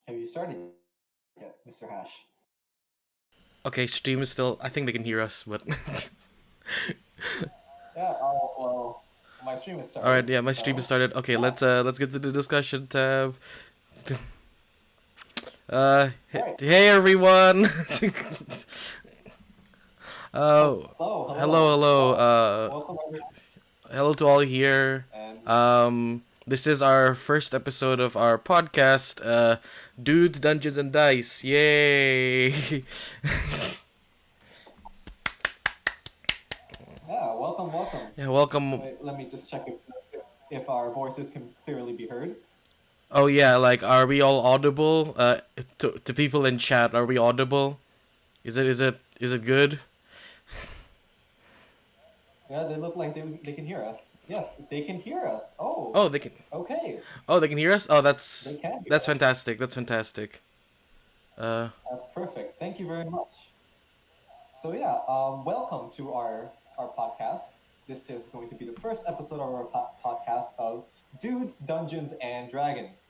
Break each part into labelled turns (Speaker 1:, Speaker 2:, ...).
Speaker 1: Have you started yet, Mr. Hash?
Speaker 2: Okay, stream is still. I think they can hear us, but.
Speaker 1: Yeah. Oh well, my stream has
Speaker 2: All right,
Speaker 1: started.
Speaker 2: yeah, my stream has
Speaker 1: So
Speaker 2: started. Okay,
Speaker 1: yeah.
Speaker 2: let's get to the discussion tab.
Speaker 1: All right.
Speaker 2: Hey everyone.
Speaker 1: Hello.
Speaker 2: Hello,
Speaker 1: Hello.
Speaker 2: hello.
Speaker 1: Welcome everyone.
Speaker 2: Hello to all here.
Speaker 1: And
Speaker 2: This is our first episode of our podcast. Dudes, Dungeons and Dice. Yay!
Speaker 1: yeah, welcome.
Speaker 2: Yeah, welcome.
Speaker 1: Wait, let me just check if our voices can clearly be heard.
Speaker 2: Oh yeah, like, are we all audible? To people in chat, are we audible? Is it good?
Speaker 1: Yeah, they look like they can hear us. Yes, they can hear us. Oh,
Speaker 2: Oh, they can.
Speaker 1: okay.
Speaker 2: Oh, they can hear us. Oh,
Speaker 1: They can hear
Speaker 2: that's
Speaker 1: us.
Speaker 2: fantastic. That's fantastic. Uh,
Speaker 1: That's perfect. Thank you very much. So yeah, welcome to our podcast. This is going to be the first episode of our podcast of Dudes, Dungeons, and Dragons.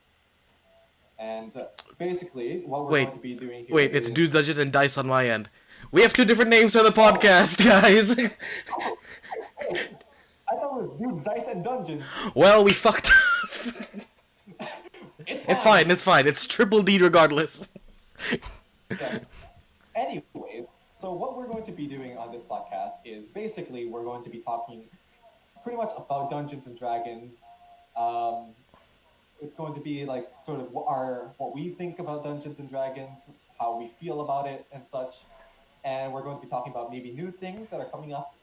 Speaker 1: And basically, what we're
Speaker 2: wait,
Speaker 1: going to be doing here
Speaker 2: wait. It's
Speaker 1: is
Speaker 2: Dudes, Dungeons, and Dice on my end. We have two different names for the
Speaker 1: oh,
Speaker 2: podcast, guys.
Speaker 1: wait, I thought it was Dudes, Dice, and Dungeons.
Speaker 2: Well, we fucked up.
Speaker 1: It's
Speaker 2: It's
Speaker 1: fine.
Speaker 2: fine. It's fine. It's triple D regardless.
Speaker 1: Yes. Anyways, so what we're going to be doing on this podcast is basically we're going to be talking pretty much about Dungeons and Dragons. Um, it's going to be like sort of what we think about Dungeons and Dragons, how we feel about it, and such. And we're going to be talking about maybe new things that are coming up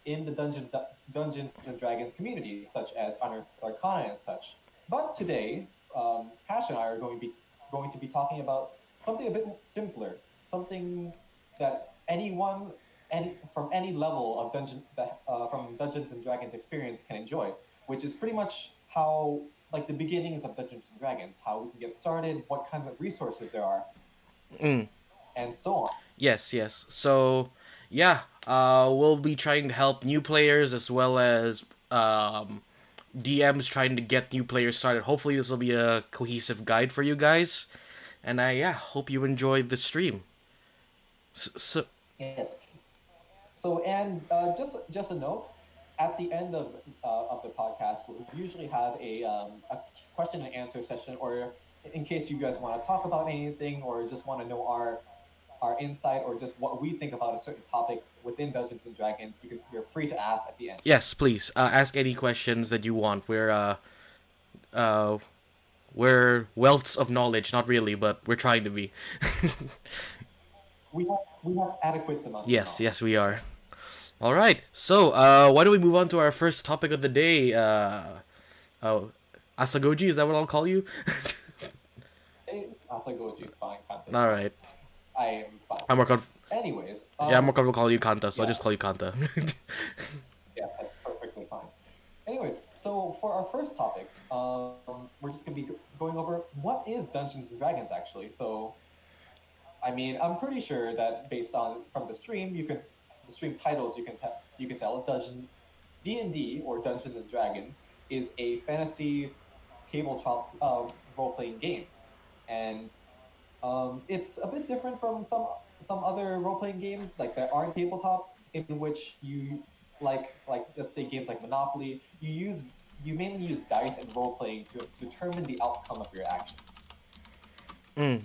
Speaker 1: in the Dungeons and Dragons community, such as Unearthed Arcana and such. But today, Hash and I are going to be talking about something a bit simpler, something that anyone, from any level of from Dungeons and Dragons experience can enjoy, which is pretty much how like the beginnings of Dungeons and Dragons, how we can get started, what kinds of resources there are,
Speaker 2: Mm.
Speaker 1: and so on.
Speaker 2: Yes, yes. So, yeah, we'll be trying to help new players as well as DMs trying to get new players started. Hopefully, this will be a cohesive guide for you guys, and I hope you enjoyed the stream. So
Speaker 1: Yes. So, and just a note, at the end of the podcast, we'll usually have a question and answer session, or in case you guys want to talk about anything, or just want to know our insight, or just what we think about a certain topic within Dungeons and Dragons, you're free to ask at the end.
Speaker 2: yes, please ask any questions that you want. Uh, we're wealths of knowledge, not really, but we're trying to be.
Speaker 1: We have adequate amounts of
Speaker 2: Yes,
Speaker 1: knowledge.
Speaker 2: yes, we are. All right. So, why don't we move on to our first topic of the day? Oh, Asagoji, is that what I'll call you?
Speaker 1: Asagoji is fine. Kanta's
Speaker 2: All
Speaker 1: fine.
Speaker 2: right.
Speaker 1: I am fine.
Speaker 2: I'm more comf-
Speaker 1: Anyways,
Speaker 2: Yeah, I'm more comfortable calling you Kanta, so I'll
Speaker 1: yeah,
Speaker 2: just call you Kanta.
Speaker 1: yeah, that's perfectly fine. Anyways, so for our first topic, we're just gonna be going over what is Dungeons and Dragons actually. So, I mean, I'm pretty sure that based on from the stream, the stream titles you can tell D&D or Dungeons and Dragons is a fantasy tabletop role playing game, and it's a bit different from some other role playing games like that aren't tabletop, in which you like let's say games like Monopoly, you mainly use dice and role playing to determine the outcome of your actions.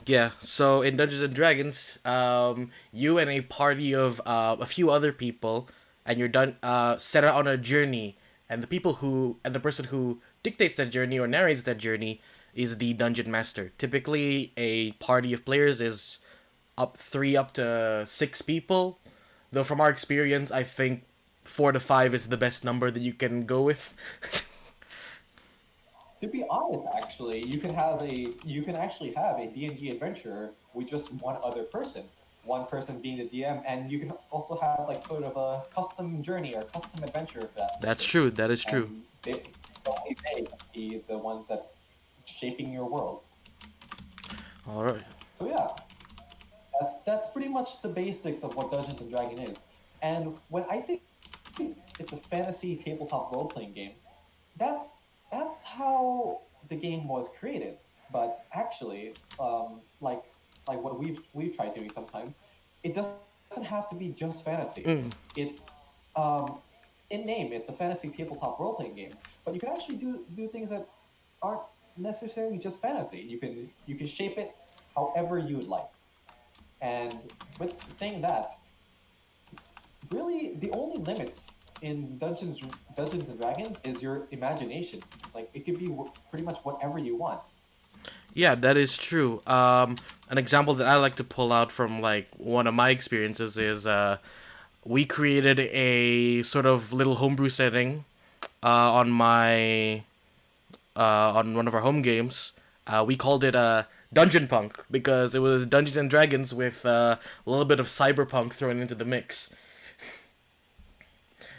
Speaker 2: Yeah. So in Dungeons and Dragons, you and a party of a few other people, and you're done. Set out on a journey, and the person who dictates that journey or narrates that journey is the dungeon master. Typically, a party of players is up to 6 people. Though from our experience, I think 4 to 5 is the best number that you can go with.
Speaker 1: To be honest, actually, you can actually have a D&D adventure with just one person being the DM, and you can also have like sort of a custom journey or custom adventure for that
Speaker 2: That's
Speaker 1: person,
Speaker 2: true. That is true.
Speaker 1: and only they can be the one that's shaping your world.
Speaker 2: All right.
Speaker 1: So yeah, that's pretty much the basics of what Dungeons and Dragons is. And when I say it's a fantasy tabletop role playing game, that's that's how the game was created. But actually, like what we've tried doing sometimes, it doesn't have to be just fantasy. It's in name, it's a fantasy tabletop role playing game, but you can actually do things that aren't necessarily just fantasy. You can shape it however you would like. And with saying that, really the only limits in Dungeons and Dragons is your imagination. Like it could be pretty much whatever you want.
Speaker 2: Yeah, that is true. An example that I like to pull out from like one of my experiences is we created a sort of little homebrew setting on my on one of our home games. We called it Dungeon Punk because it was Dungeons and Dragons with a little bit of cyberpunk thrown into the mix.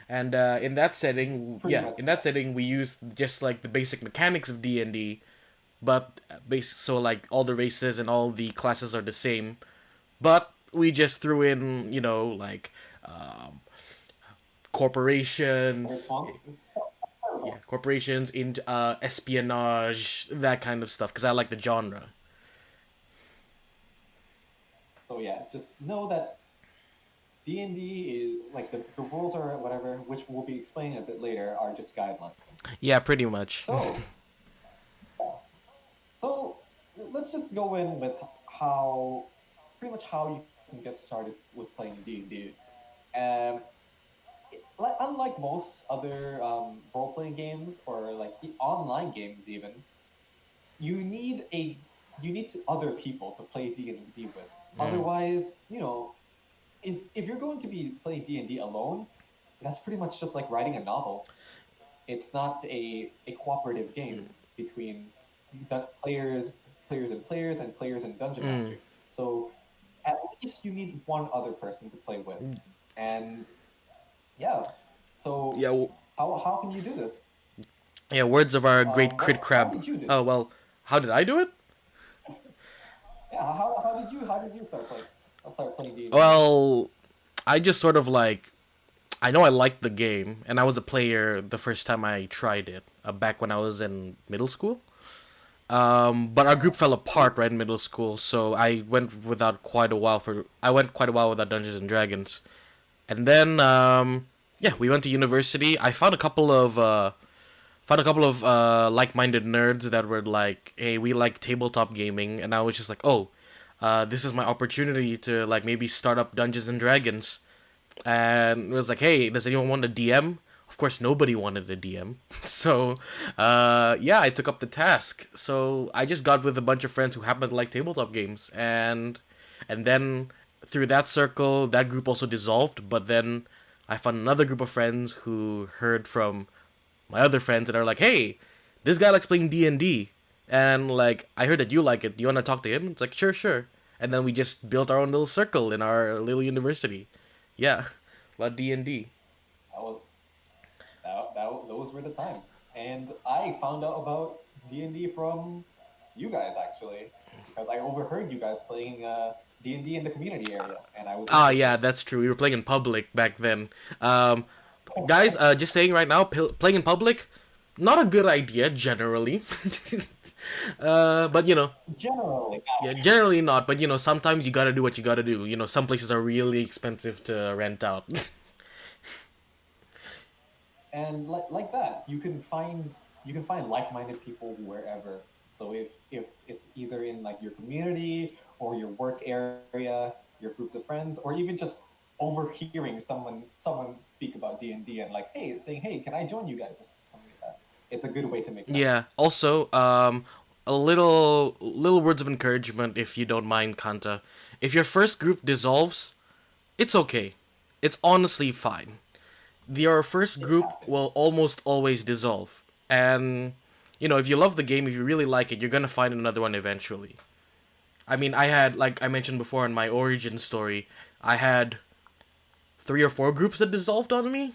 Speaker 2: And in that setting,
Speaker 1: Pretty
Speaker 2: yeah,
Speaker 1: much.
Speaker 2: in that setting, we used just like the basic mechanics of D&D, but so like all the races and all the classes are the same, but we just threw in, like corporations,
Speaker 1: Cyberpunk. It's
Speaker 2: yeah,
Speaker 1: terrible.
Speaker 2: corporations in espionage, that kind of stuff, because I like the genre.
Speaker 1: So yeah, just know that D&D is like the rules or whatever, which we'll be explaining a bit later, are just guidelines.
Speaker 2: Yeah, pretty much.
Speaker 1: So so let's just go in with how pretty much how you can get started with playing D&D. Um, unlike most other role-playing games or like online games, even you need a you need other people to play D&D with. Otherwise, if you're going to be playing D&D alone, that's pretty much just like writing a novel. It's not a cooperative game between players, players and players and dungeon master. So at least you need one other person to play with. And yeah,
Speaker 2: Yeah,
Speaker 1: so how can you do this?
Speaker 2: yeah. Words of our great crit
Speaker 1: What how
Speaker 2: crab.
Speaker 1: did you do
Speaker 2: Oh
Speaker 1: this?
Speaker 2: well, how did I do it?
Speaker 1: Yeah, how did you start playing D&D?
Speaker 2: Well, I just sort of like I know I liked the game, and I was a player the first time I tried it, back when I was in middle school. But our group fell apart right in middle school, so I went quite a while without Dungeons and Dragons, and then yeah,
Speaker 1: See.
Speaker 2: we went to university. I found a couple of like-minded nerds that were like, "Hey, we like tabletop gaming," and I was just like, "Oh, this is my opportunity to like maybe start up Dungeons and Dragons." And it was like, "Hey, does anyone want a DM?" Of course, nobody wanted a DM. So, yeah, I took up the task. So I just got with a bunch of friends who happened to like tabletop games, and then through that circle, that group also dissolved. But then I found another group of friends who heard from my other friends that are like, "Hey, this guy likes playing D&D, and like I heard that you like it. Do you want to talk to him?" It's like, "Sure, sure." And then we just built our own little circle in our little university. Yeah, about D&D.
Speaker 1: That was those were the times. And I found out about D&D from you guys actually because I overheard you guys playing D&D in the community area and I was
Speaker 2: Ah, yeah,
Speaker 1: interested.
Speaker 2: that's true. We were playing in public back then. Um, Guys, just saying right now, playing in public, not a good idea generally. But
Speaker 1: Generally,
Speaker 2: yeah, generally not. But sometimes you gotta do what you gotta do. Some places are really expensive to rent out.
Speaker 1: and like that you can find like-minded people wherever. So if it's either in like your community or your work area, your group of friends, or even just overhearing someone speak about D&D and like hey saying hey can I join you guys or something like that, it's a good way to make friends.
Speaker 2: Yeah. Also, a little words of encouragement, if you don't mind, Kanta. If your first group dissolves, it's okay. It's honestly fine. Your first
Speaker 1: It
Speaker 2: group will
Speaker 1: happens.
Speaker 2: almost always dissolve. And, if you love the game, if you really like it, you're gonna find another one eventually. I mean, I had, like I mentioned before in my origin story, I had 3 or 4 groups that dissolved on me.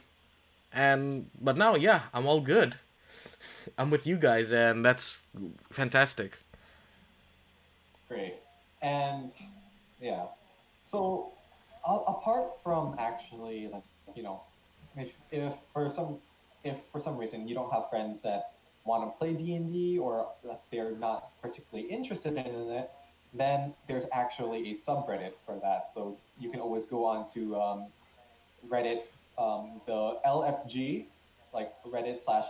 Speaker 2: But now, yeah, I'm all good. I'm with you guys, and that's fantastic.
Speaker 1: Great. And yeah, so apart from actually like if for some reason you don't have friends that want to play D&D or that they're not particularly interested in it, then there's actually a subreddit for that. So you can always go on to Reddit, the LFG, like Reddit slash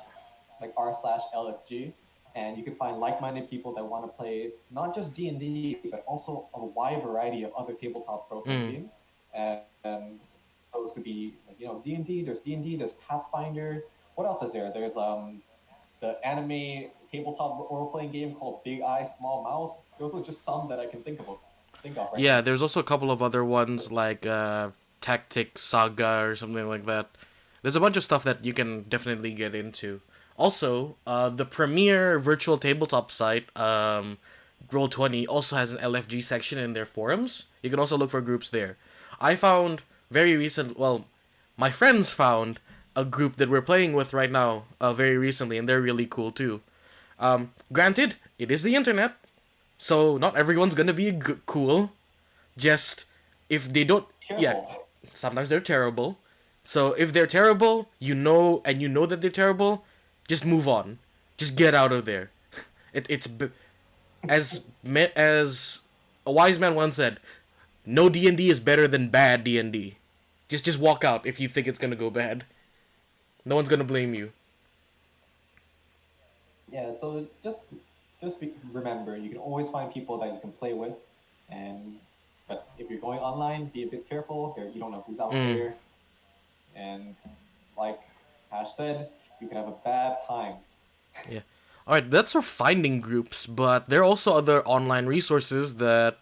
Speaker 1: like r/LFG, and you can find like-minded people that want to play not just D&D but also a wide variety of other tabletop role-playing
Speaker 2: Mm.
Speaker 1: games. And those could be like, D&D. There's D&D. There's Pathfinder. What else is there? There's the anime tabletop role-playing game called Big Eye Small Mouth. Those are just some that I can think of right
Speaker 2: Yeah,
Speaker 1: now.
Speaker 2: there's also a couple of other ones
Speaker 1: So
Speaker 2: like Tactic Saga or something like that. There's a bunch of stuff that you can definitely get into. Also, the premier virtual tabletop site, Roll20, also has an LFG section in their forums. You can also look for groups there. I found well, my friends found a group that we're playing with right now very recently, and they're really cool too. Granted, it is the internet, so not everyone's gonna be cool. Just if they don't, yeah,
Speaker 1: careful.
Speaker 2: sometimes they're terrible. So if they're terrible, and you know that they're terrible, just move on. Just get out of there. It's as a wise man once said, no D&D is better than bad D&D. Just walk out if you think it's gonna go bad. No one's gonna blame you.
Speaker 1: Yeah, so remember, you can always find people that you can play with, and but if you're going online, be a bit careful. You don't know who's out
Speaker 2: Mm,
Speaker 1: there, and like Ash said, you can have a bad time.
Speaker 2: yeah. All right, that's for finding groups, but there are also other online resources that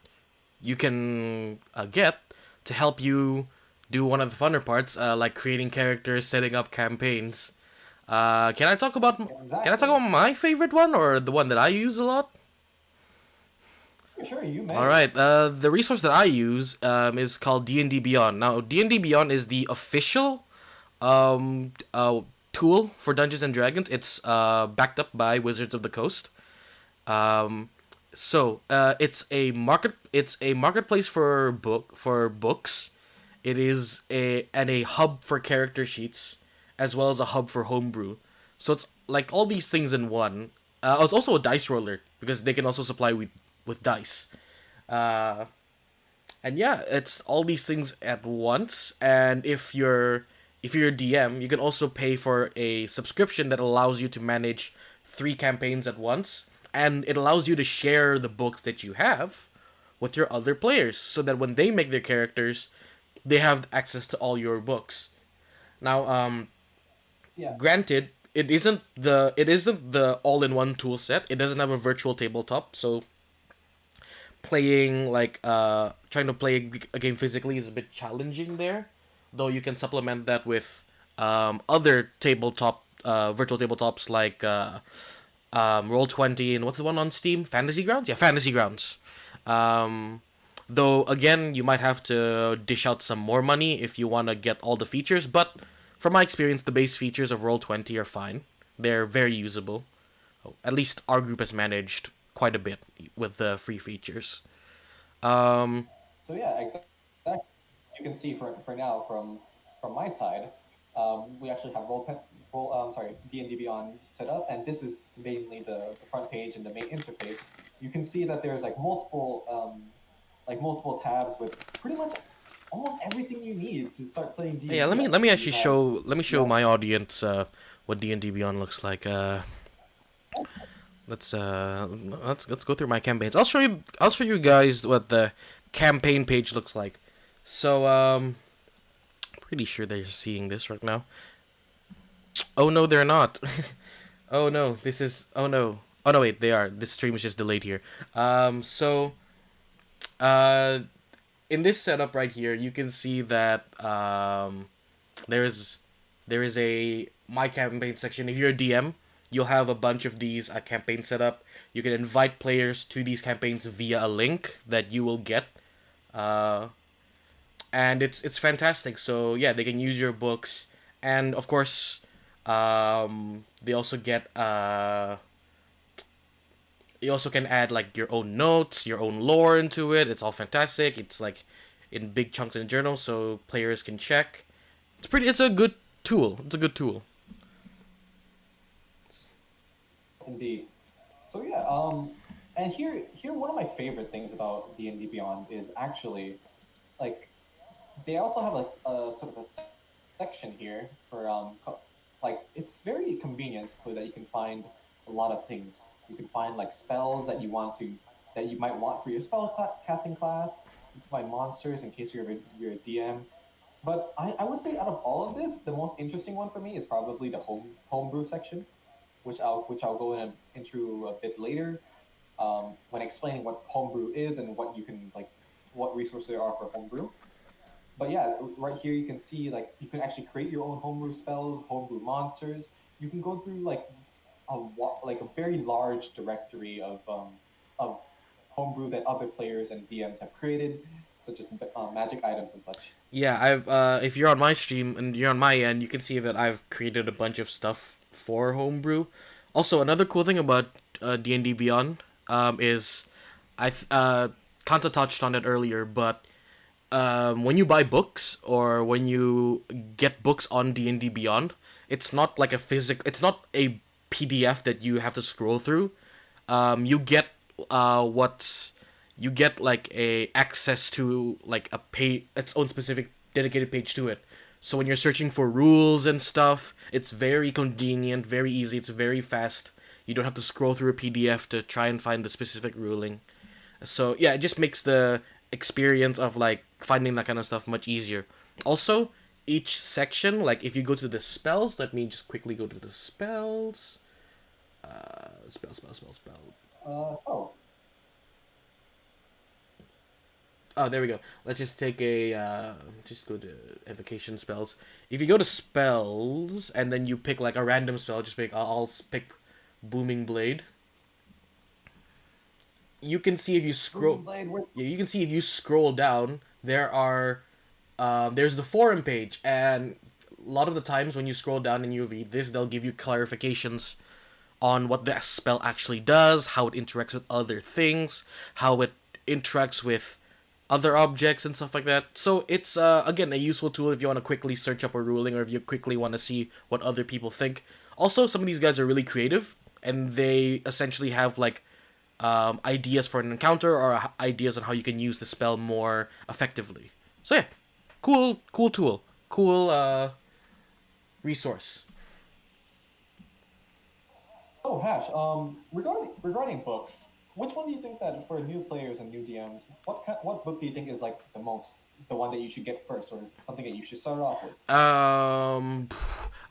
Speaker 2: you can get to help you do one of the funner parts, like creating characters, setting up campaigns. Can I talk about
Speaker 1: Exactly.
Speaker 2: my favorite one or the one that I use a lot?
Speaker 1: Sure, you
Speaker 2: All
Speaker 1: may.
Speaker 2: right. The resource that I use is called D&D Beyond. Now, D&D Beyond is the official um, uh, tool for Dungeons and Dragons. It's backed up by Wizards of the Coast. Um, it's a marketplace for books. It is a hub for character sheets, as well as a hub for homebrew. So it's like all these things in one. It's also a dice roller because they can also supply with dice. Uh, and yeah, it's all these things at once. And if you're a DM, you can also pay for a subscription that allows you to manage 3 campaigns at once, and it allows you to share the books that you have with your other players, so that when they make their characters, they have access to all your books. Now,
Speaker 1: Yeah.
Speaker 2: granted, it isn't the all in one tool set. It doesn't have a virtual tabletop, so trying to play a game physically is a bit challenging there, though you can supplement that with other tabletop virtual tabletops like Roll20, and what's the one on Steam? Fantasy Grounds? Yeah, Fantasy Grounds. um, though again, you might have to dish out some more money if you want to get all the features, but from my experience, the base features of Roll20 are fine. They're very usable. At least our group has managed quite a bit with the free features. Um,
Speaker 1: So yeah, exactly. You can see for now from my side, we actually have D&D Beyond set up, and this is mainly the front page and the main interface. You can see that there's like multiple tabs with pretty much almost everything you need to start playing
Speaker 2: yeah,
Speaker 1: D&D on
Speaker 2: let me
Speaker 1: it.
Speaker 2: actually
Speaker 1: You
Speaker 2: show
Speaker 1: have
Speaker 2: my audience what D&D Beyond looks like. Let's let's go through my campaigns. I'll show you guys what the campaign page looks like. So pretty sure they're seeing this right now. Oh no, they're not. Oh no, this is oh no. Oh no, wait, they are. This stream is just delayed here. So uh in this setup right here, you can see that there is there is a my campaign section. If you're a DM, you'll have a bunch of these campaigns set up. You can invite players to these campaigns via a link that you will get, uh, and it's fantastic. So yeah, they can use your books, and of course, they also get you also can add like your own notes, your own lore into it. It's all fantastic. It's like in big chunks in a journal, so players can check. It's a good tool. It's a good tool.
Speaker 1: indeed. So yeah, and here one of my favorite things about D&D Beyond is actually like they also have like a sort of a section here for like it's very convenient so that you can find a lot of things. You can find like spells that you might want for your casting class. You can find monsters in case you're a DM. But I would say out of all of this, the most interesting one for me is probably the homebrew section, which I'll go into a bit later when explaining what homebrew is and what you can like what resources there are for homebrew. But yeah, right here you can see like you can actually create your own homebrew spells, homebrew monsters. You can go through like like a very large directory of homebrew that other players and DMs have created, such as magic items and such.
Speaker 2: Yeah, I've if you're on my stream and you're on my end, you can see that I've created a bunch of stuff for homebrew. Also, another cool thing about D&D Beyond is Kanta touched on it earlier, but when you buy books or when you get books on D&D Beyond, it's not like it's not a PDF that you have to scroll through. You get what's you get like a access to like a page, its own specific dedicated page to it. So when you're searching for rules and stuff, it's very convenient, very easy, it's very fast. You don't have to scroll through a PDF to try and find the specific ruling. So yeah, it just makes the experience of like finding that kind of stuff much easier. Also, each section, like if you go to the spells, let me just quickly go to the spells. Spell.
Speaker 1: Spells.
Speaker 2: Oh, there we go. Let's just take a just go to evocation spells. If you go to spells and then you pick like a random spell, just pick I'll pick booming blade. You can see if you scroll. Yeah, you can see if you scroll down, there's the forum page, and a lot of the times when you scroll down and you read this, they'll give you clarifications on what the spell actually does, how it interacts with other things, how it interacts with other objects and stuff like that. So it's again a useful tool if you want to quickly search up a ruling or if you quickly want to see what other people think. Also, some of these guys are really creative and they essentially have like ideas for an encounter or ideas on how you can use the spell more effectively. So yeah, cool tool, cool resource.
Speaker 1: Oh, Hash. Regarding books, which one do you think that for new players and new DMs, what book do you think is like the one that you should get first, or something that you should start off with?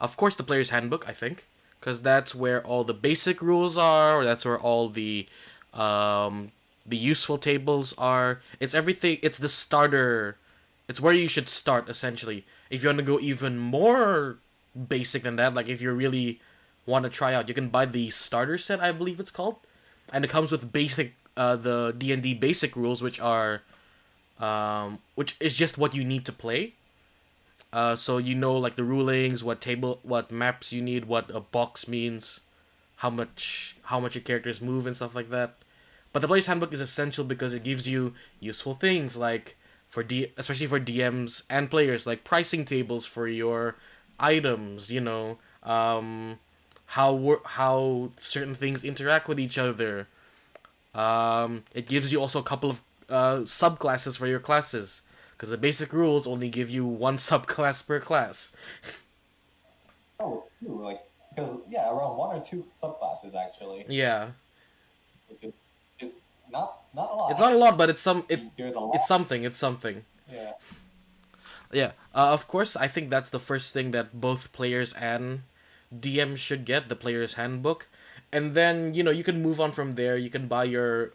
Speaker 2: Of course, the player's handbook, I think, because that's where all the basic rules are. Or that's where all the useful tables are. It's everything. It's the starter. It's where you should start essentially. If you want to go even more basic than that, like if you really want to try out, you can buy the starter set, I believe it's called, and it comes with basic the D&D basic rules, which is just what you need to play. So you know like the rulings, what maps you need, what a box means, how much your characters move and stuff like that. But the player's handbook is essential because it gives you useful things like especially for DMs and players, like pricing tables for your items. How certain things interact with each other. It gives you also a couple of subclasses for your classes because the basic rules only give you one subclass per class.
Speaker 1: Oh, true, like because yeah, around one or two subclasses actually,
Speaker 2: Yeah,
Speaker 1: which is just not a
Speaker 2: it's
Speaker 1: lot.
Speaker 2: not a lot, but
Speaker 1: There's a
Speaker 2: it's
Speaker 1: lot.
Speaker 2: something. It's something.
Speaker 1: Yeah.
Speaker 2: Yeah. Of course, I think that's the first thing that both players and DM should get, the player's handbook. And then, you can move on from there. You can buy your.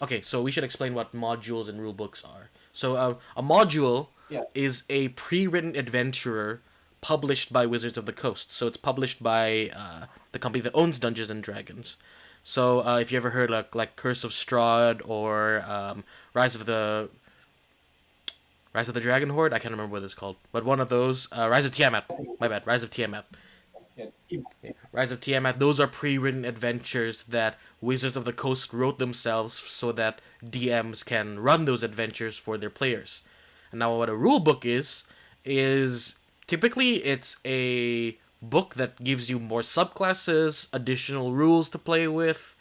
Speaker 2: Okay, so we should explain what modules and rulebooks are. So, a module
Speaker 1: Yeah.
Speaker 2: is a pre written adventurer published by Wizards of the Coast. So, it's published by the company that owns Dungeons and Dragons. So, if you ever heard like Curse of Strahd or Rise of the Dragon Horde. I can't remember what it's called, but one of those. Rise of Tiamat. My bad. Rise of Tiamat.
Speaker 1: Yeah.
Speaker 2: Rise of Tiamat. Those are pre-written adventures that Wizards of the Coast wrote themselves, so that DMs can run those adventures for their players. And now, what a rule book is typically it's a book that gives you more subclasses, additional rules to play with,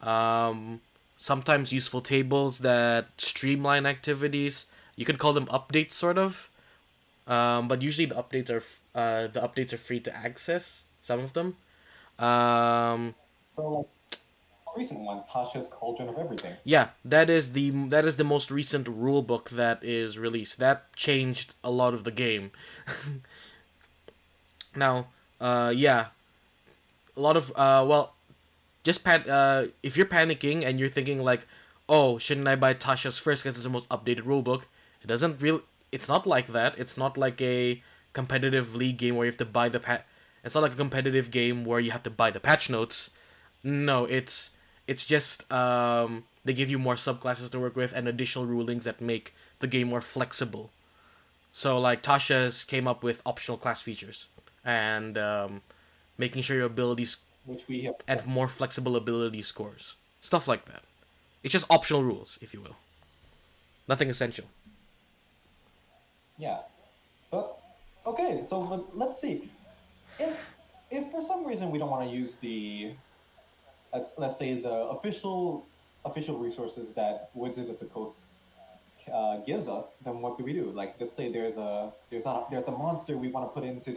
Speaker 2: um, sometimes useful tables that streamline activities. You can call them updates, sort of. But usually the updates are free to access. Some of them. Um,
Speaker 1: So like recent one, Tasha's Cauldron of Everything.
Speaker 2: yeah, that is the most recent rule book that is released. That changed a lot of the game. Now, yeah, a lot of just if you're panicking and you're thinking like, oh, shouldn't I buy Tasha's first because it's the most updated rulebook? It doesn't really. It's not like that. It's not like a competitive league game where you have to buy the It's not like a competitive game where you have to buy the patch notes. No, it's just they give you more subclasses to work with and additional rulings that make the game more flexible. So like Tasha's came up with optional class features and making sure your abilities
Speaker 1: Which we have.
Speaker 2: and more flexible ability scores. Stuff like that. It's just optional rules, if you will. Nothing essential.
Speaker 1: Yeah. But okay, so let's see. If for some reason we don't want to use the let's say the official resources that Wizards of the Coast gives us, then what do we do? Like, let's say there's a monster we want to put into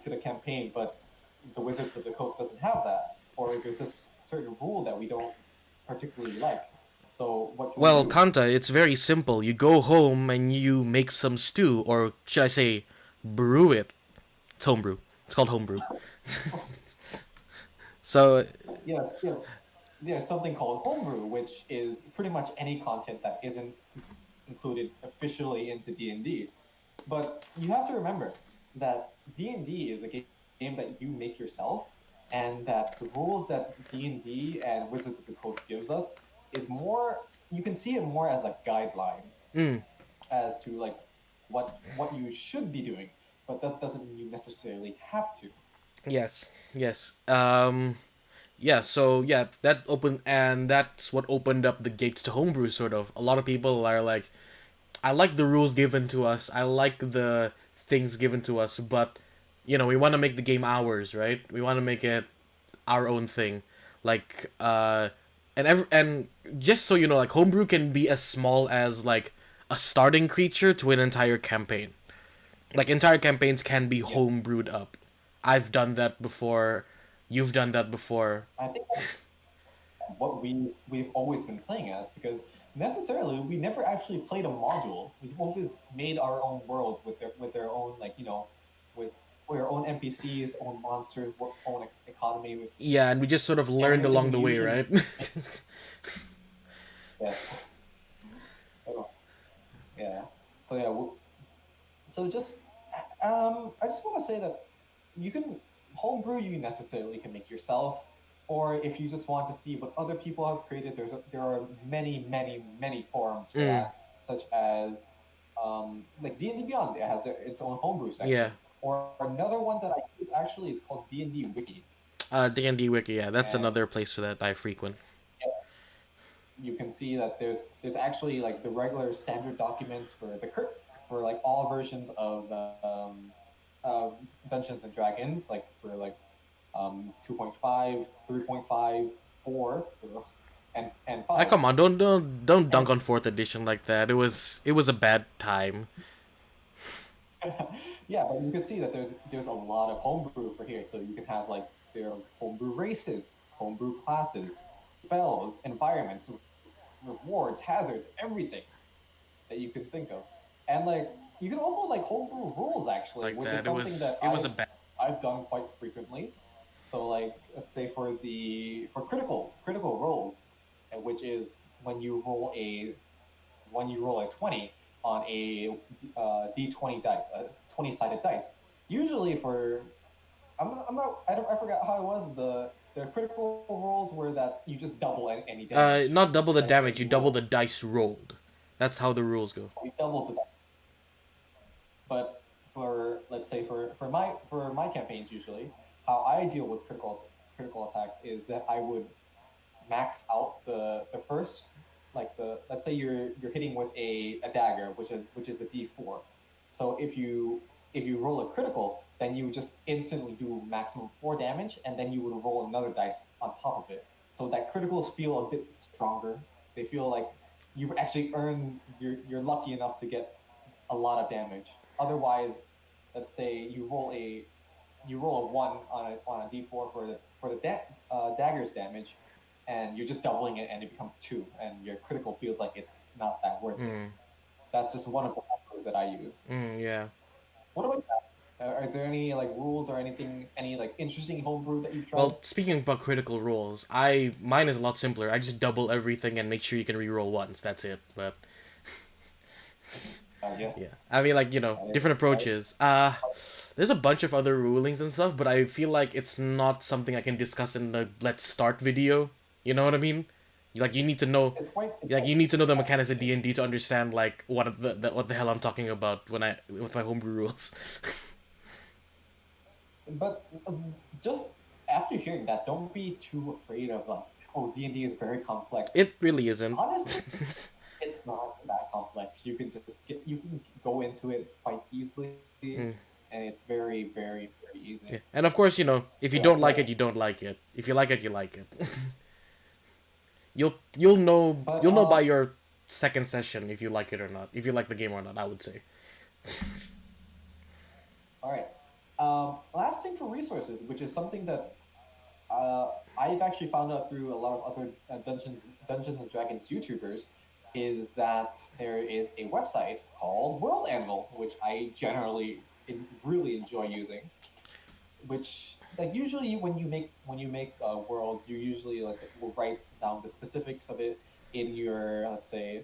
Speaker 1: the campaign, but the Wizards of the Coast doesn't have that, or there's this certain rule that we don't particularly like. So what can we
Speaker 2: Well,
Speaker 1: do?
Speaker 2: Kanta, it's very simple. You go home and you make some stew, or should I say, brew it. It's homebrew. It's called homebrew. So,
Speaker 1: Yes, yes. There's something called homebrew, which is pretty much any content that isn't included officially into D&D. But you have to remember that D&D is a game that you make yourself, and that the rules that D&D and Wizards of the Coast gives us is more, you can see it more as a guideline as to like what you should be doing, but that doesn't mean you necessarily have to.
Speaker 2: yes, yes. Yeah, so yeah, that's what opened up the gates to homebrew, sort of. A lot of people are like, I like the rules given to us, I like the things given to us, but, we want to make the game ours, right? We want to make it our own thing. Like, and just so you know, like, homebrew can be as small as, like, a starting creature to an entire campaign. Like, entire campaigns can be
Speaker 1: Yeah,
Speaker 2: homebrewed up. I've done that before. You've done that before.
Speaker 1: I think what we've always been playing as, because necessarily we never actually played a module. We've always made our own world with their own, like, with our own NPCs, own monsters, own economy, with
Speaker 2: Yeah, and we just sort of learned
Speaker 1: everything
Speaker 2: along
Speaker 1: we
Speaker 2: the way,
Speaker 1: usually
Speaker 2: right?
Speaker 1: yes. Oh, yeah. So yeah, so just I just want to say that you can homebrew, you necessarily can make yourself, or if you just want to see what other people have created, there are many forums for
Speaker 2: Mm,
Speaker 1: that, such as like D&D Beyond. It has its own homebrew
Speaker 2: yeah.
Speaker 1: section, or another one that I use actually is called D&D Wiki,
Speaker 2: Dnd Wiki, yeah, that's
Speaker 1: and
Speaker 2: another place that I frequent.
Speaker 1: you can see that there's actually like the regular standard documents for for like all versions of Dungeons and Dragons, like for like 2.5, 3.5, 4, and
Speaker 2: Ah,
Speaker 1: 5.
Speaker 2: come on, don't
Speaker 1: And
Speaker 2: dunk on fourth edition like that. It was a bad time.
Speaker 1: yeah, but you can see that there's a lot of homebrew for here. So you can have like there are homebrew races, homebrew classes, spells, environments, rewards, hazards, everything that you can think of. And like you can also like homebrew rules actually,
Speaker 2: Like
Speaker 1: which is
Speaker 2: that.
Speaker 1: something that
Speaker 2: It was a bad.
Speaker 1: I've done quite frequently. So like let's say for critical rolls, which is when you roll a 20 on a d20 dice, a 20-sided dice. Usually for I forgot how it was. The critical rolls were that you just double any damage
Speaker 2: Not double the
Speaker 1: that
Speaker 2: damage. You
Speaker 1: you
Speaker 2: double
Speaker 1: roll.
Speaker 2: the dice rolled. That's how the rules go.
Speaker 1: We doubled the, but for let's say for my campaigns usually, how I deal with critical attacks is that I would max out the first, like the let's say you're hitting with a dagger, which is a D4. So if you roll a critical, then you just instantly do maximum 4 damage, and then you would roll another dice on top of it. So that criticals feel a bit stronger. They feel like you've actually earned, you're lucky enough to get a lot of damage. Otherwise, let's say you roll a 1 on a d4 for the dagger's damage, and you're just doubling it, and it becomes 2, and your critical feels like it's not that worth it. That's just one of the numbers that I use.
Speaker 2: Yeah.
Speaker 1: What about that? Is there any like rules or anything, any like interesting homebrew that you've tried?
Speaker 2: Well, speaking about critical rolls, mine is a lot simpler. I just double everything and make sure you can reroll once. That's it. But
Speaker 1: Yes.
Speaker 2: yeah, I mean, like, different approaches. There's a bunch of other rulings and stuff, but I feel like it's not something I can discuss in the let's start video. You know what I mean? Like, you need to know, you need to know the mechanics of D&D to understand like what the hell I'm talking about with my homebrew rules.
Speaker 1: But just after hearing that, don't be too afraid of like, oh, D&D is very complex.
Speaker 2: It really isn't.
Speaker 1: Honestly, it's not that complex. You can go into it quite easily, and it's very, very, very easy.
Speaker 2: Yeah. And of course, if you don't like it, you don't like it. If you like it, you like it. You'll know by your second session if you like it or not. If you like the game or not, I would say.
Speaker 1: All right. Last thing for resources, which is something that I've actually found out through a lot of other Dungeons and Dragons YouTubers, is that there is a website called World Anvil, which I generally really enjoy using. Which, like, usually when you make a world, you usually will write down the specifics of it in your, let's say,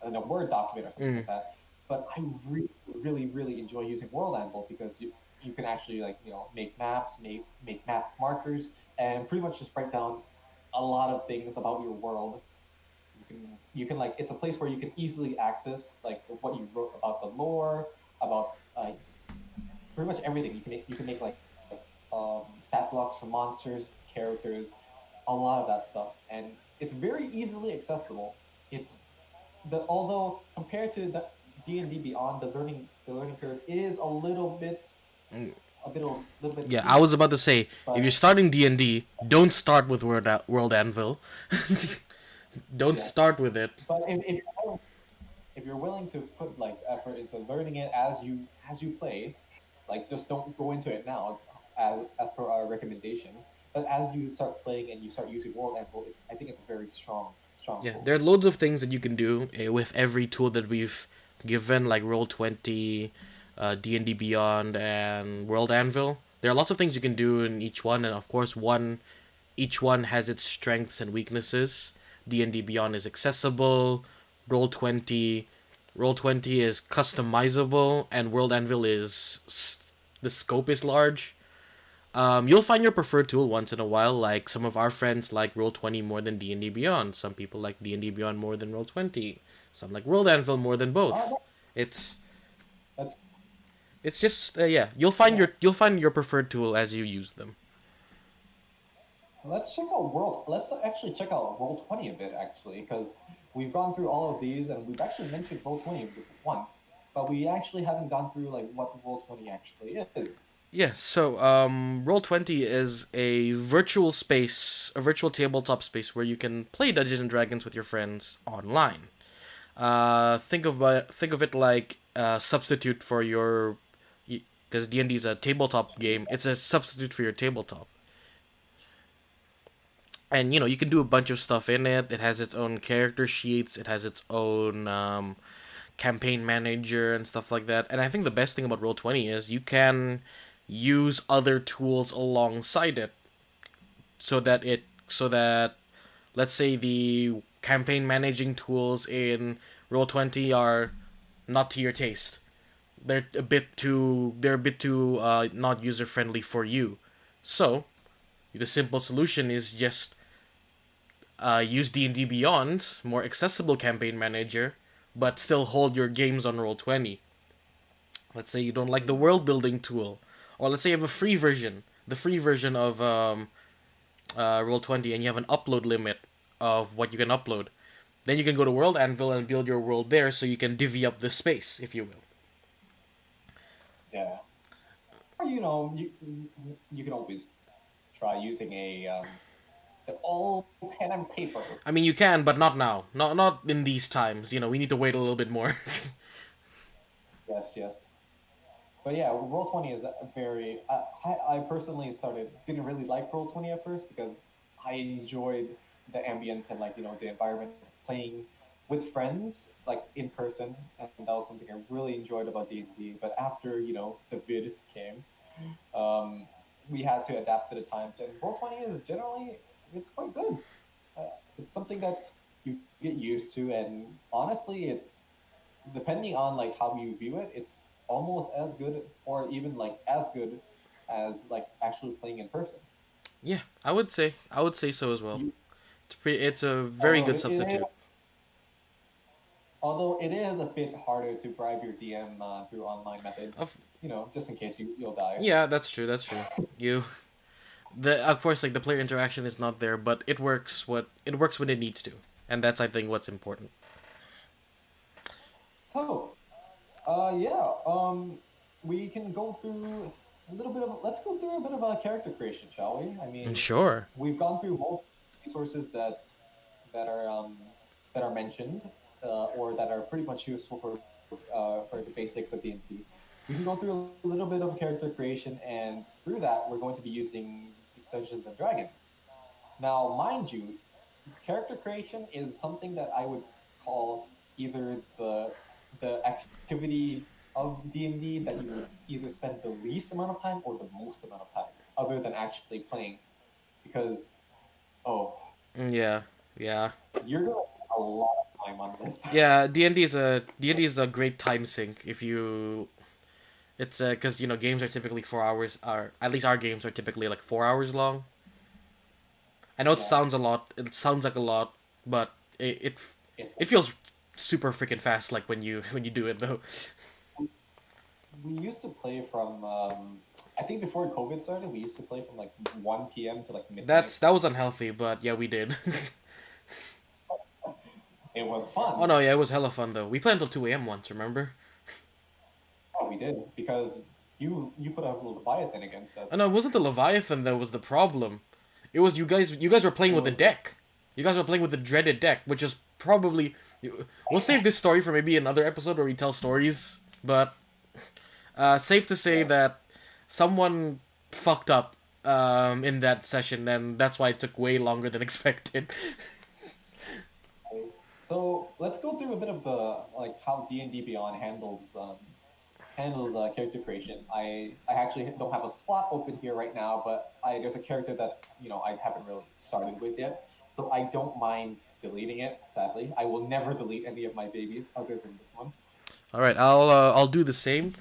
Speaker 1: in a Word document or something like that. But I really, really, really enjoy using World Anvil because you can actually make maps, make map markers, and pretty much just write down a lot of things about your world. You can it's a place where you can easily access what you wrote about the lore, about pretty much everything. You can make stat blocks for monsters, characters, a lot of that stuff, and it's very easily accessible. Although compared to the D&D Beyond, the learning curve is a little bit
Speaker 2: Yeah,
Speaker 1: steep,
Speaker 2: I was about to say, if you're starting D&D, don't start with World Anvil. Don't start with it.
Speaker 1: But if you're willing to put effort into learning it as you play, just don't go into it now as per our recommendation. But as you start playing and you start using World Anvil, I think it's a very strong
Speaker 2: Yeah,
Speaker 1: tool.
Speaker 2: there are loads of things that you can do with every tool that we've given, like Roll20, D&D Beyond, and World Anvil. There are lots of things you can do in each one, and of course, each one has its strengths and weaknesses. D&D Beyond is accessible. Roll20 is customizable, and World Anvil is the scope is large. You'll find your preferred tool once in a while. Like some of our friends like Roll20 more than D&D Beyond. Some people like D&D Beyond more than Roll20. Some like World Anvil more than both. It's just You'll find your preferred tool as you use them.
Speaker 1: Let's actually check out Roll20 a bit, actually, because we've gone through all of these and we've actually mentioned Roll20 once, but we actually haven't gone through what Roll20 actually is.
Speaker 2: Yeah, so Roll20 is a virtual tabletop space where you can play Dungeons and Dragons with your friends online. Think of it like a substitute for your, because D&D is a tabletop game. It's a substitute for your tabletop. And you can do a bunch of stuff in it. It has its own character sheets. It has its own campaign manager and stuff like that. And I think the best thing about Roll20 is you can use other tools alongside it, so that let's say the campaign managing tools in Roll20 are not to your taste. They're a bit too not user friendly for you. So the simple solution is just use D&D Beyond, more accessible campaign manager, but still hold your games on Roll20. Let's say you don't like the world building tool, or let's say you have a free version, of Roll20, and you have an upload limit of what you can upload. Then you can go to World Anvil and build your world there, so you can divvy up the space, if you will.
Speaker 1: Yeah. Or you can always try using a the all pen and paper.
Speaker 2: I mean, you can, but not now. Not in these times. We need to wait a little bit more.
Speaker 1: Yes, yes. But yeah, Roll20 is a very. I personally didn't really like Roll20 at first because I enjoyed the ambience and the environment of playing with friends like in person, and that was something I really enjoyed about D&D. But after the vid came, um, we had to adapt to the times, and Roll20 is generally it's quite good. It's something that you get used to, and honestly, it's depending on like how you view it, it's almost as good or even like as good as like actually playing in person.
Speaker 2: Yeah, I would say so as well.
Speaker 1: You,
Speaker 2: It's a very
Speaker 1: although
Speaker 2: good
Speaker 1: it, it
Speaker 2: substitute.
Speaker 1: although it is a bit harder to bribe your DM through online methods,
Speaker 2: Of
Speaker 1: just in case you'll die.
Speaker 2: Yeah, that's true. That's true. You the Of course, like, the player interaction is not there, but it works when it needs to, and that's, I think, what's important.
Speaker 1: So, yeah, we can go through a little bit of let's go through a bit of a character creation, shall we? I
Speaker 2: And
Speaker 1: mean,
Speaker 2: sure.
Speaker 1: we've gone through most resources that are um, that are mentioned or that are pretty much useful for the basics of D&D. We can go through a little bit of character creation, and through that, we're going to be using Dungeons and Dragons. Now, mind you, character creation is something that I would call either the activity of D&D that you would either spend the least amount of time or the most amount of time, other than actually playing, because oh,
Speaker 2: Yeah, yeah,
Speaker 1: you're gonna spend a lot of time on this.
Speaker 2: yeah. D&D is a great time sink. If you It's because games are typically 4 hours. Are At least our games are typically like 4 hours long. I know it
Speaker 1: Yeah,
Speaker 2: sounds a lot. It sounds like a lot, but
Speaker 1: it's
Speaker 2: it feels super freaking fast. Like when you do it though.
Speaker 1: we used to play from I think before COVID started, we used to play from like 1 p.m. to like midnight.
Speaker 2: That was unhealthy, but yeah, we did.
Speaker 1: It was
Speaker 2: Oh
Speaker 1: fun.
Speaker 2: no, yeah, it was hella fun though. We played until 2 a.m. once. Remember?
Speaker 1: Oh, we did because you put a Leviathan against
Speaker 2: Oh
Speaker 1: us.
Speaker 2: no, it wasn't the Leviathan that was the problem. It was you guys. You guys were playing
Speaker 1: It
Speaker 2: with the
Speaker 1: was
Speaker 2: deck. You guys were playing with the dreaded deck, which is probably. We'll save this story for maybe another episode where we tell stories. But safe to say
Speaker 1: yeah.
Speaker 2: that someone fucked up in that session, and that's why it took way longer than expected.
Speaker 1: So let's go through a bit of the like how D&D Beyond handles character creation. I actually don't have a slot open here right now, but there's a character that I haven't really started with yet, so I don't mind deleting it. Sadly, I will never delete any of my babies other than this one.
Speaker 2: All right, I'll do the same.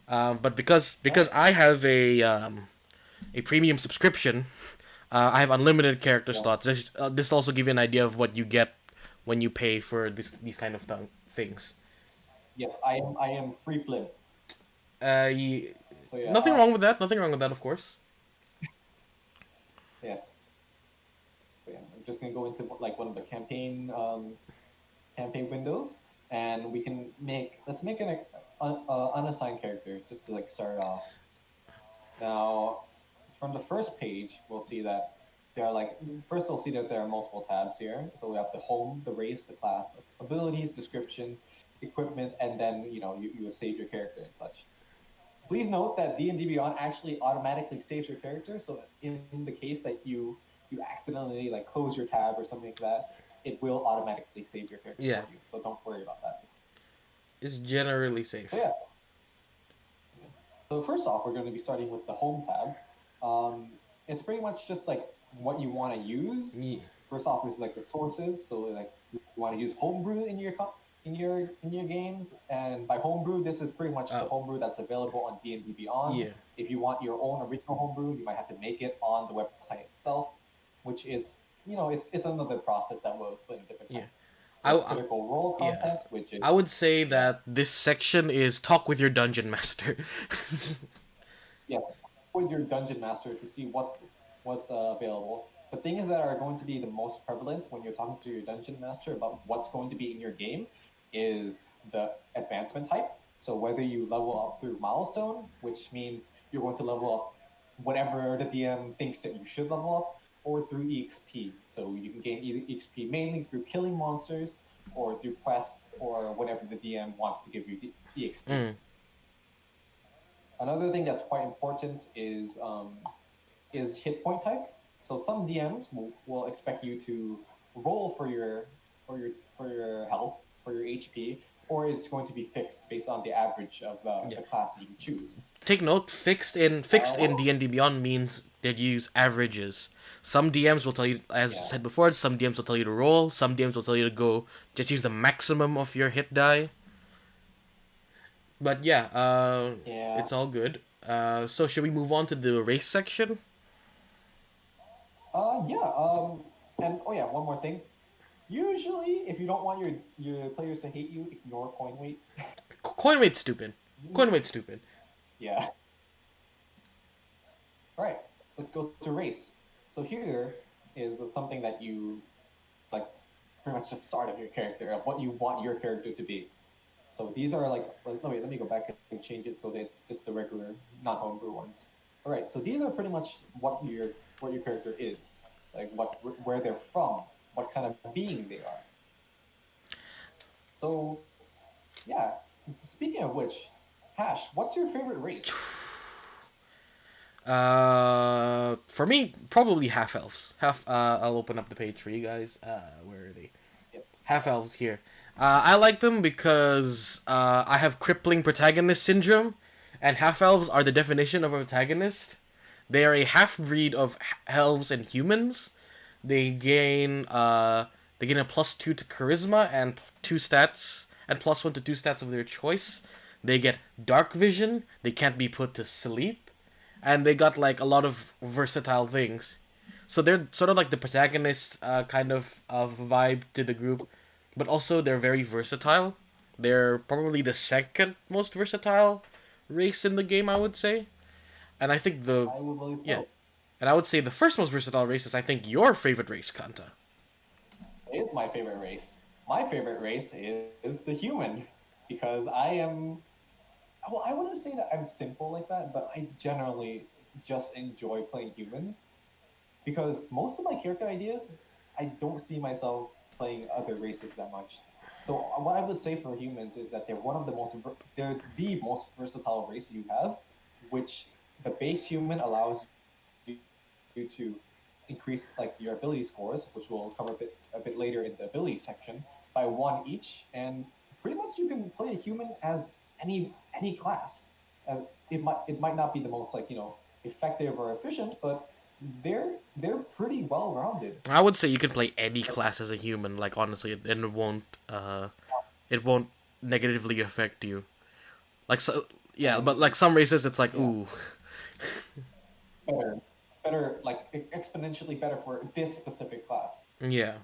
Speaker 2: But because
Speaker 1: Yeah.
Speaker 2: I have a premium subscription, I have unlimited character
Speaker 1: Yes.
Speaker 2: slots. This also give you an idea of what you get when you pay for these kind of things.
Speaker 1: Yes. I am free plib.
Speaker 2: Uh, y-
Speaker 1: So yeah.
Speaker 2: Nothing wrong with that. Nothing wrong with that, of course.
Speaker 1: Yes. So yeah, I'm just gonna go into like one of the campaign windows, and let's make an unassigned character just to like start off. Now, from the first page, we'll see that there are like first we'll see that there are multiple tabs here. So we have the home, the race, the class, abilities, description, equipment, and then you will save your character and such. Please note that D&D Beyond actually automatically saves your character. So in the case that you accidentally like close your tab or something like that, it will automatically save your character
Speaker 2: Yeah,
Speaker 1: for you. So don't worry about that.
Speaker 2: it's generally
Speaker 1: So
Speaker 2: safe.
Speaker 1: yeah. So first off, we're going to be starting with the home tab. It's pretty much just like what you want to use.
Speaker 2: Yeah.
Speaker 1: First off is like the sources. So like you want to use homebrew in your games, and by homebrew, this is pretty much the
Speaker 2: Oh,
Speaker 1: homebrew that's available on D&D Beyond.
Speaker 2: yeah,
Speaker 1: If you want your own original homebrew, you might have to make it on the website itself, which is it's another process that we'll explain a different
Speaker 2: yeah.
Speaker 1: time.
Speaker 2: I,
Speaker 1: There's
Speaker 2: I
Speaker 1: critical role
Speaker 2: yeah.
Speaker 1: content, which
Speaker 2: I
Speaker 1: is
Speaker 2: would say
Speaker 1: yeah.
Speaker 2: that this section is talk with your dungeon master.
Speaker 1: Yes, with your dungeon master to see what's available. The things that are going to be the most prevalent when you're talking to your dungeon master about what's going to be in your game is the advancement type. So whether you level up through milestone, which means you're going to level up whatever the DM thinks that you should level up, or through EXP. So you can gain either EXP mainly through killing monsters or through quests or whatever the DM wants to give you EXP. Another thing that's quite important is hit point type. So some DMs will expect you to roll for your health, for your HP, or it's going to be fixed based on the average of the class that you choose.
Speaker 2: Take note, fixed in D&D Beyond means they use averages. Some DMs will tell you, as said before, some DMs will tell you to roll, some DMs will tell you to go just use the maximum of your hit die. But it's all good. So should we move on to the race section?
Speaker 1: And one more thing. Usually, if you don't want your players to hate you, ignore coin weight.
Speaker 2: Coin weight's stupid. Coin weight's stupid.
Speaker 1: Yeah. All right, let's go to race. So here is something that you like, pretty much just start of your character, of what you want your character to be. So these are like, let me go back and change it so that it's just the regular, not homebrew ones. All right, so these are pretty much what your character is, like where they're from, what kind of being they are. So, yeah. Speaking of which, Hash, what's your favorite race?
Speaker 2: For me, probably half elves. I'll open up the page for you guys. Where are they?
Speaker 1: Yep.
Speaker 2: Half elves here. I like them because I have crippling protagonist syndrome, and half elves are the definition of a protagonist. They are a half breed of elves and humans. They gain a +2 to charisma and 2 stats, and +1 to 2 stats of their choice. They get dark vision. They can't be put to sleep, and they got like a lot of versatile things. So they're sort of like the protagonist kind of vibe to the group, but also they're very versatile. They're probably the second most versatile race in the game, I would say. And I think and I would say the first most versatile race is, I think, your favorite race, Kanta.
Speaker 1: It's my favorite race. My favorite race is the human, because I am. Well, I wouldn't say that I'm simple like that, but I generally just enjoy playing humans, because most of my character ideas, I don't see myself playing other races that much. So what I would say for humans is that they're the most versatile race you have, which the base human allows you to increase like your ability scores, which we'll cover a bit later in the ability section, by 1 each, and pretty much you can play a human as any class. It might not be the most effective or efficient, but they're pretty well rounded.
Speaker 2: I would say you can play any class as a human. Like, honestly, and it won't negatively affect you. Like, so yeah, but like some races, it's like ooh.
Speaker 1: Better, like exponentially better for this specific class.
Speaker 2: Yeah.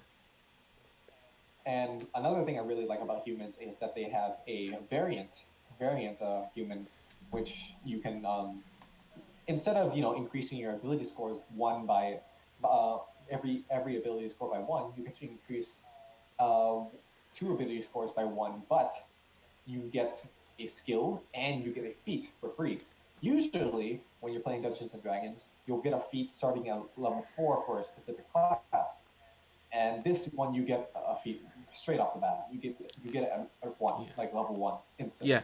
Speaker 1: And another thing I really like about humans is that they have a variant human, which you can instead of increasing your ability scores 1 by every ability score by 1, you get to increase 2 ability scores by 1, but you get a skill and you get a feat for free. Usually, when you're playing Dungeons and Dragons, you'll get a feat starting at level 4 for a specific class, and this one you get a feat straight off the bat. You get it at 1, like level 1 instantly.
Speaker 2: Yeah.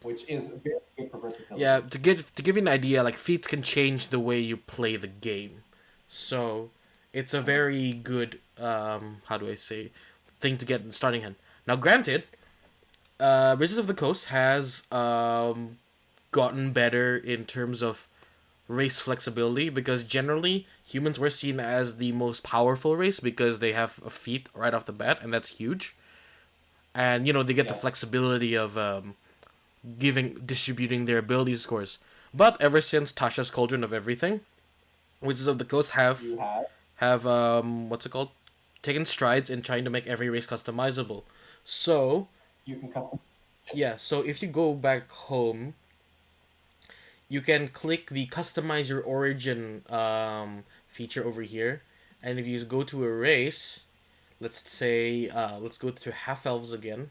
Speaker 1: Which is very good for versatility.
Speaker 2: Yeah, to give you an idea, like feats can change the way you play the game, so it's a very good how do I say, thing to get in starting hand. Now, granted, Wizards of the Coast has gotten better in terms of race flexibility, because generally humans were seen as the most powerful race because they have a feat right off the bat, and that's huge. And they get the flexibility of distributing their ability scores. But ever since Tasha's Cauldron of Everything, Wizards of the Coast have what's it called? Taken strides in trying to make every race customizable. So
Speaker 1: you can custom.
Speaker 2: Yeah, so if you go back home, you can click the customize your origin feature over here, and if you go to a race, let's say let's go to half elves again.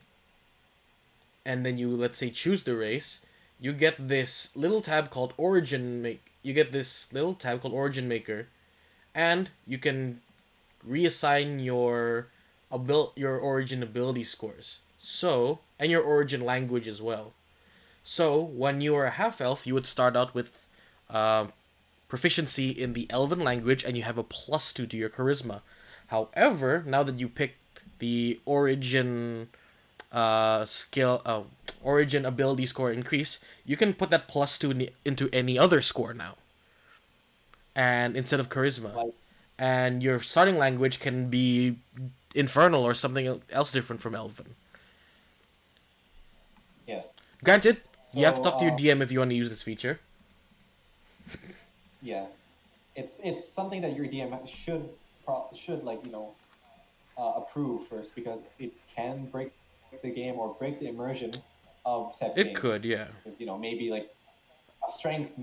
Speaker 2: and then you, let's say, choose the race, you get this little tab called Origin Maker, and you can reassign your origin ability scores. So, and your origin language as well. So, when you are a half elf, you would start out with proficiency in the Elven language, and you have a +2 to your charisma. However, now that you pick the origin origin ability score increase, you can put that +2 into any other score now, and instead of charisma.
Speaker 1: Like,
Speaker 2: And your starting language can be Infernal or something else different from Elven.
Speaker 1: yes.
Speaker 2: Granted, you have to
Speaker 1: So,
Speaker 2: talk to your DM if you want to use this feature.
Speaker 1: yes, it's something that your DM should like approve first, because it can break the game or break the immersion of said game.
Speaker 2: It could, yeah.
Speaker 1: Because maybe like a strength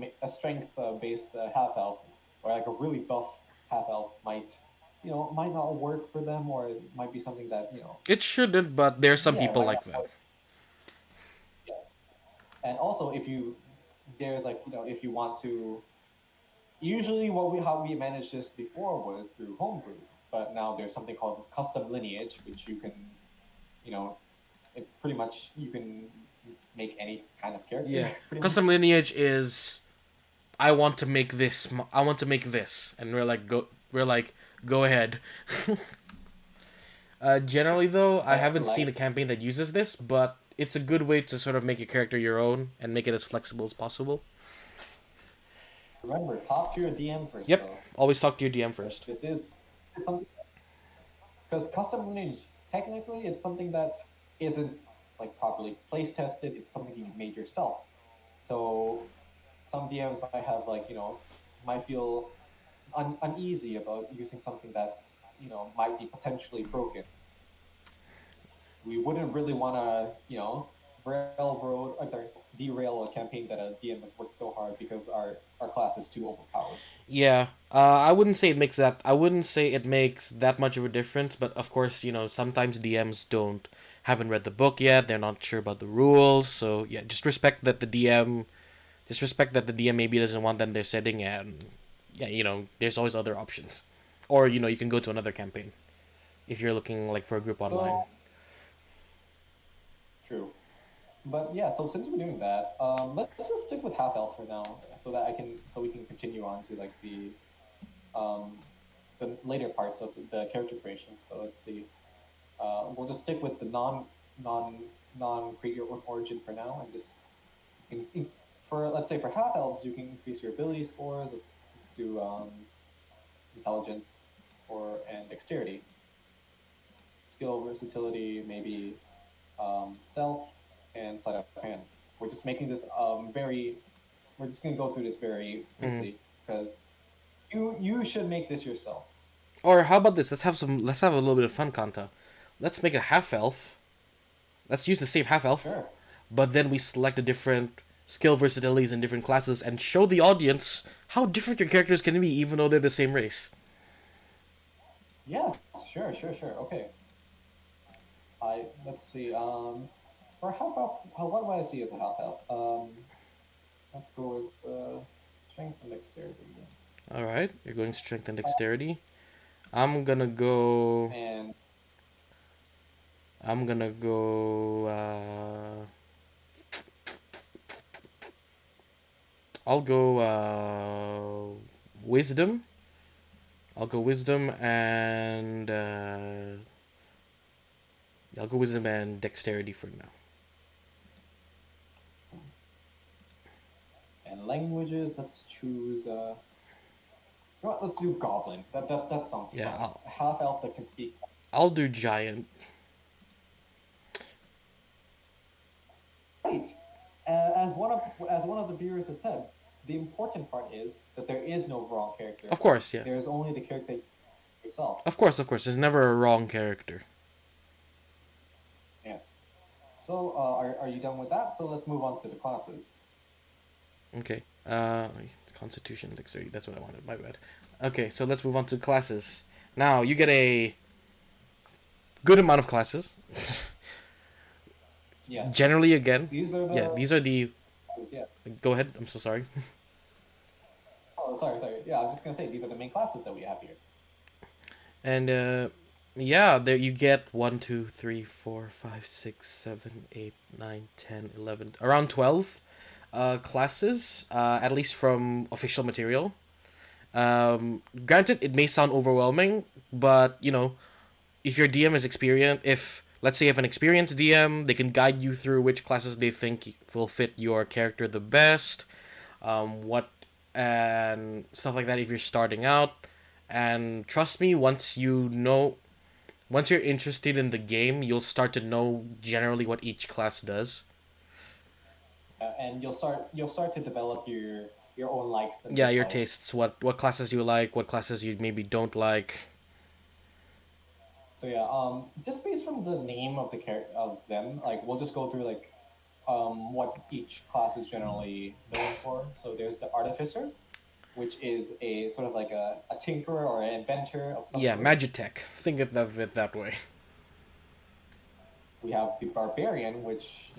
Speaker 1: based half elf, or like a really buff half elf might not work for them, or it might be something that
Speaker 2: It shouldn't, but there's some people like that.
Speaker 1: Yes, and also there's like if you want to, usually how we managed this before was through homebrew, but now there's something called custom lineage, which you can pretty much you can make any kind of character.
Speaker 2: Yeah, custom lineage is I want to make this, and we're like go ahead. Generally though, I haven't seen a campaign that uses this, but it's a good way to sort of make your character your own and make it as flexible as possible.
Speaker 1: Remember, talk to your DM first.
Speaker 2: Yep,
Speaker 1: though.
Speaker 2: always talk to your DM first.
Speaker 1: This is something, because custom lineage, technically it's something that isn't like properly place tested. It's something you made yourself. So some DMs might feel uneasy about using something that's might be potentially broken. We wouldn't really want to derail a campaign that a DM has worked so hard because our class is too overpowered.
Speaker 2: Yeah, I wouldn't say it makes that much of a difference, but of course, sometimes DMs haven't read the book yet. They're not sure about the rules, so yeah, just respect that the DM maybe doesn't want them in their setting, and yeah, there's always other options, or you can go to another campaign if you're looking like for a group online.
Speaker 1: True. But yeah, so since we're doing that, let's just stick with half elf for now, so we can continue on to like the later parts of the character creation. So let's see. We'll just stick with the non create your own origin for now, and just let's say for half elves, you can increase your ability scores. Let's do intelligence and dexterity, skill, versatility, maybe stealth, and sleight of hand. We're just making this we're just gonna go through this very quickly, because you should make this yourself.
Speaker 2: Or how about this? Let's have a little bit of fun, Kanta. Let's make a half elf. Let's use the same half elf.
Speaker 1: Sure.
Speaker 2: But then we select the different skill versatilities in different classes and show the audience how different your characters can be, even though they're the same race.
Speaker 1: Yes, sure. Okay. Let's see. For half elf, what do I see as a half elf? Let's go with strength and dexterity.
Speaker 2: All right, you're going strength and dexterity. I'm gonna go. I'll go wisdom. I'll go wisdom and dexterity for now.
Speaker 1: And languages, let's choose. Let's do goblin. That sounds fun. Half elf that can speak.
Speaker 2: I'll do giant.
Speaker 1: Right. As one of the viewers has said, the important part is that there is no wrong character.
Speaker 2: Of course, yeah.
Speaker 1: There's only the character yourself.
Speaker 2: Of course. There's never a wrong character.
Speaker 1: Yes. So, are you done with that? So let's move on to the classes.
Speaker 2: Okay. Constitution, dexterity. That's what I wanted. My bad. Okay, so let's move on to classes. Now you get a good amount of classes.
Speaker 1: Yes.
Speaker 2: Generally, again,
Speaker 1: These are
Speaker 2: yeah,
Speaker 1: the
Speaker 2: these are the.
Speaker 1: classes, yeah.
Speaker 2: Go ahead. I'm so sorry.
Speaker 1: Oh, sorry. Yeah, I'm just gonna say these are the main classes that we have here.
Speaker 2: And yeah, there you get 1, 2, 3, 4, 5, 6, 7, 8, 9, 10, 11, around 12 classes, at least from official material. Granted, it may sound overwhelming, but if your DM is experienced, if let's say you have an experienced DM, they can guide you through which classes they think will fit your character the best, what and stuff like that. If you're starting out, and trust me, once you're interested in the game, you'll start to know generally what each class does.
Speaker 1: And you'll start to develop your own likes and
Speaker 2: Yeah, your
Speaker 1: dislikes.
Speaker 2: tastes. What classes do you like? What classes you maybe don't like?
Speaker 1: So yeah, just based from the name of of them, like we'll just go through like what each class is generally known for. So there's the artificer, which is a sort of like a tinkerer or an inventor of some
Speaker 2: Yeah,
Speaker 1: sorts.
Speaker 2: Magitech. Think of it that way.
Speaker 1: We have the barbarian, which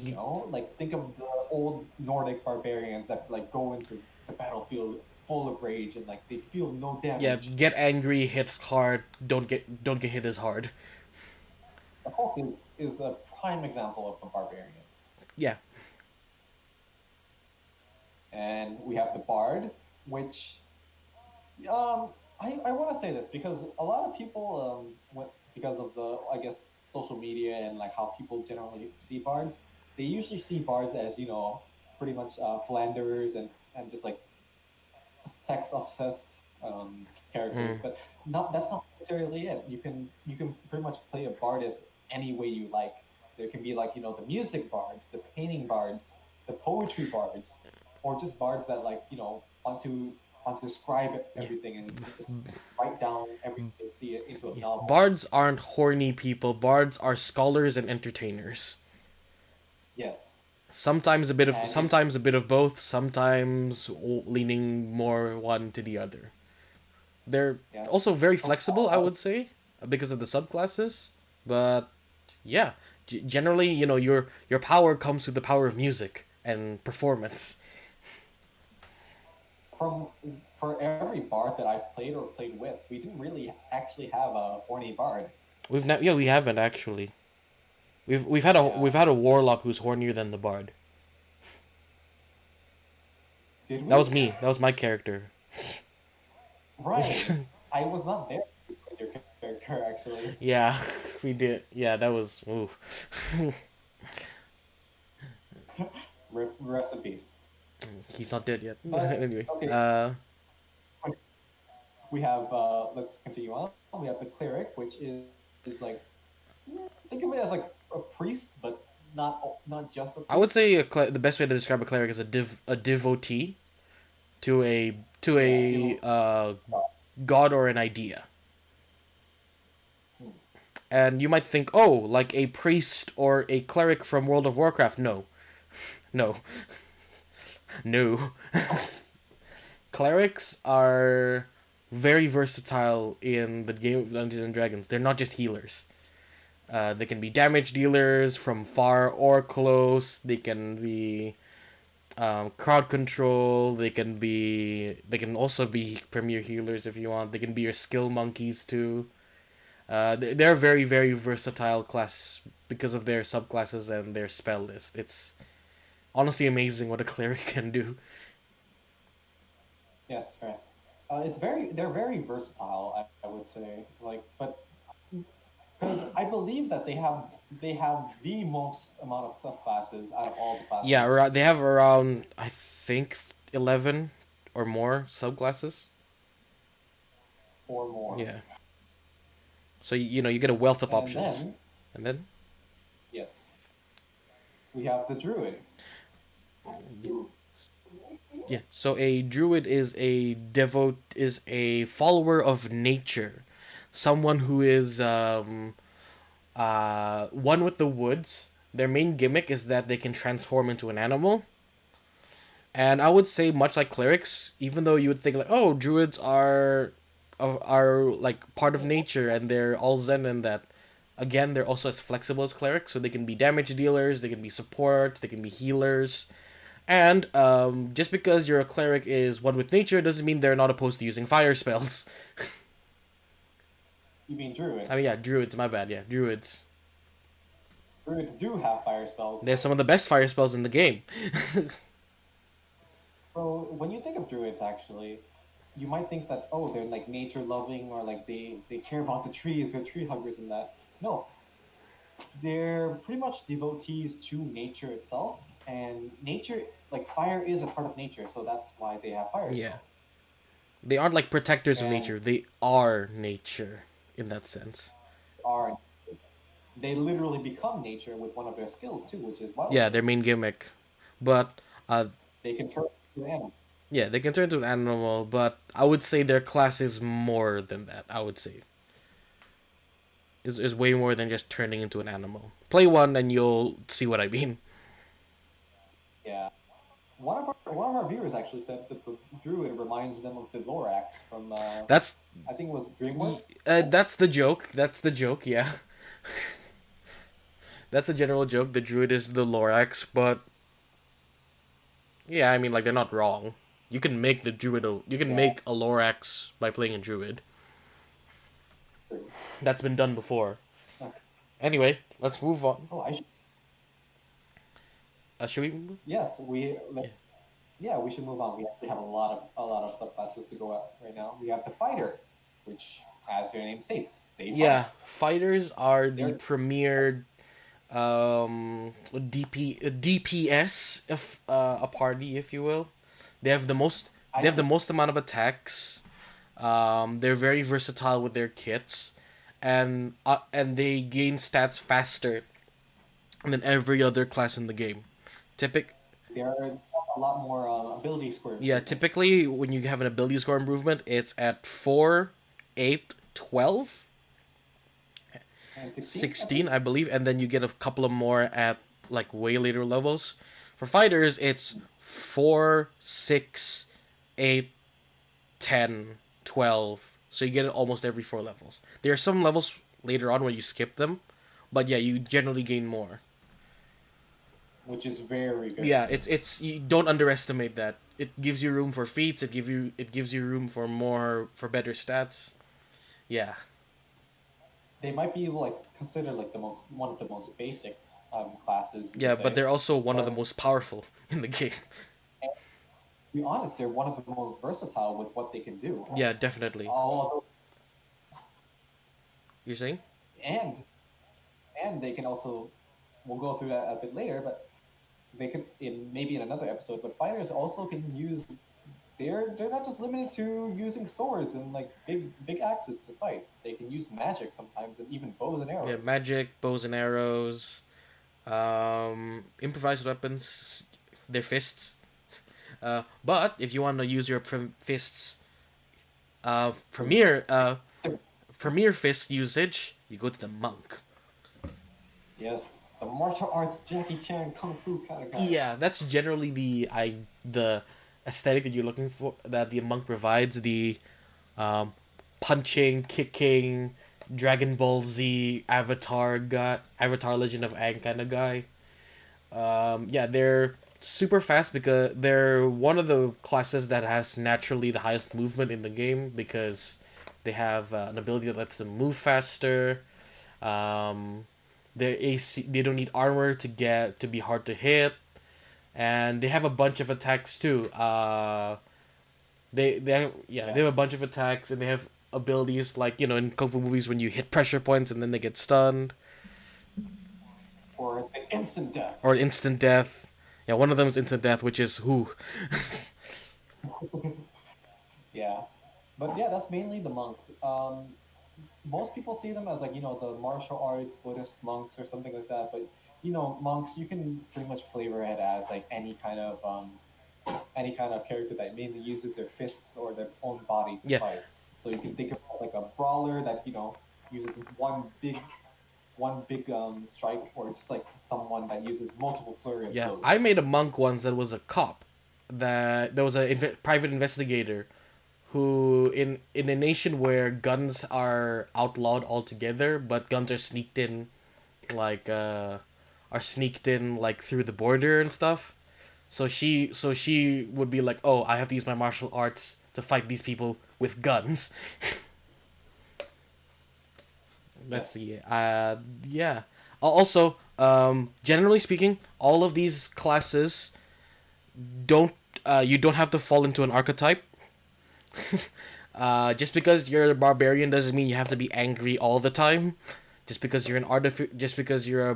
Speaker 1: like think of the old Nordic barbarians that like go into the battlefield full of rage and like they feel no
Speaker 2: Yeah,
Speaker 1: damage.
Speaker 2: get angry, hit hard. Don't get hit as hard.
Speaker 1: The Hulk is a prime example of a barbarian.
Speaker 2: Yeah,
Speaker 1: And we have the bard, which I want to say this because a lot of people because of the I guess social media and like how people generally see bards, they usually see bards as pretty much philanderers and just like sex obsessed characters, but not that's not necessarily it. You can pretty much play a bard as any way you like. There can be like the music bards, the painting bards, the poetry bards, or just bards that like want to describe everything and just write down everything they see it into a novel.
Speaker 2: bards aren't horny people. Bards are scholars and entertainers.
Speaker 1: Yes, and it's
Speaker 2: Sometimes a bit of both. Sometimes leaning more one to the other. They're
Speaker 1: yes.
Speaker 2: also very
Speaker 1: So
Speaker 2: flexible, I would say, because of the subclasses. But yeah, generally, your power comes through the power of music and performance.
Speaker 1: from for every bard that I've played or played with, we didn't really actually have a horny bard.
Speaker 2: Yeah, we haven't actually. We've had a warlock who's hornier than the bard.
Speaker 1: Did
Speaker 2: That
Speaker 1: we?
Speaker 2: was me. That was my character.
Speaker 1: Right. I was not there with your character actually.
Speaker 2: Yeah, we did. Yeah, that was. Ooh.
Speaker 1: Recipes.
Speaker 2: He's not dead yet.
Speaker 1: But
Speaker 2: Anyway,
Speaker 1: okay, we have let's continue on. We have the cleric, which is like think of it as like a priest, but not just a
Speaker 2: I would
Speaker 1: priest.
Speaker 2: say the best way to describe a cleric is a devotee to a to
Speaker 1: Yeah,
Speaker 2: a god or an idea.
Speaker 1: hmm,
Speaker 2: And you might think, oh, like a priest or a cleric from World of Warcraft. No, no, no. Clerics are very versatile in the game of Dungeons and Dragons. They're not just healers. They can be damage dealers from far or close. They can be crowd control. They can also be premier healers if you want. They can be your skill monkeys too. They're very very versatile class because of their subclasses and their spell list. It's honestly amazing what a cleric can do.
Speaker 1: yes. They're very versatile. I would say like, but because I believe that they have the most amount of subclasses out of all the
Speaker 2: Yeah,
Speaker 1: classes,
Speaker 2: they have around I think 11 or more subclasses.
Speaker 1: or more.
Speaker 2: Yeah. So you get a wealth of
Speaker 1: And
Speaker 2: options.
Speaker 1: then
Speaker 2: And then
Speaker 1: yes, we have the druid.
Speaker 2: yeah, so a druid is a follower of nature. Someone who is one with the woods. Their main gimmick is that they can transform into an animal. And I would say much like clerics, even though you would think like, oh, druids are like part of nature and they're all zen and that. Again, they're also as flexible as clerics, so they can be damage dealers, they can be supports, they can be healers. And just because your cleric is one with nature doesn't mean they're not opposed to using fire spells.
Speaker 1: You mean druid?
Speaker 2: I mean, yeah, druids. My bad. Yeah, druids.
Speaker 1: Druids do have fire spells.
Speaker 2: They're some of the best fire spells in the game.
Speaker 1: So when you think of druids, actually, you might think that, oh, they're like nature loving, or like they care about the trees, they're tree huggers and that. No, they're pretty much devotees to nature itself, and nature, like fire, is a part of nature, so that's why they have fire
Speaker 2: Yeah,
Speaker 1: spells.
Speaker 2: they aren't like protectors of
Speaker 1: And
Speaker 2: nature. They are nature in that sense.
Speaker 1: are they literally become nature with one of their skills too, which is wild
Speaker 2: Yeah,
Speaker 1: shape.
Speaker 2: their main gimmick. But
Speaker 1: They can turn into an animal.
Speaker 2: yeah, they can turn into an animal. But I would say their class is more than that. I would say is way more than just turning into an animal. Play one and you'll see what I mean.
Speaker 1: Yeah. One of our viewers actually said that the druid reminds them of the Lorax from
Speaker 2: That's
Speaker 1: I think it was DreamWorks.
Speaker 2: that's the joke. That's the joke. Yeah, that's a general joke. The druid is the Lorax, but yeah, I mean, like they're not wrong. You can make the druid. You can
Speaker 1: Yeah.
Speaker 2: make a Lorax by playing a druid.
Speaker 1: True.
Speaker 2: That's been done before.
Speaker 1: Okay.
Speaker 2: Anyway, let's move on.
Speaker 1: Oh, I should.
Speaker 2: Should we?
Speaker 1: Yes, yeah, we should move on. We actually have a lot of subclasses to go at right now. We have the fighter, which, as their name states, they
Speaker 2: Yeah,
Speaker 1: fight.
Speaker 2: fighters are the
Speaker 1: They're
Speaker 2: premier DPS of a party, if you will. They have the most.
Speaker 1: I
Speaker 2: They have the
Speaker 1: think
Speaker 2: most amount of attacks. They're very versatile with their kits, and they gain stats faster than every other class in the game. Typic,
Speaker 1: there are a lot more ability score
Speaker 2: yeah.
Speaker 1: improvements.
Speaker 2: Typically, when you have an ability score improvement, it's at 4, 8, 12,
Speaker 1: And 16, I
Speaker 2: 16,
Speaker 1: believe.
Speaker 2: I believe, and then you get a couple of more at like way later levels. For fighters, it's 4, 6, 8, 10, 12. So you get it almost every 4 levels. There are some levels later on where you skip them, but yeah, you generally gain more.
Speaker 1: Which is very good.
Speaker 2: Yeah, it's you don't underestimate that. It gives you room for feats. It gives you room for more for better stats. Yeah,
Speaker 1: They might be like considered like one of the most basic classes, you
Speaker 2: yeah,
Speaker 1: could
Speaker 2: but
Speaker 1: say.
Speaker 2: they're also one of the
Speaker 1: But
Speaker 2: most powerful in the game.
Speaker 1: to be honest, they're one of the most versatile with what they can do.
Speaker 2: Yeah, definitely.
Speaker 1: Although,
Speaker 2: You're saying?
Speaker 1: and they can also, we'll go through that a bit later, but they can maybe in another episode. But fighters also can use. They're not just limited to using swords and like big axes to fight. They can use magic sometimes, and even bows and
Speaker 2: Yeah,
Speaker 1: arrows.
Speaker 2: magic, bows and arrows, improvised weapons, their fists. But if you want to use your fists,
Speaker 1: So,
Speaker 2: premier fist usage, you go to the monk.
Speaker 1: yes, the martial arts Jackie Chan kung fu kind of guy.
Speaker 2: Yeah, that's generally the aesthetic that you're looking for, that the monk provides. The um, punching, kicking, Dragon Ball Z Avatar Legend of Aang kind of guy. Yeah, they're super fast because they're one of the classes that has naturally the highest movement in the game because they have an ability that lets them move faster. Um, their AC, they don't need armor to be hard to hit, and they have a bunch of attacks too. They have a
Speaker 1: Yes,
Speaker 2: bunch of attacks, and they have abilities like in kung fu movies when you hit pressure points and then they get stunned
Speaker 1: or the instant death.
Speaker 2: or instant death. Yeah, one of them is instant death, which is who.
Speaker 1: Yeah, but yeah, that's mainly the monk. Most people see them as like the martial arts Buddhist monks or something like that. But monks, you can pretty much flavor it as like any kind of character that mainly uses their fists or their own body to
Speaker 2: Yeah,
Speaker 1: fight. So you can think of it as like a brawler that uses one big strike, or just like someone that uses multiple flurry of
Speaker 2: yeah.
Speaker 1: blows.
Speaker 2: I made a monk once that was a cop. That there was a private investigator who in a nation where guns are outlawed altogether, but guns are sneaked in, like through the border and stuff. So she would be like, oh, I have to use my martial arts to fight these people with guns. Let's
Speaker 1: Yes.
Speaker 2: see. Yeah. Also, generally speaking, all of these classes don't you don't have to fall into an archetype. Just because you're a barbarian doesn't mean you have to be angry all the time. Just because you're a just because you're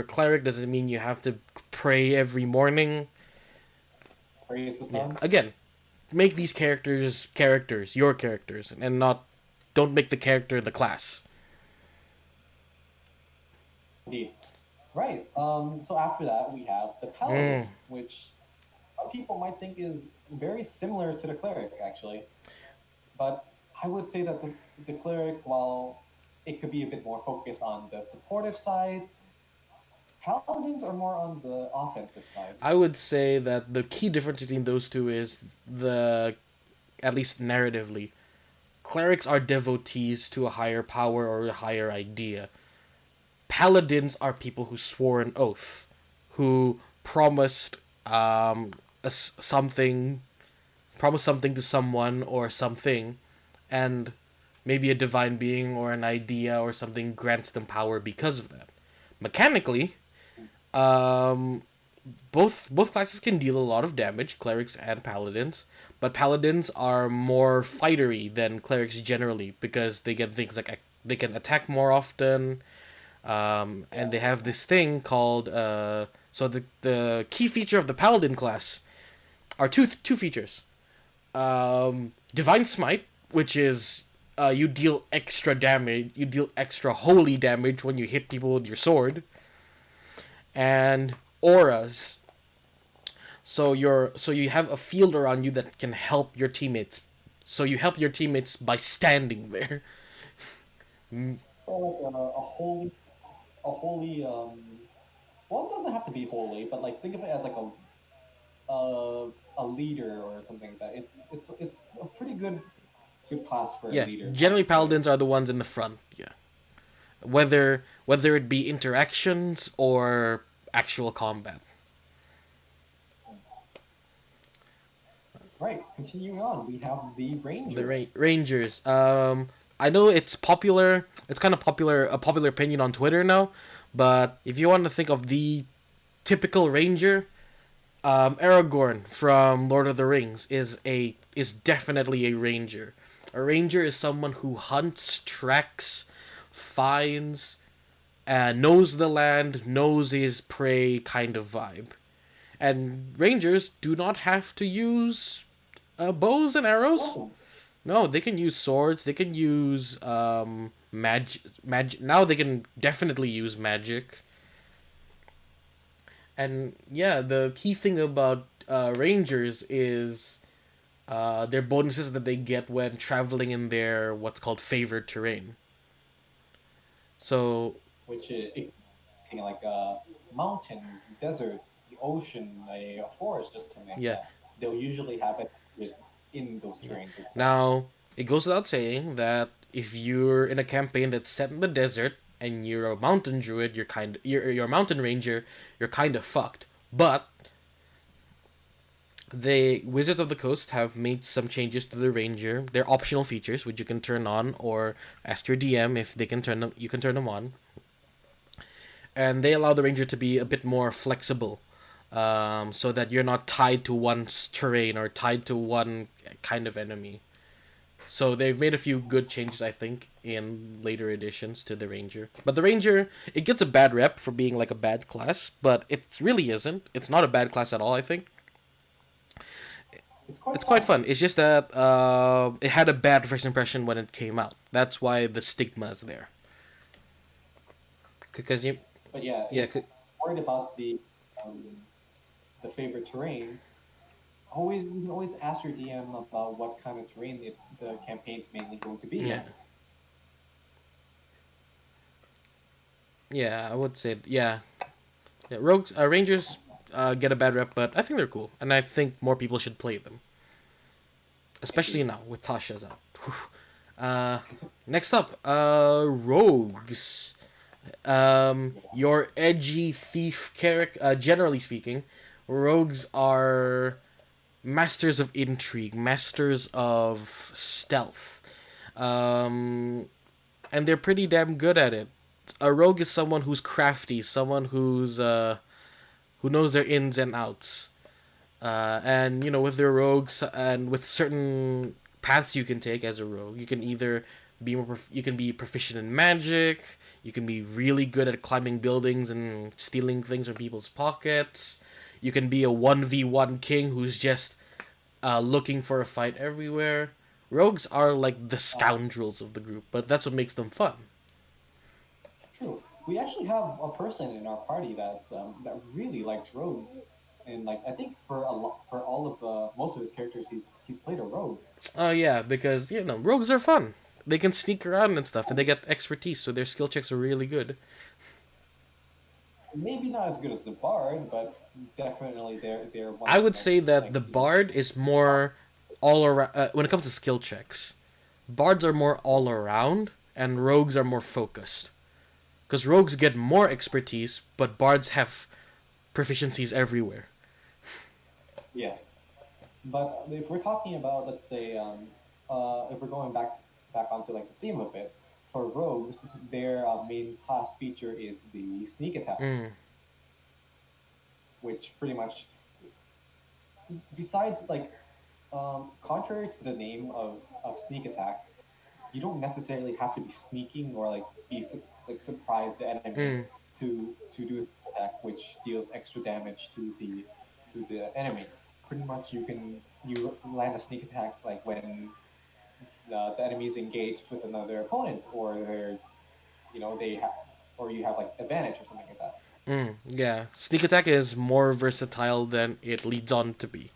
Speaker 2: a cleric doesn't mean you have to pray every morning.
Speaker 1: Praise the
Speaker 2: Yeah.
Speaker 1: sun.
Speaker 2: Again, make these your characters, and not don't make the character the class.
Speaker 1: Indeed. Right. So after that, we have the Paladin, which some people might think is very similar to the Cleric, actually. But I would say that the Cleric, while it could be a bit more focused on the supportive side, Paladins are more on the offensive side.
Speaker 2: I would say that the key difference between those two is at least narratively, clerics are devotees to a higher power or a higher idea. Paladins are people who swore an oath, who something, promised something to someone or something, and maybe a divine being or an idea or something grants them power because of that. Mechanically, um, both classes can deal a lot of damage, clerics and paladins, but paladins are more fightery than clerics generally because they get things like they can attack more often, and they have this thing called so the key feature of the paladin class are two features. Divine Smite, which is you deal extra damage, you deal extra holy damage when you hit people with your sword, and auras. So you have a field around you that can help your teammates. So you help your teammates by standing there.
Speaker 1: Or like a holy. Well, it doesn't have to be holy, but like think of it as like a leader or something like that. It's a pretty good class for a
Speaker 2: Yeah,
Speaker 1: leader.
Speaker 2: generally paladins are the ones in the front. Yeah, whether it be interactions or actual combat.
Speaker 1: Right. Continuing on, we have the Ranger.
Speaker 2: The Rangers. I know it's popular. It's kind of a popular opinion on Twitter now. But if you want to think of the typical Ranger, Aragorn from Lord of the Rings is definitely a Ranger. A Ranger is someone who hunts, tracks, finds, knows the land, knows his prey kind of vibe. And Rangers do not have to use bows and arrows.
Speaker 1: Weapons.
Speaker 2: No, they can use swords. They can use magic. Now they can definitely use magic. And yeah, the key thing about rangers is their bonuses that they get when traveling in their what's called favored terrain. So
Speaker 1: Which is like mountains, deserts, the ocean, a forest, just something like
Speaker 2: yeah.
Speaker 1: that. They'll usually have it in those terrains.
Speaker 2: Now it goes without saying that if you're in a campaign that's set in the desert and you're a mountain druid, you're a mountain ranger, you're kind of fucked. But the Wizards of the Coast have made some changes to the ranger. They're optional features which you can turn on or ask your DM if they can turn them. You can turn them on, and they allow the ranger to be a bit more flexible, so that you're not tied to one terrain or tied to one kind of enemy. So they've made a few good changes, I think, in later editions to the Ranger. But the Ranger, it gets a bad rep for being like a bad class, but it really isn't. It's not a bad class at all, I think. It's quite fun. It's just that it had a bad first impression when it came out. That's why the stigma is there. Because you...
Speaker 1: But yeah,
Speaker 2: Yeah,
Speaker 1: worried about the favorite terrain. You can always ask your DM about what kind of terrain the campaign's mainly going to be.
Speaker 2: yeah. Yeah, I would say, yeah. Yeah, Rangers get a bad rep, but I think they're cool, and I think more people should play them. especially now with Tasha's out. Next up, rogues. Your edgy thief character. Generally speaking, rogues are masters of intrigue, masters of stealth, and they're pretty damn good at it. A rogue is someone who's crafty, someone who knows their ins and outs. And with their rogues and with certain paths you can take as a rogue, you can either you can be proficient in magic, you can be really good at climbing buildings and stealing things from people's pockets. You can be a 1v1 king who's just looking for a fight everywhere. Rogues are like the scoundrels of the group, but that's what makes them fun.
Speaker 1: True. We actually have a person in our party that really likes rogues, and like I think for all of most of his characters, he's played a rogue.
Speaker 2: Oh yeah, because rogues are fun. They can sneak around and stuff, and they get expertise, so their skill checks are really good.
Speaker 1: Maybe not as good as the bard, but definitely they're one
Speaker 2: I
Speaker 1: of the
Speaker 2: would
Speaker 1: most
Speaker 2: say that
Speaker 1: like
Speaker 2: the bard is more all around when it comes to skill checks. Bards are more all around, and rogues are more focused. Because rogues get more expertise, but bards have proficiencies everywhere.
Speaker 1: yes. But if we're talking about, let's say, if we're going back onto like the theme of it, for rogues, their main class feature is the sneak attack,
Speaker 2: Mm.
Speaker 1: which pretty much, besides like, contrary to the name of sneak attack, you don't necessarily have to be sneaking or like like surprise the enemy
Speaker 2: Mm.
Speaker 1: to do an attack, which deals extra damage to the enemy. Pretty much, you land a sneak attack like when the enemy is engaged with another opponent, or they have, or you have like advantage or something like that.
Speaker 2: Yeah, sneak attack is more versatile than it leads on to be.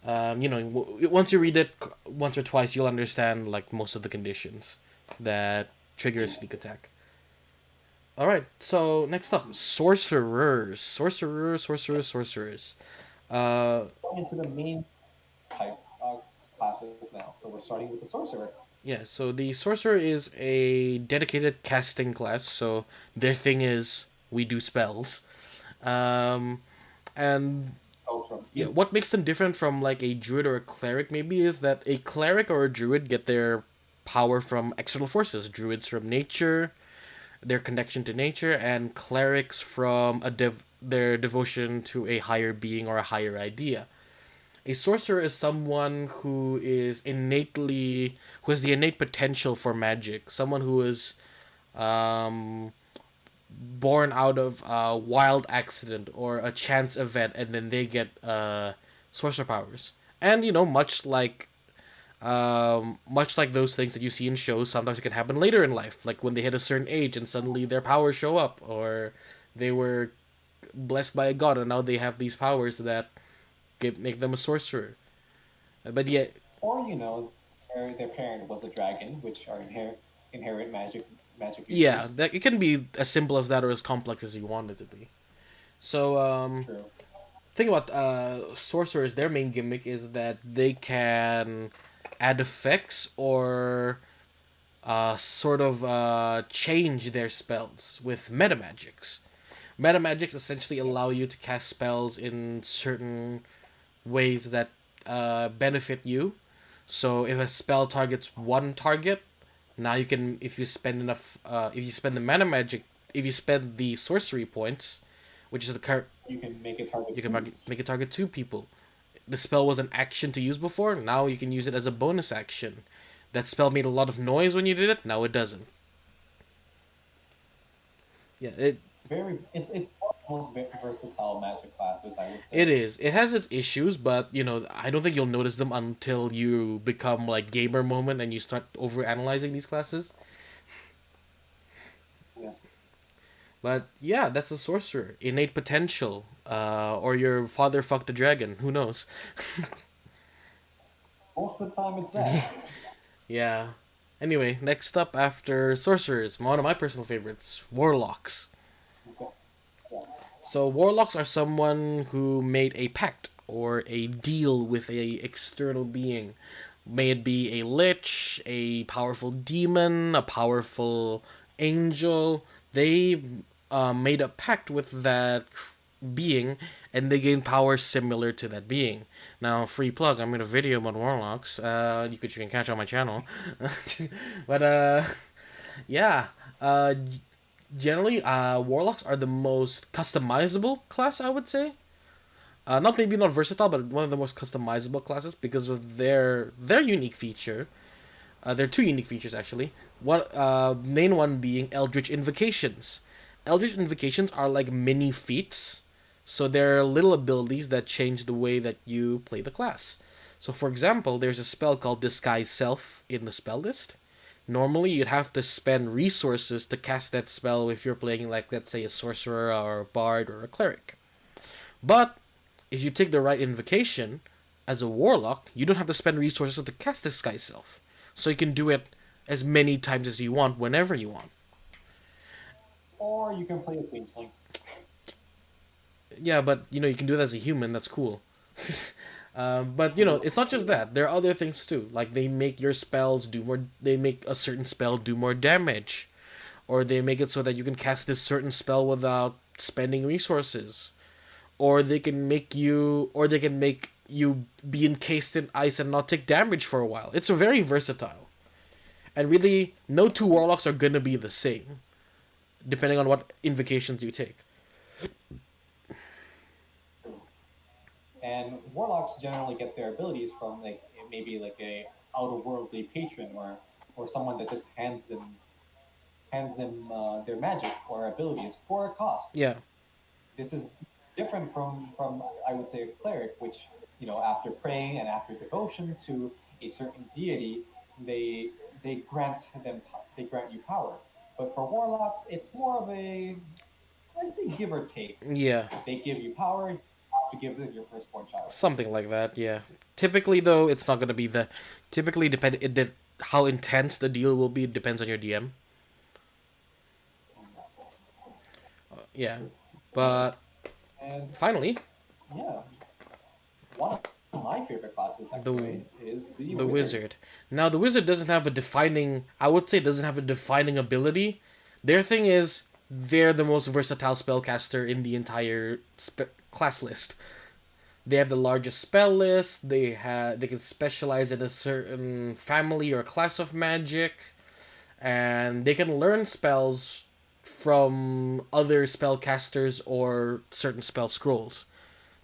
Speaker 2: Once you read it once or twice, you'll understand like most of the conditions that trigger sneak attack. All right, so next up, sorcerers. Uh,
Speaker 1: Going into the main type classes now, so we're starting with the sorcerer.
Speaker 2: yeah. So the sorcerer is a dedicated casting class. So their thing is we do spells, and
Speaker 1: Oh, from
Speaker 2: yeah, what makes them different from like a druid or a cleric maybe is that a cleric or a druid get their power from external forces. Druids from nature, their connection to nature, and clerics from their devotion to a higher being or a higher idea. A sorcerer is someone who has the innate potential for magic. Someone who is um, born out of a wild accident or a chance event, and then they get sorcerer powers. And much like those things that you see in shows, sometimes it can happen later in life, like when they hit a certain age and suddenly their powers show up, or they were blessed by a god and now they have these powers that make them a sorcerer. But yet,
Speaker 1: or their parent was a dragon, which are inherent magic
Speaker 2: yeah,
Speaker 1: users.
Speaker 2: that it can be as simple as that or as complex as you want it to be. So,
Speaker 1: True.
Speaker 2: think about sorcerers. Their main gimmick is that they can add effects or change their spells with meta magics. Meta magics essentially allow you to cast spells in certain ways that benefit you. So if a spell targets one target, now you can, if you spend enough, if you spend the mana magic, if you spend the sorcery points, which is the current,
Speaker 1: You can make it target
Speaker 2: you can
Speaker 1: two.
Speaker 2: make it target two people. The spell was an action to use before. Now you can use it as a bonus action. That spell made a lot of noise when you did it. Now it doesn't. Yeah,
Speaker 1: It's one of the most versatile magic classes, I would
Speaker 2: it
Speaker 1: say.
Speaker 2: is. It has its issues, but I don't think you'll notice them until you become like gamer moment and you start over analyzing these classes.
Speaker 1: Yes.
Speaker 2: But yeah, that's a sorcerer. Innate potential. Or your father fucked a dragon. Who knows?
Speaker 1: Most of the time, it's that.
Speaker 2: Yeah. Anyway, next up after sorcerers, one of my personal favorites, warlocks.
Speaker 1: Okay. Yes.
Speaker 2: So warlocks are someone who made a pact or a deal with a external being. May it be a lich, a powerful demon, a powerful angel. They made a pact with that being, and they gain powers similar to that being. Now, free plug, I made a video about Warlocks. You can catch on my channel. But yeah. Uh, Generally, Warlocks are the most customizable class, I would say. Not maybe not versatile, but one of the most customizable classes because of their unique feature. There are two unique features actually. One main one being Eldritch Invocations. Eldritch Invocations are like mini feats, so they're little abilities that change the way that you play the class. So, for example, there's a spell called Disguise Self in the spell list. Normally, you'd have to spend resources to cast that spell if you're playing, like, let's say, a sorcerer or a bard or a cleric. But if you take the right invocation as a warlock, you don't have to spend resources to cast Disguise Self. So you can do it as many times as you want, whenever you want.
Speaker 1: Or you can play a changeling.
Speaker 2: Yeah, but you can do that as a human. That's cool. But it's not just that. There are other things too. Like they make your spells do more. They make a certain spell do more damage, or they make it so that you can cast this certain spell without spending resources, or they can make you be encased in ice and not take damage for a while. It's very versatile, and really, no two warlocks are gonna be the same, depending on what invocations you take.
Speaker 1: And warlocks generally get their abilities from like maybe like a outerworldly patron or someone that just hands them their magic or abilities for a cost.
Speaker 2: Yeah.
Speaker 1: This is different from I would say a cleric, which after praying and after devotion to a certain deity, they they grant them they grant you power. But for warlocks, it's more of a I say give or take.
Speaker 2: Yeah.
Speaker 1: They give you power, you have to give them your firstborn child.
Speaker 2: Something like that, yeah. Typically, though, it's not gonna be the. Typically, how intense the deal will be depends on your DM. Yeah, but
Speaker 1: And
Speaker 2: finally,
Speaker 1: yeah, one of my favorite classes
Speaker 2: the
Speaker 1: actually is the
Speaker 2: the
Speaker 1: wizard.
Speaker 2: wizard. Now, the wizard doesn't have a defining. I would say doesn't have a defining ability. Their thing is they're the most versatile spellcaster in the entire class list. They have the largest spell list. They can specialize in a certain family or class of magic, and they can learn spells from other spellcasters or certain spell scrolls.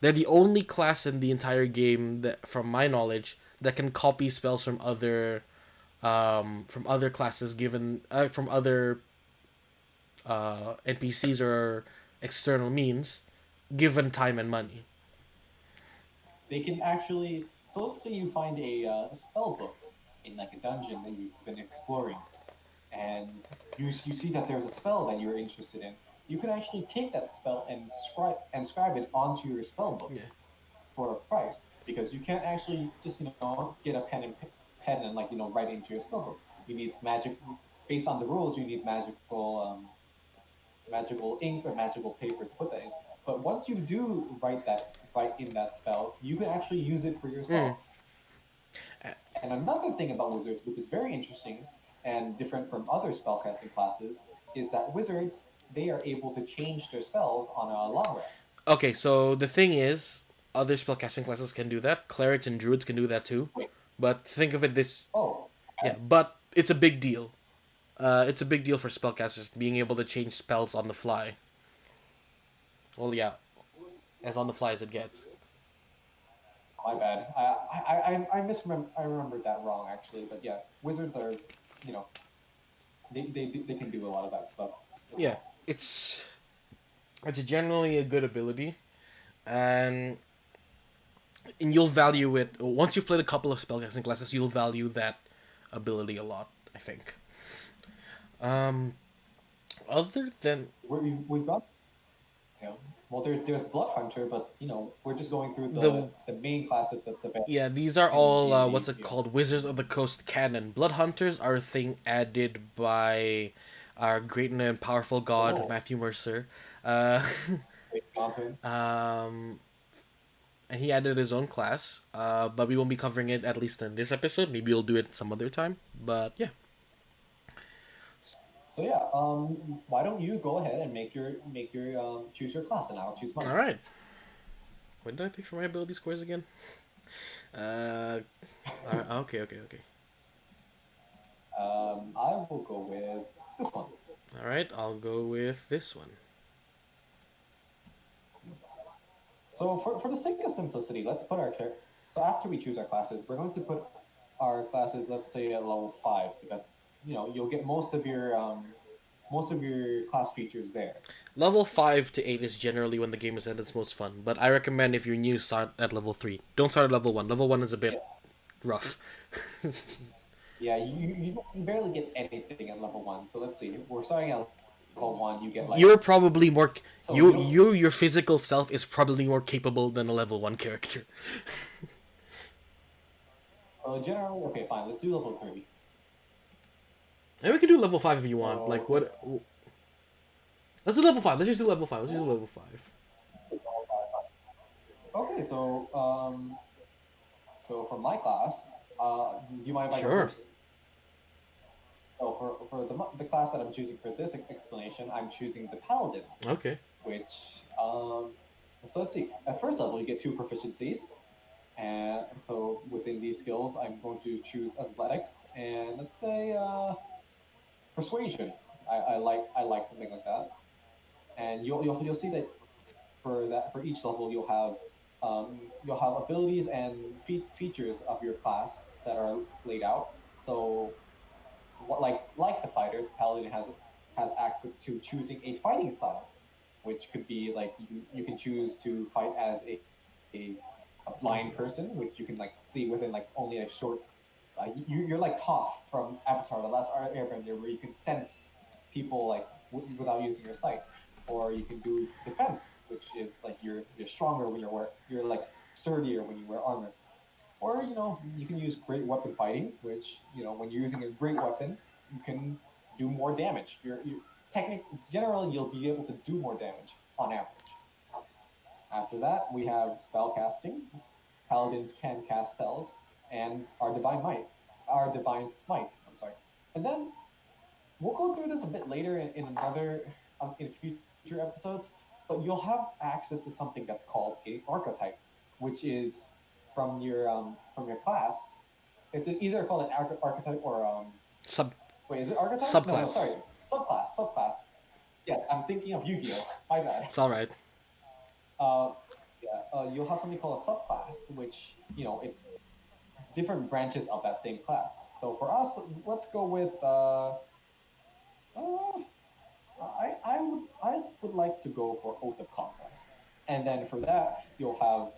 Speaker 2: They're the only class in the entire game that, from my knowledge, that can copy spells from other classes given from other NPCs or external means, given time and money.
Speaker 1: They can actually. So let's say you find a spell book in like a dungeon that you've been exploring, and you see that there's a spell that you're interested in. You can actually take that spell and scribe it onto your spell book
Speaker 2: Yeah.
Speaker 1: for a price because you can't actually just get a pen and like write into your spell book. You need magic based on the rules. You need magical ink or magical paper to put that in. But once you do write in that spell, you can actually use it for yourself. And another thing about wizards, which is very interesting and different from other spellcasting classes, is that wizards they are able to change their spells on a long rest.
Speaker 2: Okay, so the thing is, other spellcasting classes can do that. Clerics and druids can do that too.
Speaker 1: Wait.
Speaker 2: But think of it this.
Speaker 1: Oh.
Speaker 2: Yeah, but it's a big deal. It's a big deal for spellcasters being able to change spells on the fly. Well, yeah, as on the fly as it gets.
Speaker 1: My bad. I remembered that wrong actually. But yeah, wizards are, you know, they can do a lot of that stuff.
Speaker 2: Yeah, it's it's generally a good ability, and you'll value it once you've played a couple of spellcasting classes. You'll value that ability a lot, I think. Um, Other than
Speaker 1: We've got, well, there's Blood Hunter, but we're just going through
Speaker 2: the
Speaker 1: the main classes that's available.
Speaker 2: yeah, these are
Speaker 1: in
Speaker 2: all
Speaker 1: D&D,
Speaker 2: what's it called? Wizards of the Coast canon. Blood Hunters are a thing added by our great and powerful god
Speaker 1: Oh.
Speaker 2: Matthew Mercer.
Speaker 1: Wait, Jonathan.
Speaker 2: Um, and he added his own class. But we won't be covering it at least in this episode. Maybe we'll do it some other time. But yeah.
Speaker 1: So yeah, why don't you go ahead and make your choose your class, and I'll choose mine.
Speaker 2: All right. When did I pick for my ability scores again? Okay.
Speaker 1: I will go with this one.
Speaker 2: All right, I'll go with this one.
Speaker 1: So for the sake of simplicity, let's put our character. So after we choose our classes, we're going to put our classes, let's say, at level 5, because you'll get most of your class features there.
Speaker 2: Level 5 to 8 is generally when the game is at its most fun, but I recommend if you're new, start at level 3. Don't start at level 1. Level 1 is a bit rough.
Speaker 1: Yeah, you barely get anything at level 1. So let's see. We're starting at level 1. You get like...
Speaker 2: You're probably more... So your physical self is probably more capable than a level 1 character.
Speaker 1: So generally, okay, fine. Let's do level 3.
Speaker 2: And we can do level 5 if you want. Like, what... Let's do level 5. Let's just do level 5. Let's just do level 5.
Speaker 1: Okay, so for my class, do you mind if I go first? So for the class that I'm choosing for this explanation, I'm choosing the Paladin.
Speaker 2: Okay.
Speaker 1: Which, so let's see. At first level, you get 2 proficiencies. And so within these skills, I'm going to choose Athletics and let's say Persuasion. I like something like that. And you'll see that for each level you'll have abilities and features of your class that are laid out. So what like the fighter, the Paladin has access to choosing a fighting style, which could be like you can choose to fight as a blind person, which you can like see within like only a short. You're like Toph from Avatar: The Last Airbender, where you can sense people like without using your sight. Or you can do defense, which is like you're stronger when you're like sturdier when you wear armor. Or you can use great weapon fighting, which when you're using a great weapon, you can do more damage. Generally you'll be able to do more damage on average. After that, we have spell casting. Paladins can cast spells, and our divine smite. I'm sorry, and then we'll go through this a bit later in another in future episodes, but you'll have access to something that's called a archetype, which is from your class. It's either called an archetype or Wait, is it archetype?
Speaker 2: Subclass.
Speaker 1: No, sorry, subclass. Yes, I'm thinking of Yu-Gi-Oh. My bad.
Speaker 2: It's all right.
Speaker 1: You'll have something called a subclass, which it's different branches of that same class. So for us, let's go with. I would like to go for Oath of Conquest, and then for that you'll have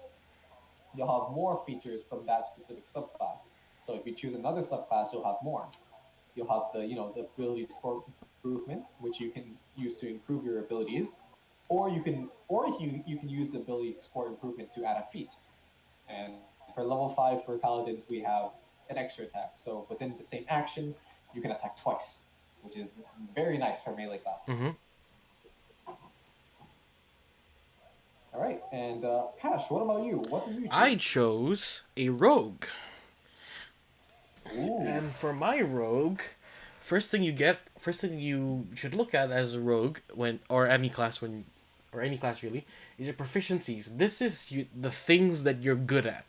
Speaker 1: more features from that specific subclass. So if you choose another subclass, you'll have more. You'll have the the ability to score improvement, which you can use to improve your abilities, or you can use the ability to score improvement to add a feat. And for level 5 for Paladins, we have an extra attack. So within the same action, you can attack twice, which is very nice for melee class.
Speaker 2: Mm-hmm.
Speaker 1: All right, and Cash, what about you? What did you choose?
Speaker 2: I chose a rogue.
Speaker 1: Ooh.
Speaker 2: And for my rogue, first thing you should look at as a rogue or any class really, is your proficiencies. This is the things that you're good at.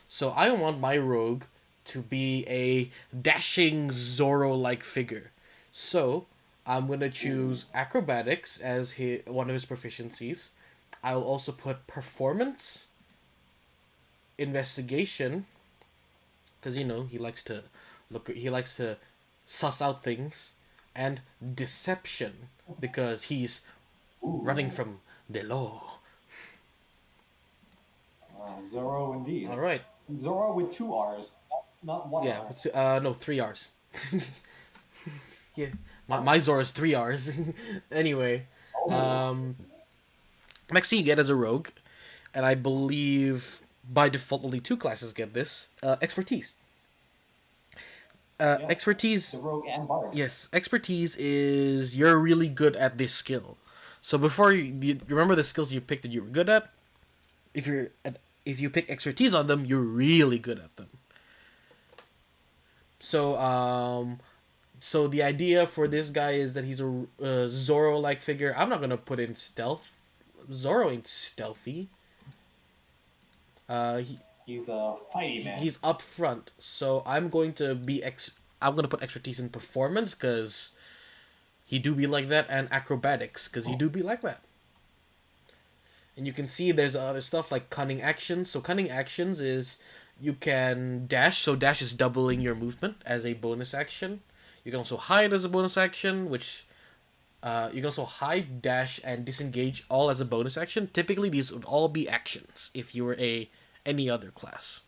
Speaker 2: So I want my rogue to be a dashing Zorro-like figure. So I'm going to choose acrobatics as one of his proficiencies. I'll also put performance, investigation, because he likes to suss out things, and deception, because he's running from the law.
Speaker 1: Zorro indeed.
Speaker 2: All right.
Speaker 1: Zorro with 2 R's, not 1 R.
Speaker 2: No, 3 R's. Yeah, my Zorro is 3 R's. Anyway, next thing you get as a rogue, and I believe by default only 2 classes get this, expertise.
Speaker 1: Yes,
Speaker 2: expertise.
Speaker 1: The rogue and bard.
Speaker 2: Yes, expertise is you're really good at this skill. So before you remember the skills you picked that you were good at. If you're if you pick expertise on them, you're really good at them. So so the idea for this guy is that he's a Zorro-like figure. I'm not gonna put in stealth. Zorro ain't stealthy.
Speaker 1: He's a fighty man.
Speaker 2: He's up front, so I'm going to I'm gonna put expertise in performance because he do be like that, and acrobatics because he do be like that. And you can see there's other stuff like Cunning Actions. So Cunning Actions is you can dash. So dash is doubling your movement as a bonus action. You can also hide as a bonus action, which you can also hide, dash, and disengage all as a bonus action. Typically, these would all be actions if you were any other class.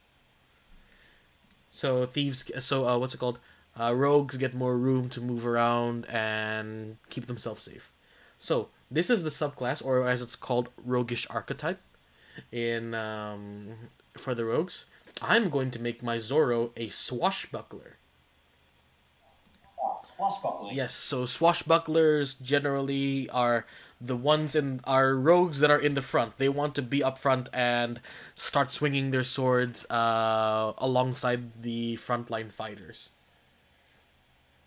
Speaker 2: So thieves. So what's it called? Rogues get more room to move around and keep themselves safe. So this is the subclass, or as it's called, Roguish Archetype, in for the rogues. I'm going to make my Zorro a swashbuckler.
Speaker 1: Swashbuckling.
Speaker 2: Yes, so swashbucklers generally are the ones are rogues that are in the front. They want to be up front and start swinging their swords alongside the frontline fighters.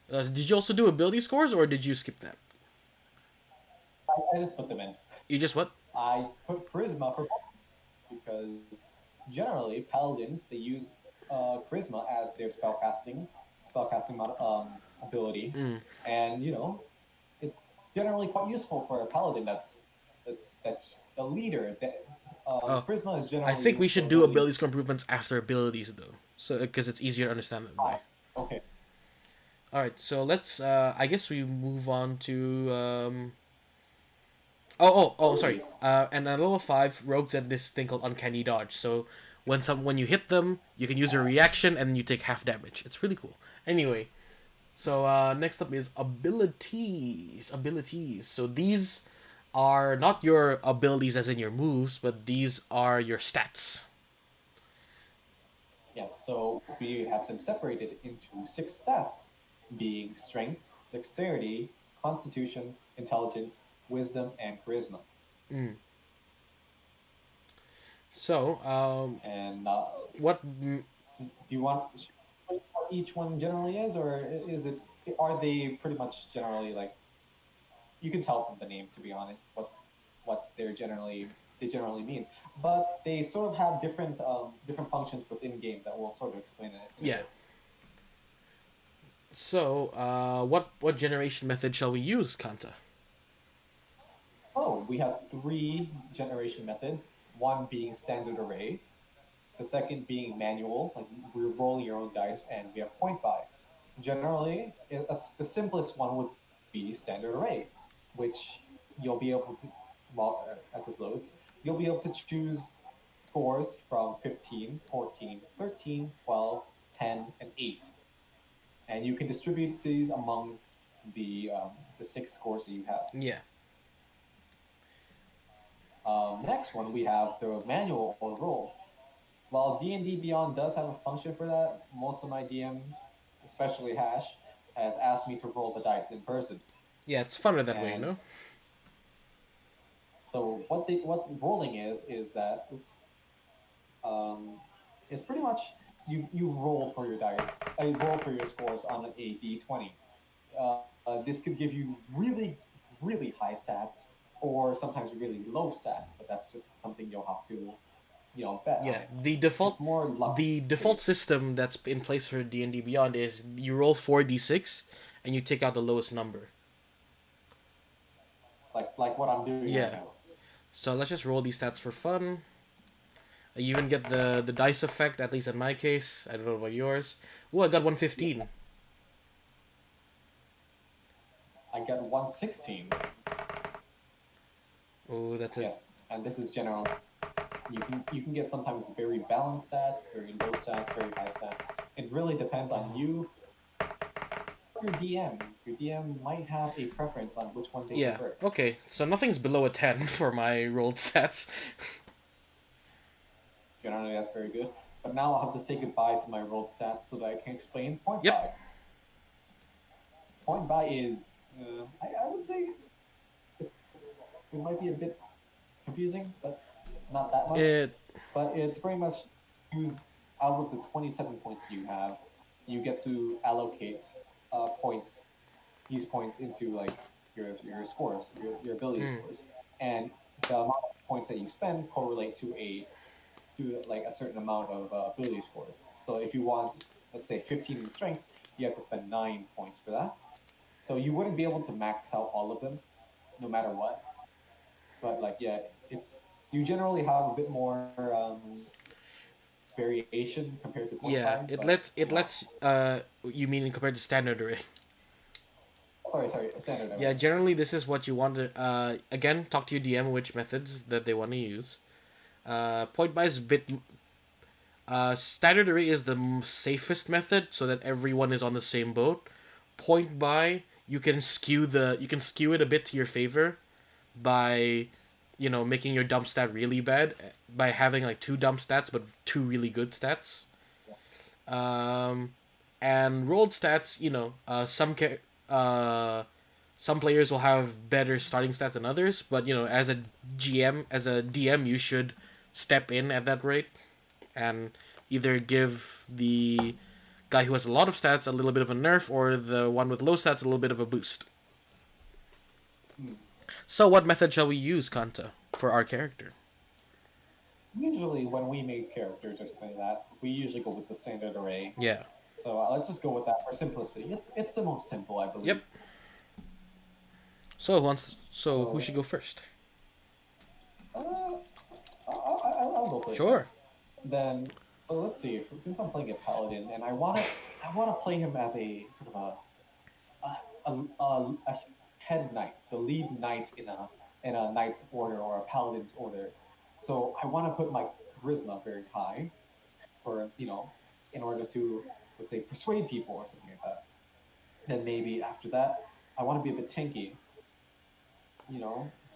Speaker 2: Did you also do ability scores, or did you skip that?
Speaker 1: I just put them in.
Speaker 2: You just what?
Speaker 1: I put charisma for because generally paladins they use charisma as their spellcasting ability, and you know it's generally quite useful for a paladin that's the leader. Charisma is generally.
Speaker 2: I think we should do ability score improvements after abilities though, so because it's easier to understand that way.
Speaker 1: Okay.
Speaker 2: All right, so let's. I guess we move on to. Sorry. And at level 5, rogues have this thing called Uncanny Dodge. So when you hit them, you can use a reaction and you take half damage. It's really cool. Anyway, so next up is abilities. Abilities. So these are not your abilities as in your moves, but these are your stats.
Speaker 1: Yes, so we have them separated into 6 stats, being strength, dexterity, constitution, intelligence, wisdom, and charisma.
Speaker 2: So,
Speaker 1: and
Speaker 2: what
Speaker 1: do you want what each one generally is, or are they pretty much generally like you can tell from the name, to be honest, what they generally mean, but they sort of have different functions within game that will sort of explain it.
Speaker 2: Yeah. So, what generation method shall we use, Kanta?
Speaker 1: Oh, we have 3 generation methods. One being standard array, the second being manual, like we're rolling your own dice, and we have point buy. Generally, the simplest one would be standard array, which you'll be able to, well, as this loads, you'll be able to choose scores from 15, 14, 13, 12, 10, and 8. And you can distribute these among the 6 scores that you have.
Speaker 2: Yeah.
Speaker 1: Next one, we have the manual or roll. While D&D Beyond does have a function for that, most of my DMs, especially Hash, has asked me to roll the dice in person.
Speaker 2: Yeah, it's funner that way, you know?
Speaker 1: So what rolling is that, it's pretty much you roll for your dice, roll for your scores on a D20. This could give you really, really high stats, or sometimes really low stats, but that's just something you'll have to, bet.
Speaker 2: Yeah, the default system that's in place for D&D Beyond is you roll 4d6 and you take out the lowest number.
Speaker 1: Like what I'm doing right now.
Speaker 2: So let's just roll these stats for fun. You even get the dice effect, at least in my case. I don't know about yours. Oh, I got 115.
Speaker 1: I got 116.
Speaker 2: Oh, that's it.
Speaker 1: Yes, and this is general. You can get sometimes very balanced stats, very low stats, very high stats. It really depends on you. Your DM. Your DM might have a preference on which one they prefer.
Speaker 2: Okay, so nothing's below a 10 for my rolled stats.
Speaker 1: Generally, that's very good. But now I'll have to say goodbye to my rolled stats so that I can explain point buy. Point buy is, I would say, it might be a bit confusing, but not that much. but it's pretty much used out of the 27 points you have, you get to allocate points, these points into like your scores, your ability scores, and the amount of points that you spend correlate to like a certain amount of ability scores. So if you want, let's say 15 in strength, you have to spend 9 points for that. So you wouldn't be able to max out all of them, no matter what. But like, yeah, it's you generally have a bit more variation compared to point
Speaker 2: Yeah,
Speaker 1: five.
Speaker 2: it
Speaker 1: But
Speaker 2: lets you mean compared to standard array.
Speaker 1: sorry, standard
Speaker 2: Yeah,
Speaker 1: array.
Speaker 2: generally this is what you want to again talk to your DM which methods that they want to use. Point buy is a bit standard array is the safest method so that everyone is on the same boat. Point buy you can skew it a bit to your favor by making your dump stat really bad by having like two dump stats but two really good stats. Um, and rolled stats, some players will have better starting stats than others, but as a GM, as a DM, you should step in at that rate and either give the guy who has a lot of stats a little bit of a nerf or the one with low stats a little bit of a boost. So what method shall we use, Kanta, for our character?
Speaker 1: Usually, when we make characters or something like that, we usually go with the standard array.
Speaker 2: Yeah.
Speaker 1: So let's just go with that for simplicity. It's the most simple, I believe.
Speaker 2: Yep. So who should go first?
Speaker 1: I'll go first.
Speaker 2: Sure.
Speaker 1: Then, so let's see. Since I'm playing a paladin, and I wanna play him as a sort of a head knight, the lead knight in a knight's order or a paladin's order. So I want to put my charisma very high, for in order to, let's say, persuade people or something like that. Then maybe after that, I want to be a bit tanky,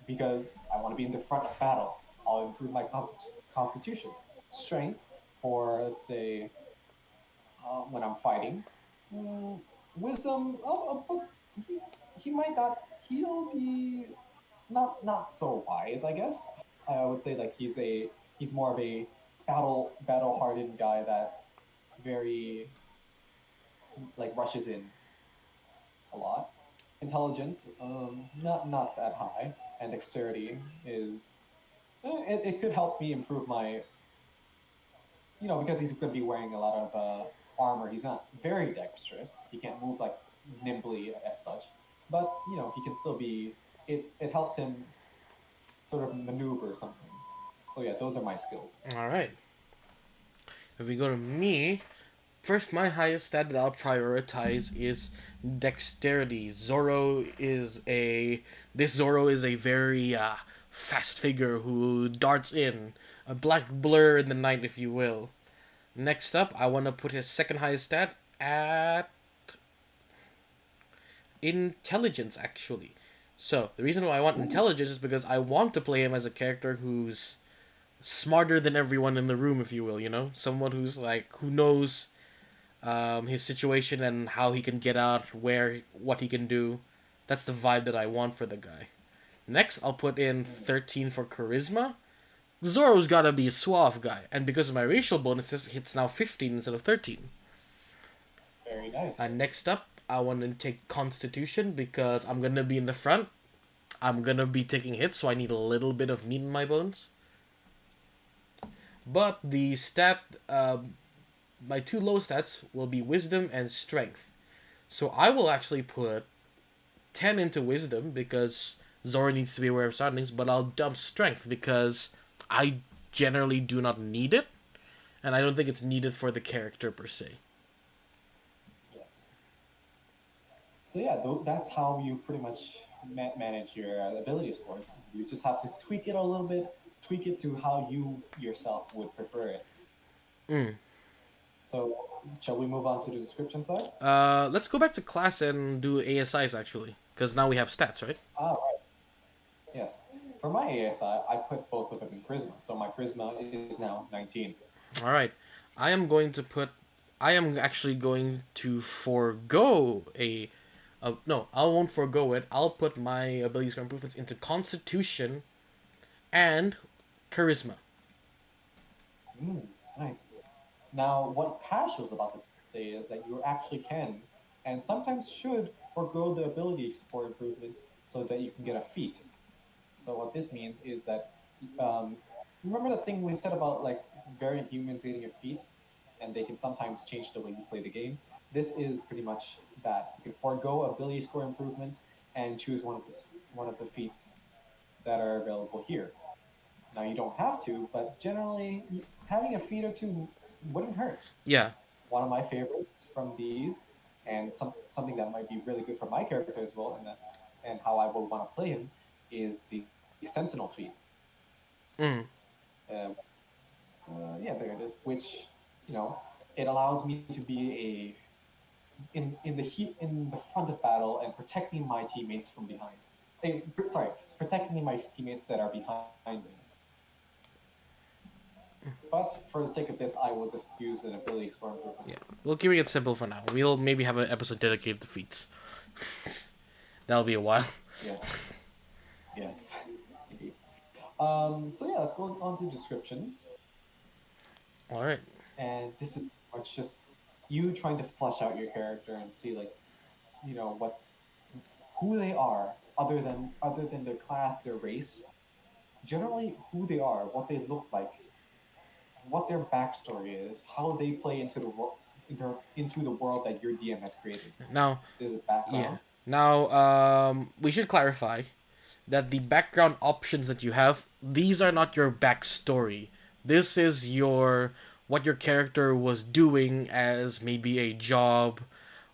Speaker 1: because I want to be in the front of battle. I'll improve my constitution, strength for, let's say, when I'm fighting. Wisdom. But he might not. He'll be not so wise, I guess. I would say like he's more of a battle hardened guy that's very like rushes in a lot. Intelligence, not that high, and dexterity is it could help me improve my, because he's going to be wearing a lot of armor. He's not very dexterous. He can't move like nimbly as such, but he can still be. It helps him sort of maneuver sometimes. So yeah, those are my skills.
Speaker 2: All right. If we go to me, first my highest stat that I'll prioritize is dexterity. Zorro is a very fast figure who darts in, a black blur in the night, if you will. Next up, I want to put his second highest stat at intelligence, actually. So the reason why I want intelligence is because I want to play him as a character who's smarter than everyone in the room, if you will. Someone who's like who knows his situation and how he can get out, what he can do. That's the vibe that I want for the guy. Next, I'll put in 13 for charisma. Zorro's gotta be a suave guy, and because of my racial bonuses, it's now 15 instead of 13.
Speaker 1: Very nice.
Speaker 2: And next up, I want to take Constitution because I'm gonna be in the front. I'm gonna be taking hits, so I need a little bit of meat in my bones. But the stat, my two low stats will be Wisdom and Strength. So I will actually put 10 into Wisdom because Zora needs to be aware of surroundings, but I'll dump Strength because I generally do not need it, and I don't think it's needed for the character per se.
Speaker 1: Yes. So yeah, that's how you pretty much manage your ability scores. You just have to tweak it a little bit, tweak it to how you yourself would prefer it. So, shall we move on to the description side?
Speaker 2: Let's go back to class and do ASIs actually, because now we have stats, right?
Speaker 1: Ah, right. Yes. For my ASI, I put both of them in charisma, so my charisma is now 19.
Speaker 2: All right. I am actually going to forego no, I won't forego it. I'll put my ability score improvements into Constitution and Charisma.
Speaker 1: Nice. Now, what Hash was about to say is that you actually can, and sometimes should, forego the ability for improvement so that you can get a feat. So what this means is that, um, remember the thing we said about like variant humans getting a feat, and they can sometimes change the way you play the game. This is pretty much that. You can forego ability score improvements and choose one of the feats that are available here. Now you don't have to, but generally having a feat or two wouldn't hurt.
Speaker 2: Yeah.
Speaker 1: One of my favorites from these, and something that might be really good for my character as well, and how I would want to play him, is the Sentinel feat.
Speaker 2: Mm.
Speaker 1: Uh, yeah, there it is. Which, it allows me to be in the front of battle and protecting my teammates from behind. Sorry, protecting my teammates that are behind me. But for the sake of this, I will just use an ability score improvement.
Speaker 2: Yeah. We'll keep it simple for now. We'll maybe have an episode dedicated to feats. That'll be a while.
Speaker 1: Yes. Yes. Indeed. So yeah, let's go on to descriptions.
Speaker 2: All right.
Speaker 1: And this is much just you trying to flesh out your character and see like, what who they are other than their class, their race. Generally who they are, what they look like, what their backstory is, how they play into the world into the world that your DM has created.
Speaker 2: Now,
Speaker 1: There's a
Speaker 2: yeah.
Speaker 1: background.
Speaker 2: Now, we should clarify that the background options that you have, these are not your backstory. This is what your character was doing as maybe a job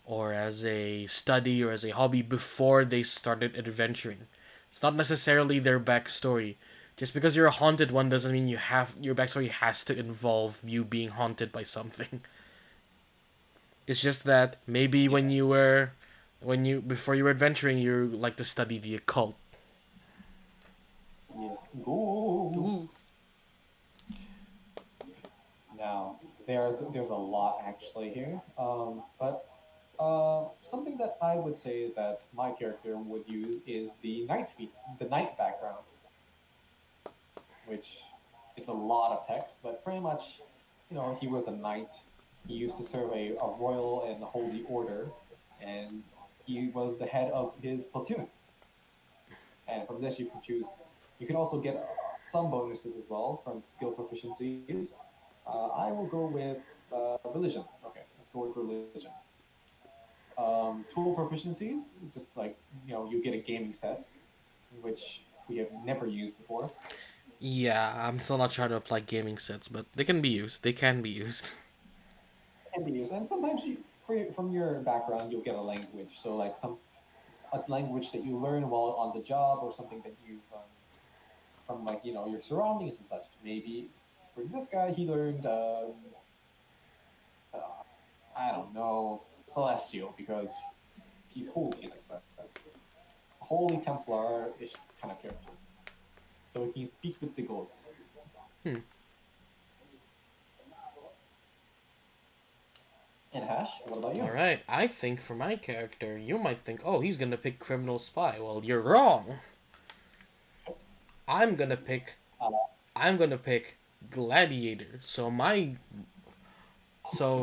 Speaker 2: or as a study or as a hobby before they started adventuring. It's not necessarily their backstory. Just because you're a haunted one doesn't mean your backstory has to involve you being haunted by something. It's just that maybe
Speaker 1: Yeah.
Speaker 2: when you before you were adventuring, you like to study the occult.
Speaker 1: Yes.
Speaker 2: Ooh.
Speaker 1: Ghost. Now, there's a lot actually here. But something that I would say that my character would use is the night background, which it's a lot of text, but pretty much, he was a knight. He used to serve a royal and holy order, and he was the head of his platoon. And from this, you can choose. You can also get some bonuses as well from skill proficiencies. I will go with religion. Okay, let's go with religion. Tool proficiencies, just like you get a gaming set, which we have never used before.
Speaker 2: Yeah, I'm still not trying to apply gaming sets, but they can be used. They can be used.
Speaker 1: Can be used, and sometimes from your background, you'll get a language. So like a language that you learn while on the job, or something that you've from like your surroundings and such. Maybe for this guy, he learned uh, I don't know, celestial, because he's holy, like that. Holy Templar-ish kind of character. So he can speak with the gods.
Speaker 2: Hmm.
Speaker 1: And Hash, what about you?
Speaker 2: All right. I think for my character, you might think, "Oh, he's gonna pick criminal spy." Well, you're wrong. I'm gonna pick.
Speaker 1: Uh,
Speaker 2: I'm gonna pick gladiator. So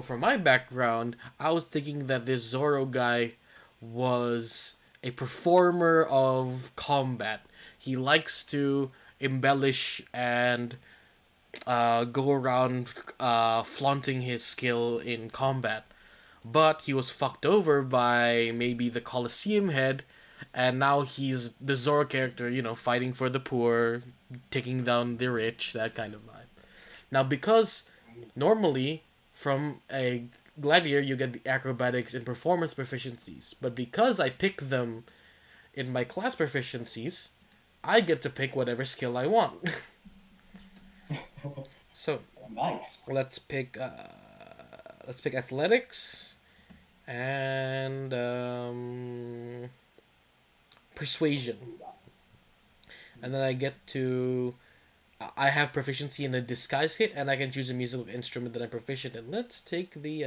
Speaker 2: for my background, I was thinking that this Zoro guy was a performer of combat. He likes to embellish and go around flaunting his skill in combat. But he was fucked over by maybe the Colosseum head, and now he's the Zoro character, fighting for the poor, taking down the rich, that kind of vibe. Now, because normally from a gladiator you get the acrobatics and performance proficiencies, but because I pick them in my class proficiencies, I get to pick whatever skill I want. So
Speaker 1: nice.
Speaker 2: let's pick athletics and persuasion, and then I have proficiency in a disguise hit, and I can choose a musical instrument that I'm proficient in. Let's take the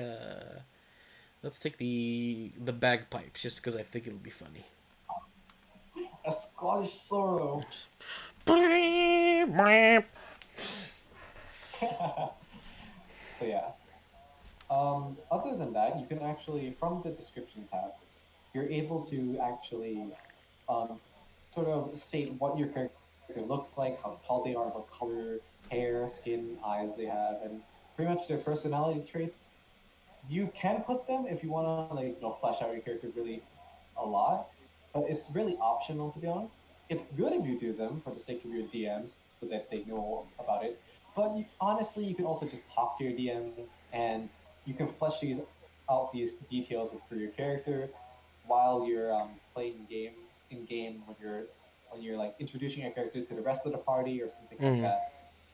Speaker 2: bagpipes, just because I think it'll be funny.
Speaker 1: A Scottish sorrow. So yeah. Other than that, you can actually, from the description tab, you're able to actually um, sort of state what your character looks like, how tall they are, what color, hair, skin, eyes they have, and pretty much their personality traits. You can put them if you want to, like, flesh out your character really a lot, but it's really optional, to be honest. It's good if you do them for the sake of your DMs so that they know about it. But honestly, you can also just talk to your DM and you can flesh these details for your character while you're playing game when you're like introducing your character to the rest of the party or something like
Speaker 2: Mm.
Speaker 1: that.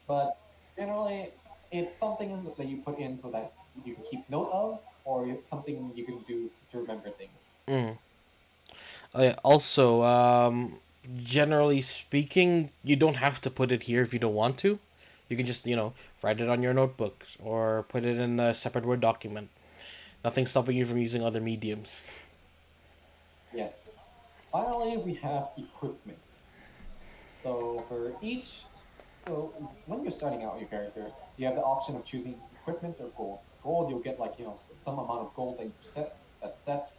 Speaker 1: But generally, it's something that you put in so that you can keep note of, or something you can do to remember things.
Speaker 2: Mm. Oh, yeah. Also, generally speaking, you don't have to put it here if you don't want to. You can just, write it on your notebooks or put it in a separate Word document. Nothing's stopping you from using other mediums.
Speaker 1: Yes. Finally, we have equipment. So for each, so when you're starting out your character, you have the option of choosing equipment or gold. Gold, you'll get like some amount of gold that you that's set,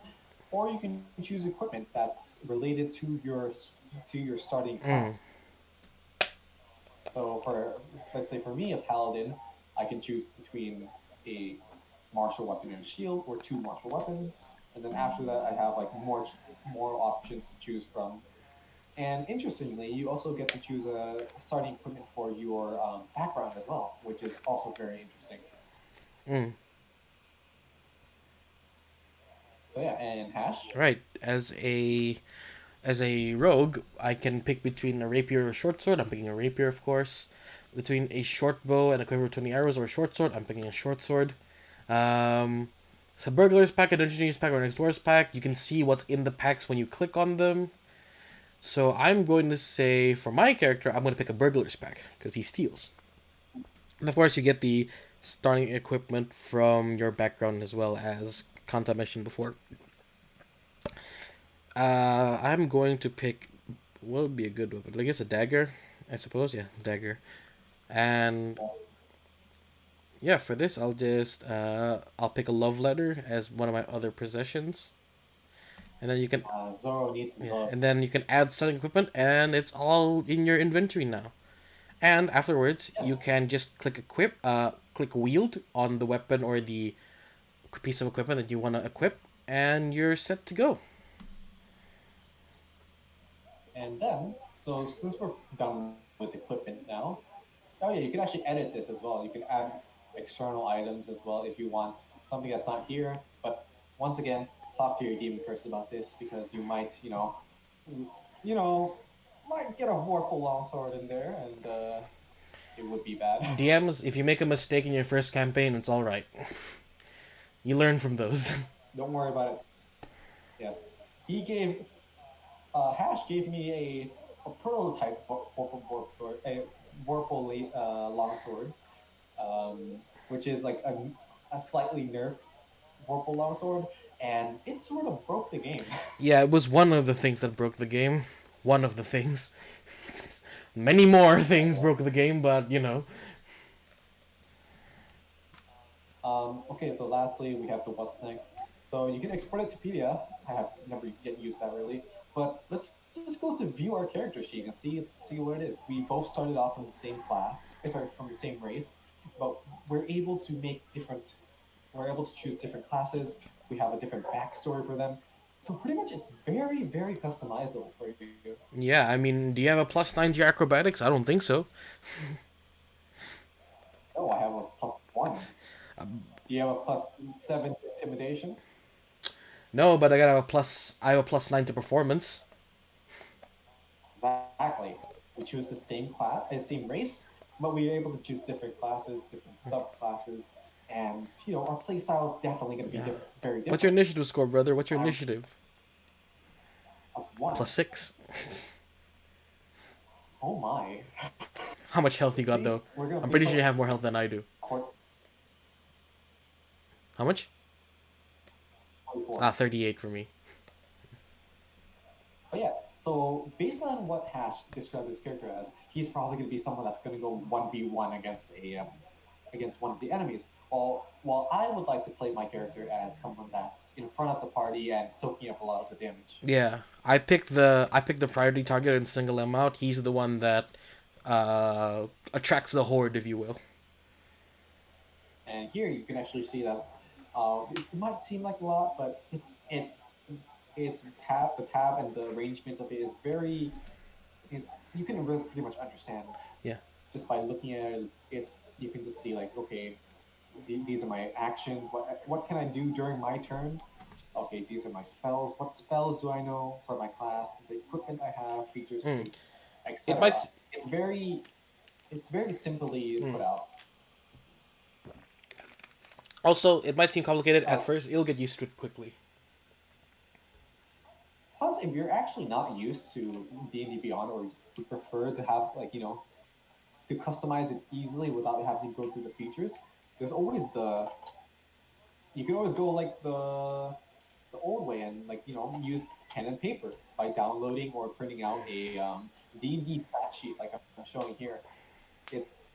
Speaker 1: or you can choose equipment that's related to your starting
Speaker 2: Mm.
Speaker 1: class. So for let's say for me, a paladin, I can choose between a martial weapon and a shield, or two martial weapons, and then after that, I have like more options to choose from. And interestingly, you also get to choose a starting equipment for your background as well, which is also very interesting.
Speaker 2: Mm.
Speaker 1: So yeah, and hash.
Speaker 2: Right. As a rogue, I can pick between a rapier or a short sword. I'm picking a rapier, of course. Between a short bow and a quiver of 20 arrows or a short sword, I'm picking a short sword. Um, it's a burglar's pack, a dungeoneer's pack, or an explorer's pack. You can see what's in the packs when you click on them. So I'm going to say, for my character, I'm going to pick a burglar's pack because he steals. And of course, you get the starting equipment from your background as well as content mentioned before. I'm going to pick what would be a good weapon. I guess a dagger, I suppose. Yeah, dagger. And yeah, for this, I'll pick a love letter as one of my other possessions, and then you can
Speaker 1: Zoro needs some
Speaker 2: yeah,
Speaker 1: love.
Speaker 2: and then you can add starting equipment, and it's all in your inventory now. And afterwards, you
Speaker 1: Yes,
Speaker 2: can just click wield on the weapon or the piece of equipment that you want to equip, and you're set to go.
Speaker 1: and then so since we're done with equipment now, oh yeah, you can actually edit this as well. You can add external items as well if you want something that's not here. But once again, talk to your demon first about this because you might, you know, might get a Vorpal longsword in there, and it would be bad.
Speaker 2: DMs, if you make a mistake in your first campaign, it's all right. You learn from those.
Speaker 1: Don't worry about it. Yes, he gave Hash gave me a prototype Vorpal sword, a Vorpal longsword, which is like a slightly nerfed Vorpal longsword, and it sort of broke the game.
Speaker 2: Yeah, it was one of the things that broke the game. One of the things. Many more things
Speaker 1: Yeah.
Speaker 2: broke the game, but
Speaker 1: Okay, so lastly, we have the what's next. So you can export it to PDF. I have never yet used that really, but let's just go to view our character sheet and see what it is. We both started off from the same class, sorry, from the same race, but we're able to make different. We're able to choose different classes. We have a different backstory for them. So pretty much, it's very customizable for you.
Speaker 2: yeah. I mean, do you have a +9 to your acrobatics? I don't think so.
Speaker 1: Oh, I have a +1. Do you have a +7 to intimidation?
Speaker 2: No, but I got a plus. I have a +9 to performance.
Speaker 1: Exactly. We choose the same class, the same race, but we are able to choose different classes, different subclasses, and our play style is definitely going to be
Speaker 2: Yeah.
Speaker 1: very
Speaker 2: What's your
Speaker 1: different.
Speaker 2: initiative score, brother? What's your
Speaker 1: I'm
Speaker 2: initiative?
Speaker 1: +1.
Speaker 2: +6.
Speaker 1: Oh my.
Speaker 2: How much health you
Speaker 1: Let's
Speaker 2: got
Speaker 1: see.
Speaker 2: though?
Speaker 1: We're going to
Speaker 2: I'm
Speaker 1: be
Speaker 2: pretty sure you have more health than I do.
Speaker 1: court
Speaker 2: How much?
Speaker 1: 24.
Speaker 2: 38 for me.
Speaker 1: But yeah, so based on what Hash described his character as, he's probably going to be someone that's going to go 1v1 against a against one of the enemies. While I would like to play my character as someone that's in front of the party and soaking up a lot of the damage.
Speaker 2: Yeah, I picked the priority target and single him out. He's the one that attracts the horde, if you will.
Speaker 1: And here you can actually see that it might seem like a lot, but it's the tab and the arrangement of it is very. You can really pretty much understand
Speaker 2: Yeah.
Speaker 1: just by looking at it. You can just see like, okay, these are my actions. What can I do during my turn? Okay, these are my spells. What spells do I know for my class? The equipment I have, features,
Speaker 2: Mm.
Speaker 1: traits,
Speaker 2: It might.
Speaker 1: etc. It's very simply put out.
Speaker 2: Also, it might seem complicated at
Speaker 1: Uh,
Speaker 2: first. You'll get used to it quickly.
Speaker 1: Plus, if you're actually not used to D&D Beyond, or you prefer to have to customize it easily without having to go through the features, there's always you can always go like the old way and use pen and paper by downloading or printing out a D&D stat sheet like I'm showing here. It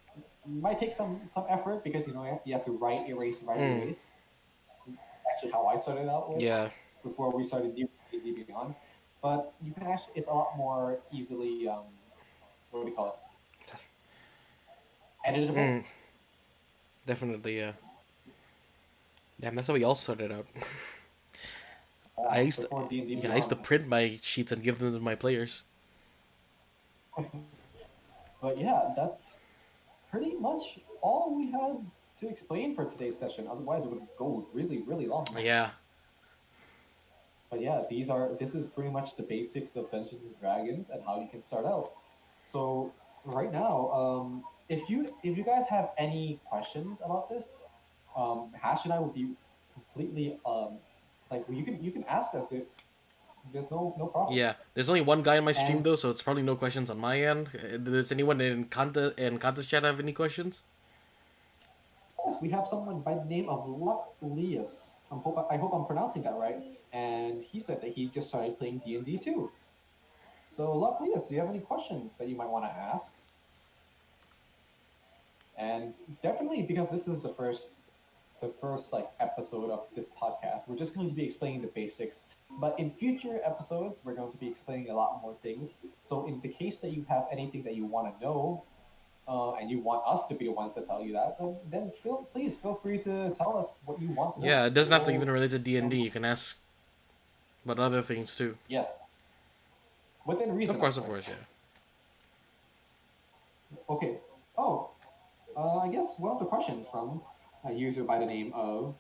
Speaker 1: might take some effort because you have to write, erase, write,
Speaker 2: Mm.
Speaker 1: erase. Actually, how I started out with
Speaker 2: Yeah.
Speaker 1: before we started D&D Beyond, but you can actually it's a lot more easily what do you call it, editable.
Speaker 2: Mm. Definitely. Yeah. Damn, that's how we all started out. I used to,
Speaker 1: Before D&D
Speaker 2: yeah, I used to
Speaker 1: Beyond.
Speaker 2: print my sheets and give them to my players.
Speaker 1: But yeah, that's pretty much all we have to explain for today's session. Otherwise, it would go really, really long.
Speaker 2: Yeah.
Speaker 1: But yeah, this is pretty much the basics of Dungeons and Dragons and how you can start out. So right now, if you guys have any questions about this, Hash and I would be completely like you can ask us it. There's no problem.
Speaker 2: Yeah. There's only one guy in my stream
Speaker 1: And
Speaker 2: though, so it's probably no questions on my end. Does anyone in contest chat have any questions?
Speaker 1: yes, we have someone by the name of Luclius. I hope I'm pronouncing that right. And he said that he just started playing D&D too. So Luclius, do you have any questions that you might want to ask? And definitely because this is the first like episode of this podcast, we're just going to be explaining the basics. But in future episodes, we're going to be explaining a lot more things. So in the case that you have anything that you want to know, and you want us to be the ones to tell you that, then please feel free to tell us what you want to know.
Speaker 2: Yeah, it doesn't have to even
Speaker 1: We'll,
Speaker 2: relate to D&D.
Speaker 1: and
Speaker 2: You can ask about other things too.
Speaker 1: yes, within reason, of
Speaker 2: Of
Speaker 1: course.
Speaker 2: course, yeah.
Speaker 1: Okay. Oh, I guess one of the questions from a user by the name of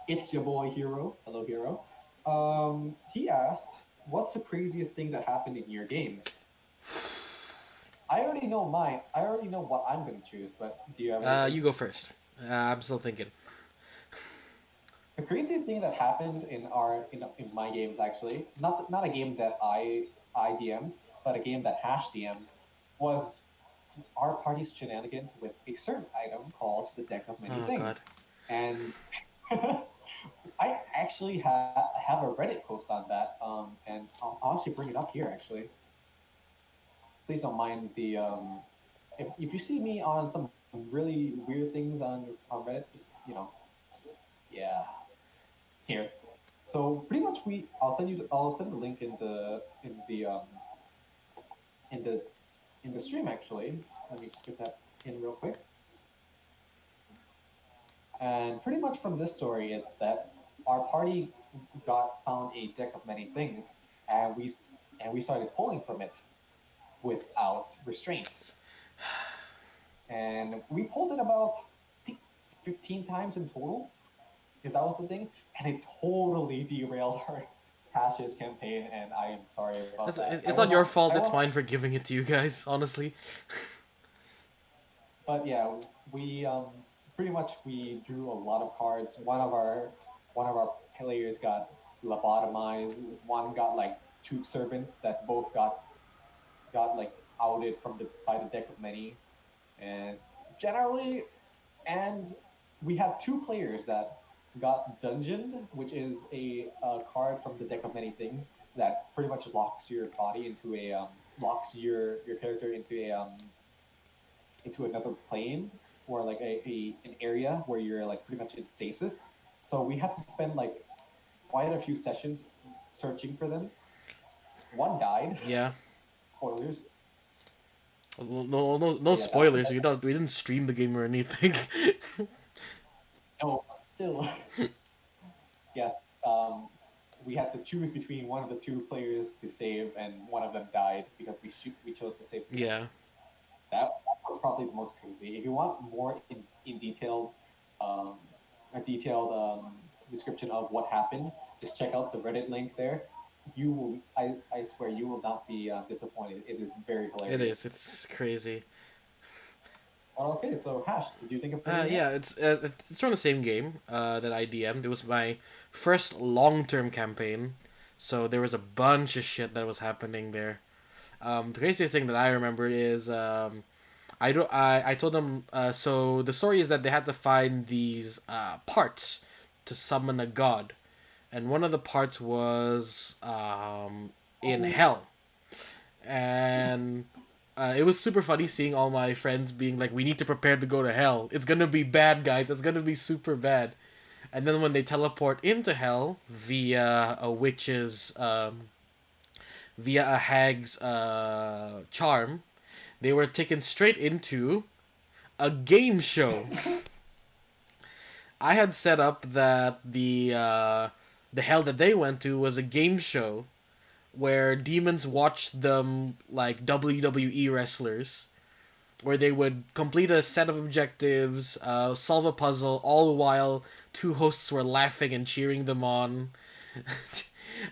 Speaker 1: It's Your Boy Hero. Hello, Hero. He asked, "What's the craziest thing that happened in your games?" I already know mine. I already know what I'm going to choose. But do you have anything?
Speaker 2: You go first. I'm still thinking.
Speaker 1: The craziest thing that happened in my games, actually, not a game that I DM'd, but a game that Hash DM'd, was our party's shenanigans with a certain item called the Deck of Many
Speaker 2: Oh god.
Speaker 1: Things. And I actually have a Reddit post on that, and I'll actually bring it up here, actually. Please don't mind the if you see me on some really weird things on Reddit, just yeah, here. So pretty much I'll send the link in the in the stream, actually. Let me just get that in real quick. And pretty much from this story, it's that our party found a deck of many things, and we started pulling from it without restraint. And we pulled it about, I think, 15 times in total, if that was the thing, and it totally derailed our Hash's campaign, and I am sorry about that.
Speaker 2: It's not your fault. It's mine for giving it to you guys. Honestly.
Speaker 1: But yeah, we pretty much we drew a lot of cards. One of our players got lobotomized. One got like two servants that both got like outed by the deck of many, and generally, and we had two players that got dungeoned, which is a card from the deck of many things that pretty much locks your body into locks your character into another plane or like an area where you're like pretty much in stasis. So we had to spend like quite a few sessions searching for them. One died.
Speaker 2: Yeah.
Speaker 1: Spoilers.
Speaker 2: No
Speaker 1: But yeah, that's the
Speaker 2: spoilers. We didn't stream the game or anything.
Speaker 1: no, still. Yes. We had to choose between one of the two players to save, and one of them died because we chose to save.
Speaker 2: Yeah.
Speaker 1: That was probably the most crazy. If you want more in detailed, a detailed description of what happened, just check out the Reddit link there. You will, I swear, you will not be disappointed. It is very hilarious.
Speaker 2: It is. It's crazy.
Speaker 1: Okay, so Hash, did you think of playing
Speaker 2: Yeah, it's from the same game that I DM'd. It was my first long-term campaign, so there was a bunch of shit that was happening there. The craziest thing that I remember is I told them so the story is that they had to find these parts to summon a god, and one of the parts was in hell, and it was super funny seeing all my friends being like, "We need to prepare to go to hell. It's gonna be bad, guys. It's gonna be super bad." And then when they teleport into hell via a witch's, via a hag's charm, they were taken straight into a game show. I had set up that the hell that they went to was a game show where demons watched them like WWE wrestlers, where they would complete a set of objectives, solve a puzzle, all while two hosts were laughing and cheering them on.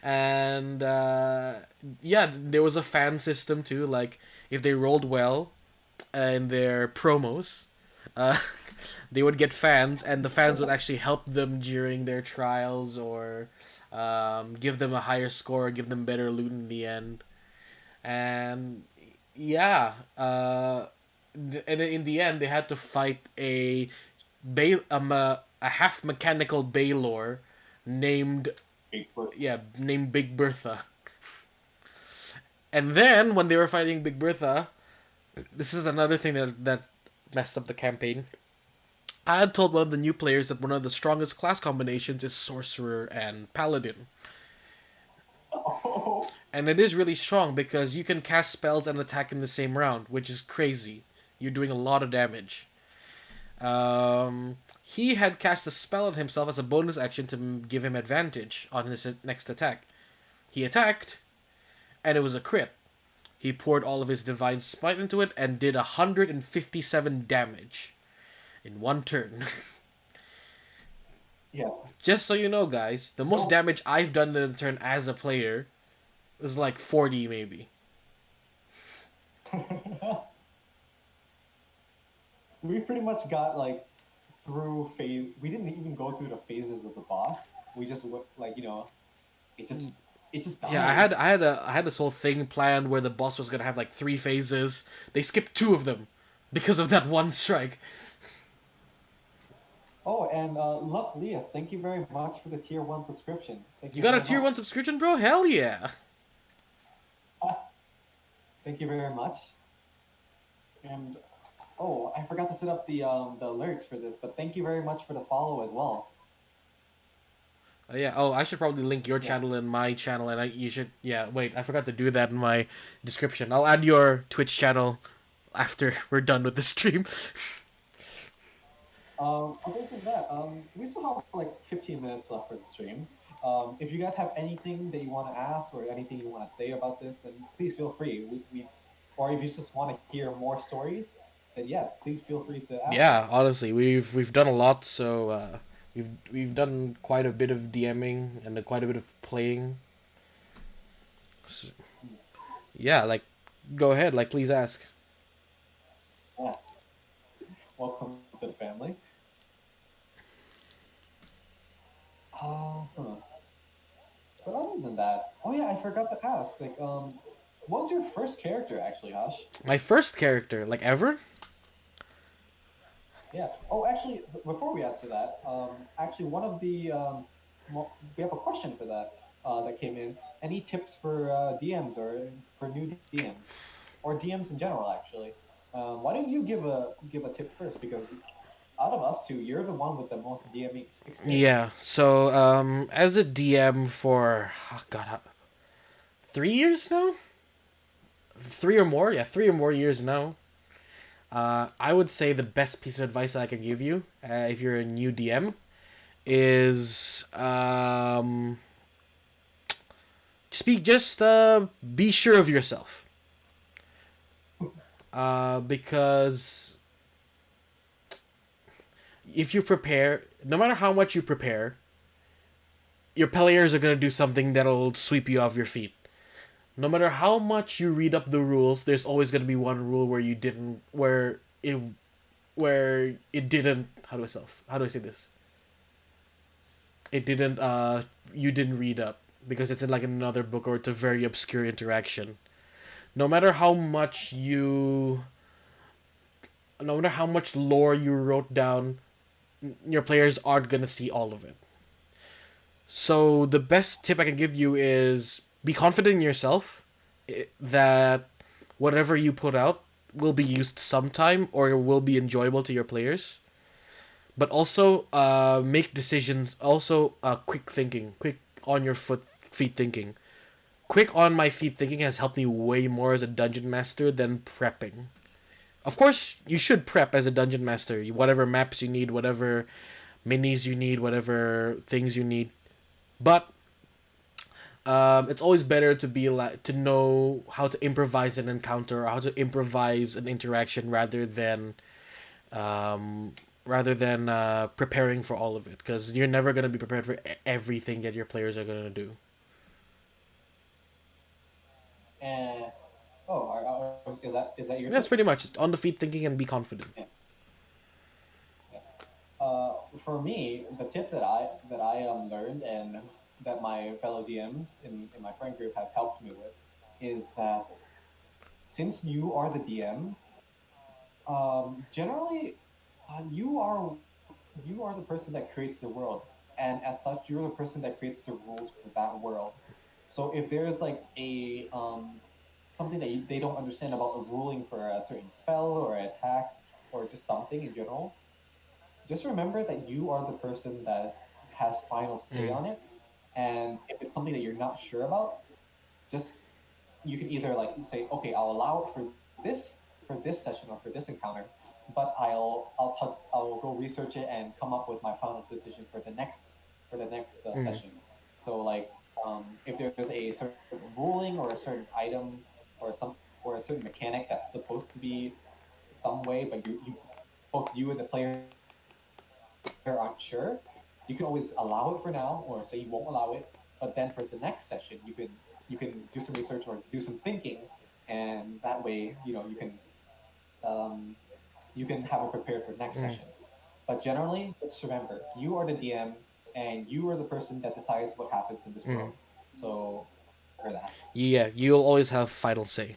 Speaker 2: And yeah, there was a fan system too. Like if they rolled well in their promos, uh, they would get fans, and the fans would actually help them during their trials or give them a higher score, give them better loot in the end. And yeah, and then in the end, they had to fight a half mechanical Baylor named named Big Bertha. And then when they were fighting Big Bertha, this is another thing that messed up the campaign. I had told one of the new players that one of the strongest class combinations is Sorcerer and Paladin.
Speaker 1: Oh.
Speaker 2: And it is really strong because you can cast spells and attack in the same round, which is crazy. You're doing a lot of damage. He had cast a spell on himself as a bonus action to give him advantage on his next attack. He attacked, and it was a crit. He poured all of his divine smite into it and did 157 damage in one turn.
Speaker 1: Yes.
Speaker 2: Just so you know, guys, the most damage I've done in a turn as a player was like 40 maybe.
Speaker 1: We pretty much got like through phase. We didn't even go through the phases of the boss. We just like it just died.
Speaker 2: Yeah, I had this whole thing planned where the boss was gonna have like 3 phases. They skipped 2 of them because of that one strike.
Speaker 1: Oh, and Luck Lias, thank you very much for the tier 1 subscription. Thank
Speaker 2: You got a
Speaker 1: very
Speaker 2: tier
Speaker 1: much.
Speaker 2: 1 subscription, bro? Hell yeah.
Speaker 1: Thank you very much. And oh, I forgot to set up the alerts for this, but thank you very much for the follow as well.
Speaker 2: Yeah. Oh, I should probably link your channel and my channel, and you should. Yeah. Wait, I forgot to do that in my description. I'll add your Twitch channel after we're done with the stream.
Speaker 1: Other than that, we still have like 15 minutes left for the stream. If you guys have anything that you want to ask or anything you want to say about this, then please feel free. Or if you just want to hear more stories, then yeah, please feel free to ask.
Speaker 2: Yeah,
Speaker 1: us.
Speaker 2: honestly, we've done a lot, so we've done quite a bit of DMing and quite a bit of playing. So, yeah, like, go ahead, like, please ask.
Speaker 1: Yeah. Welcome to the family. But other than that, oh yeah, I forgot to ask. Like, what was your first character actually, Hush?
Speaker 2: My first character, like ever?
Speaker 1: Yeah. Oh, actually, before we answer that, actually, one of the we have a question for that that came in. Any tips for DMs or for new DMs or DMs in general, actually? Why don't you give a tip first? Because out of us two, you're the one with the most DMing
Speaker 2: Yeah.
Speaker 1: experience.
Speaker 2: So as a DM for God, 3 years now, 3 or more. Yeah, 3 or more years now. I would say the best piece of advice I can give you, if you're a new DM, is be sure of yourself. Because if you prepare, no matter how much you prepare, your players are gonna do something that'll sweep you off your feet. No matter how much you read up the rules, there's always gonna be one rule where you didn't, where it didn't. How do I say this? It didn't. You didn't read up because it's in like another book or it's a very obscure interaction. No matter how much you, no matter how much lore you wrote down, your players aren't gonna see all of it. So the best tip I can give you is be confident in yourself, that whatever you put out will be used sometime or will be enjoyable to your players. But also make decisions. Also, quick thinking, quick on your feet thinking. Quick on my feet thinking has helped me way more as a dungeon master than prepping. Of course, you should prep as a dungeon master. Whatever maps you need, whatever minis you need, whatever things you need. But it's always better to be like to know how to improvise an encounter or how to improvise an interaction um, rather than preparing for all of it, because you're never gonna be prepared for everything that your players are gonna do.
Speaker 1: And is that your
Speaker 2: That's
Speaker 1: tip?
Speaker 2: pretty much on the feet thinking and be confident.
Speaker 1: Yeah. Yes. For me, the tip that I learned and that my fellow DMs in my friend group have helped me with is that since you are the DM, generally, you are the person that creates the world, and as such, you're the person that creates the rules for that world. So if there's like a something that they don't understand about a ruling for a certain spell or attack or just something in general, just remember that you are the person that has final say
Speaker 2: Mm.
Speaker 1: on it. And if it's something that you're not sure about, just you can either like say, okay, I'll allow it for this session or for this encounter, but I'll go research it and come up with my final decision for the next
Speaker 2: Mm.
Speaker 1: session. So like if there's a certain ruling or a certain item or some or a certain mechanic that's supposed to be some way, but you both you and the player aren't sure, you can always allow it for now or say you won't allow it. But then for the next session, you can do some research or do some thinking, and that way, um, you can have it prepared for next
Speaker 2: Mm.
Speaker 1: session. But generally, just remember, you are the DM, and you are the person that decides what happens in this
Speaker 2: Mm.
Speaker 1: world. So remember that.
Speaker 2: Yeah, you'll always have final say.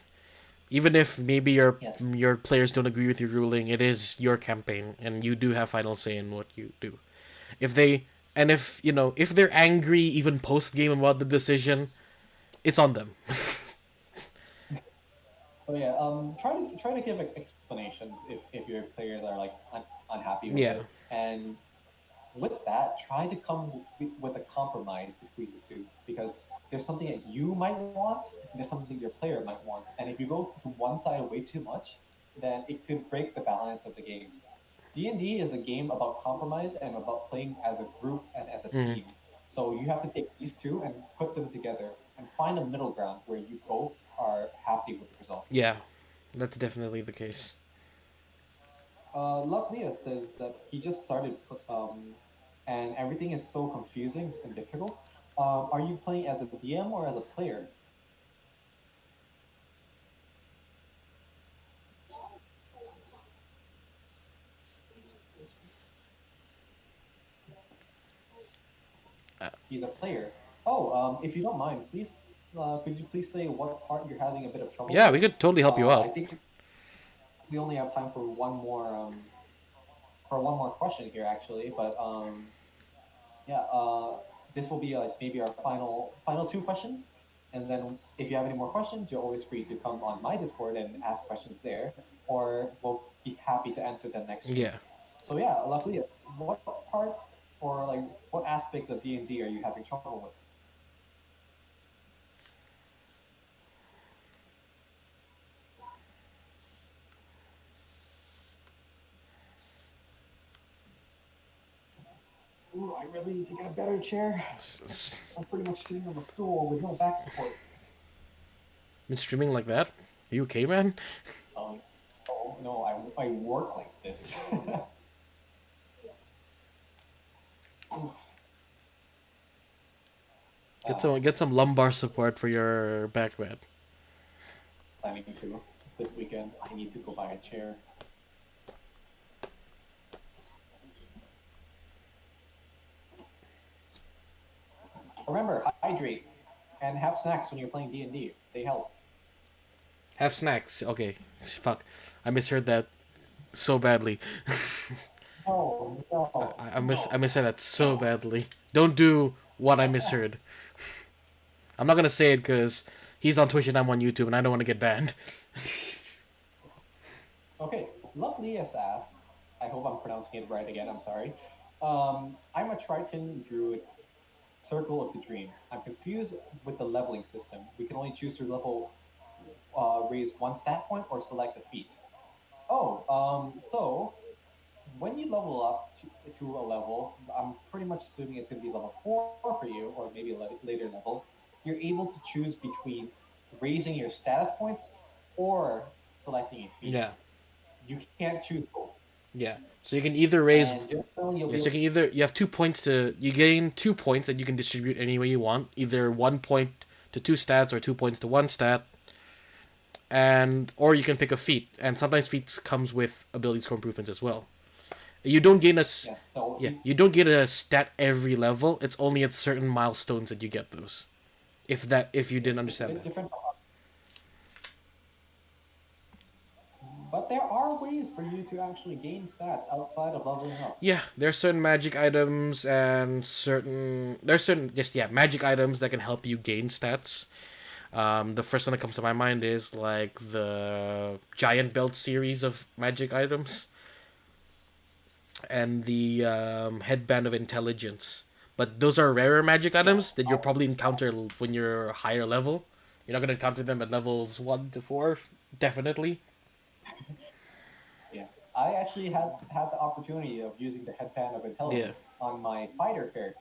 Speaker 2: Even if maybe
Speaker 1: Yes.
Speaker 2: your players don't agree with your ruling, it is your campaign, and you do have final say in what you do. If they and if you know if they're angry even post game about the decision, it's on them.
Speaker 1: Oh yeah. Try to give explanations if your players are like unhappy with
Speaker 2: Yeah.
Speaker 1: it, and with that, try to come with a compromise between the two because there's something that you might want, and there's something your player might want, and if you go to one side way too much, then it could break the balance of the game. D&D is a game about compromise and about playing as a group and as a
Speaker 2: Mm.
Speaker 1: team. So you have to take these two and put them together and find a middle ground where you both are happy with the results.
Speaker 2: Yeah, that's definitely the case.
Speaker 1: Lucklia says that he just started, and everything is so confusing and difficult. Are you playing as a DM or as a player? He's a player. Oh, if you don't mind, please, could you please say what part you're having a bit of trouble
Speaker 2: Yeah,
Speaker 1: with?
Speaker 2: we could totally help you
Speaker 1: I
Speaker 2: out.
Speaker 1: think we only have time for one more question here, actually. But yeah, this will be like maybe our final two questions, and then if you have any more questions, you're always free to come on my Discord and ask questions there, or we'll be happy to answer them next week.
Speaker 2: Yeah.
Speaker 1: So yeah, luckily, what part or like what aspect of D&D are you having trouble with? Ooh, I really need to get a better chair. I'm pretty much sitting on a stool with no back support.
Speaker 2: Been streaming like that? Are you okay, man?
Speaker 1: Oh no, I work like this.
Speaker 2: Get some lumbar support for your back, man.
Speaker 1: Planning to this weekend. I need to go buy a chair. Remember, hydrate and have snacks when you're playing D&D. They help.
Speaker 2: Have snacks. Okay. Fuck. I misheard that so badly.
Speaker 1: No, no,
Speaker 2: I misheard that so badly. Don't do what I misheard. I'm not gonna say it because he's on Twitch and I'm on YouTube and I don't want to get banned.
Speaker 1: Okay, Loveliest asked, I hope I'm pronouncing it right again, I'm sorry. I'm a Triton Druid, Circle of the Dream. I'm confused with the leveling system. We can only choose to level, raise one stat point or select a feat. So when you level up to a level, I'm pretty much assuming it's going to be level 4 for you, or maybe a later level, you're able to choose between raising your status points or selecting a feat.
Speaker 2: Yeah.
Speaker 1: You can't choose both.
Speaker 2: Yeah. So you can either raise.
Speaker 1: And generally you'll
Speaker 2: Yeah,
Speaker 1: be
Speaker 2: so you have 2 points to you gain 2 points that you can distribute any way you want. Either 1 point to 2 stats or 2 points to 1 stat. And or you can pick a feat, and sometimes feats comes with ability score improvements as well. You don't gain a
Speaker 1: yes, so
Speaker 2: you don't get a stat every level. It's only at certain milestones that you get those. If you didn't
Speaker 1: it's a
Speaker 2: understand
Speaker 1: bit
Speaker 2: that.
Speaker 1: different. But there are ways for you to actually gain stats outside of leveling up.
Speaker 2: Yeah, there's certain magic items and there's certain magic items that can help you gain stats. The first one that comes to my mind is like the Giant Belt series of magic items and the Headband of Intelligence. But those are rarer magic items that you'll probably encounter when you're higher level. You're not going to encounter them at levels 1 to 4, definitely.
Speaker 1: Yes, I actually had the opportunity of using the Headband of
Speaker 2: Yeah.
Speaker 1: Intelligence on my fighter character,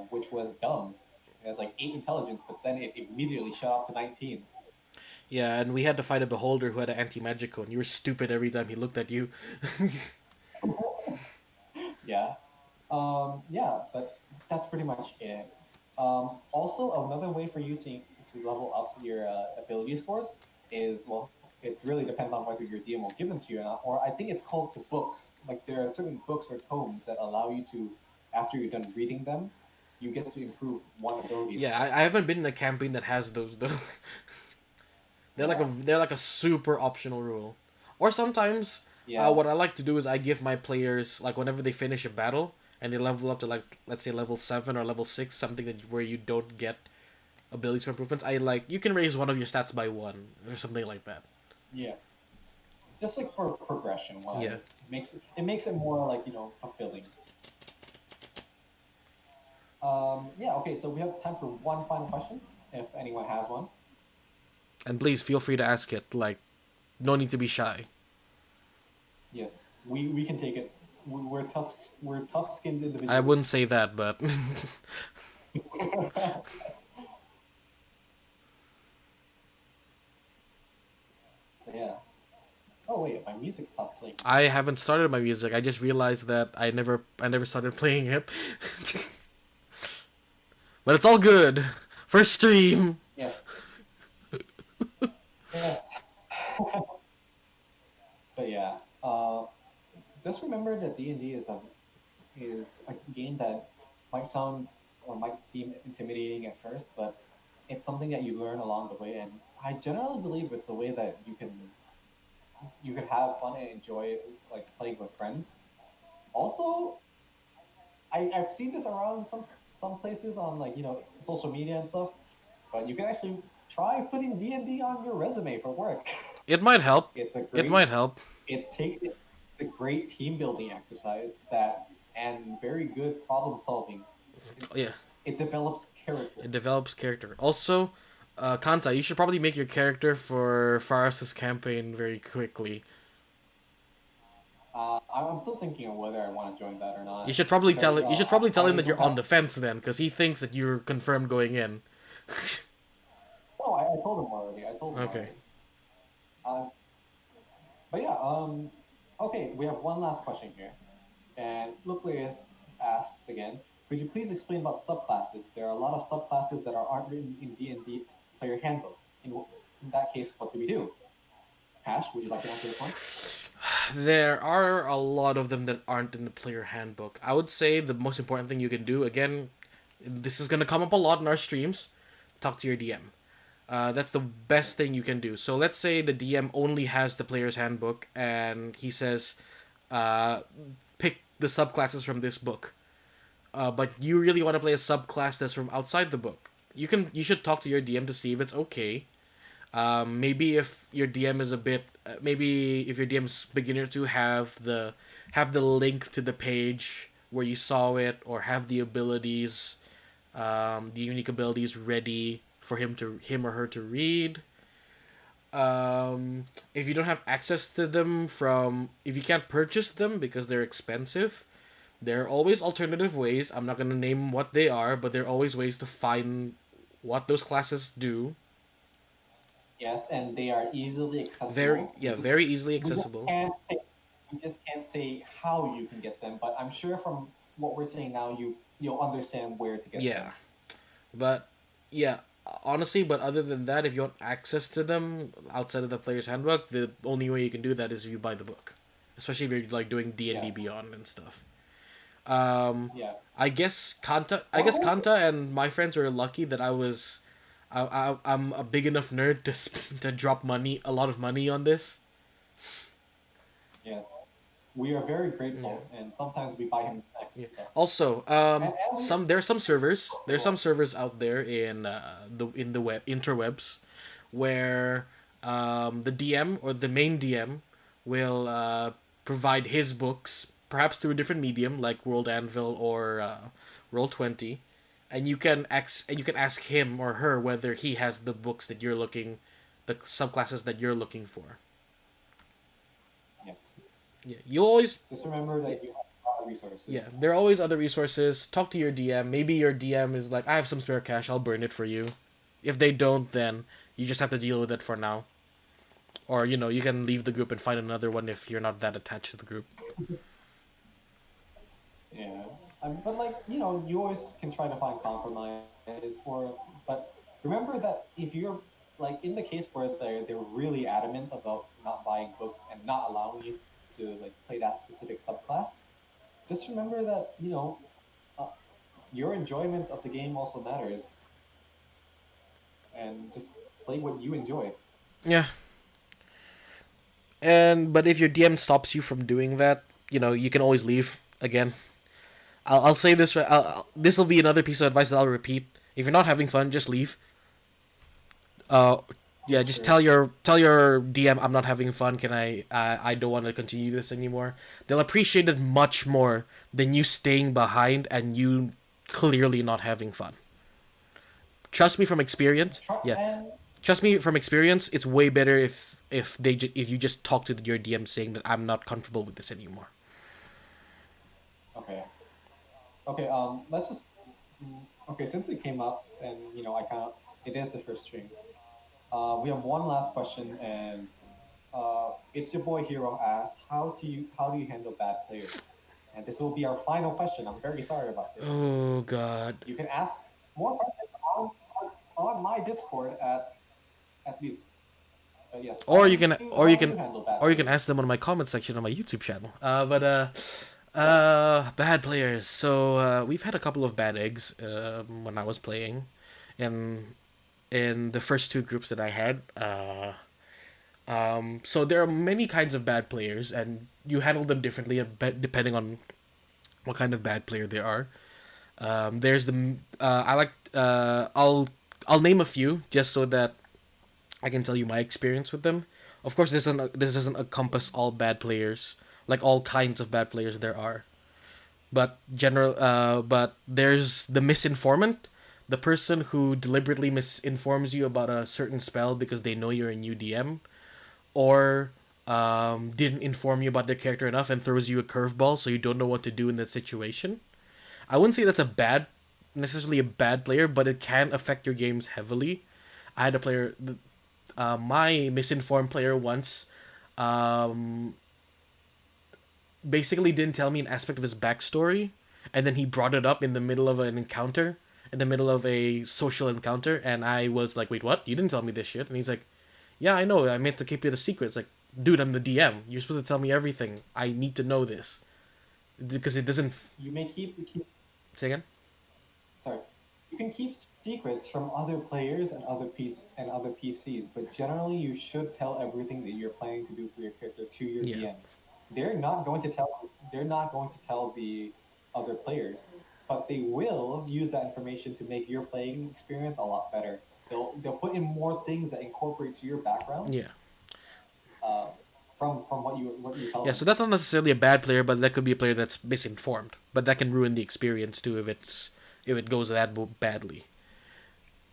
Speaker 1: which was dumb. It had like 8 intelligence, but then it immediately shot up to 19.
Speaker 2: Yeah, and we had to fight a beholder who had an anti-magic cone. You were stupid every time he looked at you.
Speaker 1: Yeah. Yeah, but that's pretty much it. Also, another way for you to level up your ability scores is, well, it really depends on whether your DM will give them to you or not. Or I think it's called the books. Like there are certain books or tomes that allow you to, after you're done reading them, you get to improve one ability.
Speaker 2: Yeah,
Speaker 1: score.
Speaker 2: I haven't been in a campaign that has those though.
Speaker 1: Yeah.
Speaker 2: They're like a super optional rule. Or sometimes,
Speaker 1: Yeah.
Speaker 2: what I like to do is I give my players like whenever they finish a battle and they level up to like let's say level 7 or level 6, something that where you don't get abilities for improvements. I like you can raise one of your stats by 1 or something like that.
Speaker 1: Yeah. Just like for progression wise,
Speaker 2: Yeah.
Speaker 1: it makes it more like fulfilling. Yeah. Okay. So we have time for one final question, if anyone has one.
Speaker 2: And please feel free to ask it. Like, no need to be shy.
Speaker 1: Yes, we can take it. We're tough. We're tough-skinned individuals.
Speaker 2: I wouldn't say that, but
Speaker 1: Yeah. Oh wait, my music stopped playing.
Speaker 2: I haven't started my music. I just realized that I never started playing it. But it's all good. First stream.
Speaker 1: Yes. Yes. But yeah, just remember that D&D is a game that might sound or might seem intimidating at first, but it's something that you learn along the way, and I generally believe it's a way that you can have fun and enjoy like playing with friends. Also, I've seen this around some places on like social media and stuff, but you can actually try putting D&D on your resume for work.
Speaker 2: It might help.
Speaker 1: It's a
Speaker 2: It
Speaker 1: great
Speaker 2: might help.
Speaker 1: it's a great team building exercise that and very good problem solving.
Speaker 2: Yeah,
Speaker 1: It develops character.
Speaker 2: it develops character. Also, Kanta, you should probably make your character for Faris's campaign very quickly.
Speaker 1: I'm still thinking of whether I want to join that or
Speaker 2: You
Speaker 1: not
Speaker 2: should probably
Speaker 1: because
Speaker 2: tell it. You should probably tell him
Speaker 1: I
Speaker 2: that
Speaker 1: don't
Speaker 2: you're on
Speaker 1: have.
Speaker 2: the fence then, because he thinks that you're confirmed going in.
Speaker 1: No, I told him already. I told him
Speaker 2: Okay.
Speaker 1: already. Uh, but yeah, okay, we have one last question here, and Luclius asked again. Could you please explain about subclasses? There are a lot of subclasses that aren't written in D&D player handbook. In that case, what do we do? Hash, would you like to answer this one?
Speaker 2: There are a lot of them that aren't in the player handbook. I would say the most important thing you can do, again, this is going to come up a lot in our streams, talk to your DM. That's the best thing you can do. So let's say the DM only has the player's handbook and he says, uh, pick the subclasses from this book. But you really want to play a subclass that's from outside the book. You should talk to your DM to see if it's okay. Maybe if your DM is a bit, maybe if your DM's beginner to have the link to the page where you saw it, or have the abilities, the unique abilities ready for him or her to read. If you don't have access to them if you can't purchase them because they're expensive, there are always alternative ways. I'm not gonna name what they are, but there are always ways to find what those classes do.
Speaker 1: Yes, and they are easily accessible.
Speaker 2: Very easily accessible.
Speaker 1: We just can't say how you can get them, but I'm sure from what we're saying now, you'll understand where to get them.
Speaker 2: But yeah, honestly, but other than that, if you want access to them outside of the player's handbook, the only way you can do that is if you buy the book, especially if you're like doing D&D
Speaker 1: Yes.
Speaker 2: Beyond and stuff.
Speaker 1: Yeah.
Speaker 2: I guess Kanta and my friends were lucky that I'm a big enough nerd to drop a lot of money on this.
Speaker 1: Yes. We are very grateful, and sometimes we buy him snacks and stuff.
Speaker 2: Also, there's some servers.
Speaker 1: Also-
Speaker 2: There's some servers out there in the web interwebs, where the DM or the main DM will provide his books, perhaps through a different medium like World Anvil or Roll20, and you can ask him or her whether he has the books that you're looking, the subclasses that you're looking for.
Speaker 1: Yes.
Speaker 2: Yeah, you always
Speaker 1: Just remember that you have a lot of resources.
Speaker 2: Yeah, there are always other resources. Talk to your DM. Maybe your DM is like, I have some spare cash, I'll burn it for you. If they don't, then you just have to deal with it for now. Or, you can leave the group and find another one if you're not that attached to the group.
Speaker 1: Yeah. But you always can try to find compromise but remember that if you're in the case where they're really adamant about not buying books and not allowing you to play that specific subclass, just remember that your enjoyment of the game also matters, and just play what you enjoy.
Speaker 2: Yeah. But if your DM stops you from doing that, you can always leave again. I'll say this. This will be another piece of advice that I'll repeat. If you're not having fun, just leave. Yeah, just tell your DM, I'm not having fun. Can I don't want to continue this anymore. They'll appreciate it much more than you staying behind and you clearly not having fun. Trust me from experience. Yeah, trust me from experience. It's way better if you just talk to your DM saying that I'm not comfortable with this anymore.
Speaker 1: Okay. Okay. Let's just. Okay, since it came up, and it is the first stream. We have one last question, and it's your boy Hero asked, how do you handle bad players? And this will be our final question. I'm very sorry about this.
Speaker 2: Oh God.
Speaker 1: You can ask more questions on my Discord at least. Yes.
Speaker 2: Or you can ask them on my comment section on my YouTube channel. Bad players. So we've had a couple of bad eggs when I was playing, in the first two groups that I had. So there are many kinds of bad players, and you handle them differently depending on what kind of bad player they are. There's I'll name a few just so that I can tell you my experience with them. Of course, this doesn't encompass all bad players, like all kinds of bad players there are. But there's the misinformant, the person who deliberately misinforms you about a certain spell because they know you're a new DM, or didn't inform you about their character enough and throws you a curveball so you don't know what to do in that situation. I wouldn't say that's necessarily a bad player, but it can affect your games heavily. I had a player, my misinformed player once, um, basically didn't tell me an aspect of his backstory, and then he brought it up in the middle of an encounter, in the middle of a social encounter, and I was like, "Wait, what? You didn't tell me this shit?" And he's like, "Yeah, I know. I meant to keep it a secret." It's like, dude, I'm the DM. You're supposed to tell me everything. I need to know this because it doesn't.
Speaker 1: You may keep
Speaker 2: Say again.
Speaker 1: sorry. You can keep secrets from other players and other PCs, but generally you should tell everything that you're planning to do for your character to your
Speaker 2: Yeah.
Speaker 1: DM. They're not going to tell the other players, but they will use that information to make your playing experience a lot better. They'll put in more things that incorporate to your background,
Speaker 2: Yeah.
Speaker 1: uh, from what you tell
Speaker 2: Yeah.
Speaker 1: them.
Speaker 2: So that's not necessarily a bad player, but that could be a player that's misinformed. But that can ruin the experience too if it goes that badly.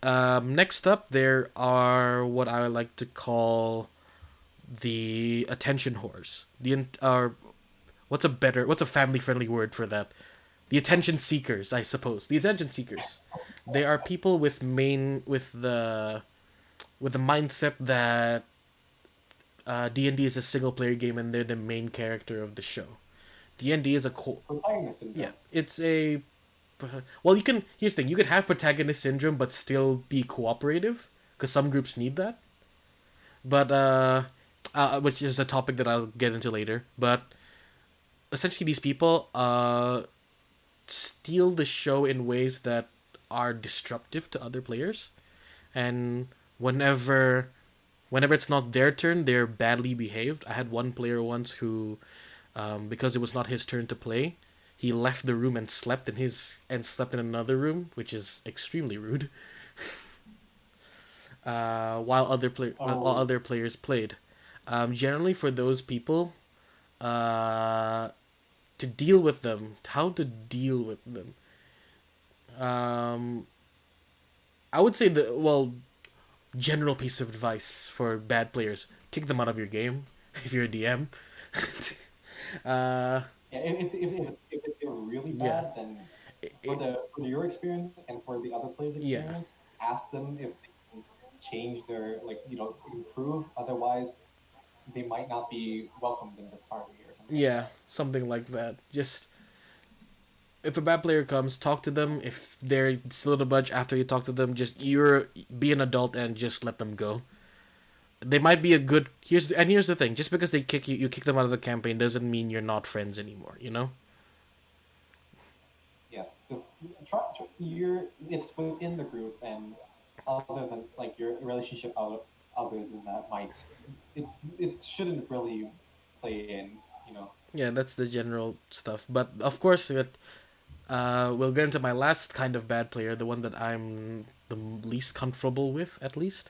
Speaker 2: Next up, there are what I like to call the attention whores. What's a family friendly word for that? The attention seekers, I suppose. The attention seekers. They are people with the mindset that D&D is a single player game and they're the main character of the show. D&D is a
Speaker 1: Protagonist syndrome.
Speaker 2: yeah, it's a well, here's the thing, you could have protagonist syndrome but still be cooperative because some groups need that. But which is a topic that I'll get into later. But essentially, these people steal the show in ways that are disruptive to other players, and whenever it's not their turn, they're badly behaved. I had one player once who, because it was not his turn to play, he left the room and slept in another room, which is extremely rude. While other players played. Generally, for those people, to deal with them, how to deal with them. I would say general piece of advice for bad players: kick them out of your game if you're a DM.
Speaker 1: Yeah, if they're really
Speaker 2: Yeah.
Speaker 1: bad, then for your experience and for the other players'
Speaker 2: Yeah.
Speaker 1: experience, ask them if they can change their improve. Otherwise, they might not be welcomed in this party or something.
Speaker 2: Yeah, something like that. Just if a bad player comes, talk to them. If they're still in a budge after you talk to them, just be an adult and just let them go. They might be a good here's the thing. Just because they you kick them out of the campaign doesn't mean you're not friends anymore. You know.
Speaker 1: Yes, just it's within the group, and other than like your relationship other than that it shouldn't really play in.
Speaker 2: Yeah, that's the general stuff. But of course, we'll get into my last kind of bad player, the one that I'm the least comfortable with, at least.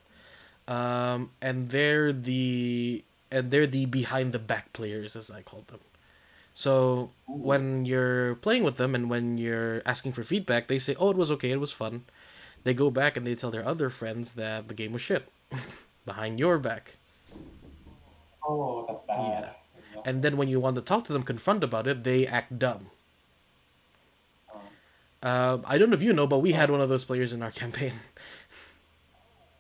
Speaker 2: And they're the behind the back players, as I call them. So when you're playing with them and when you're asking for feedback, they say, "Oh, it was okay, it was fun." They go back and they tell their other friends that the game was shit behind your back.
Speaker 1: Oh, that's bad.
Speaker 2: Yeah. And then when you want to talk to them, confront about it, they act dumb. I don't know if you know, but we had one of those players in our campaign.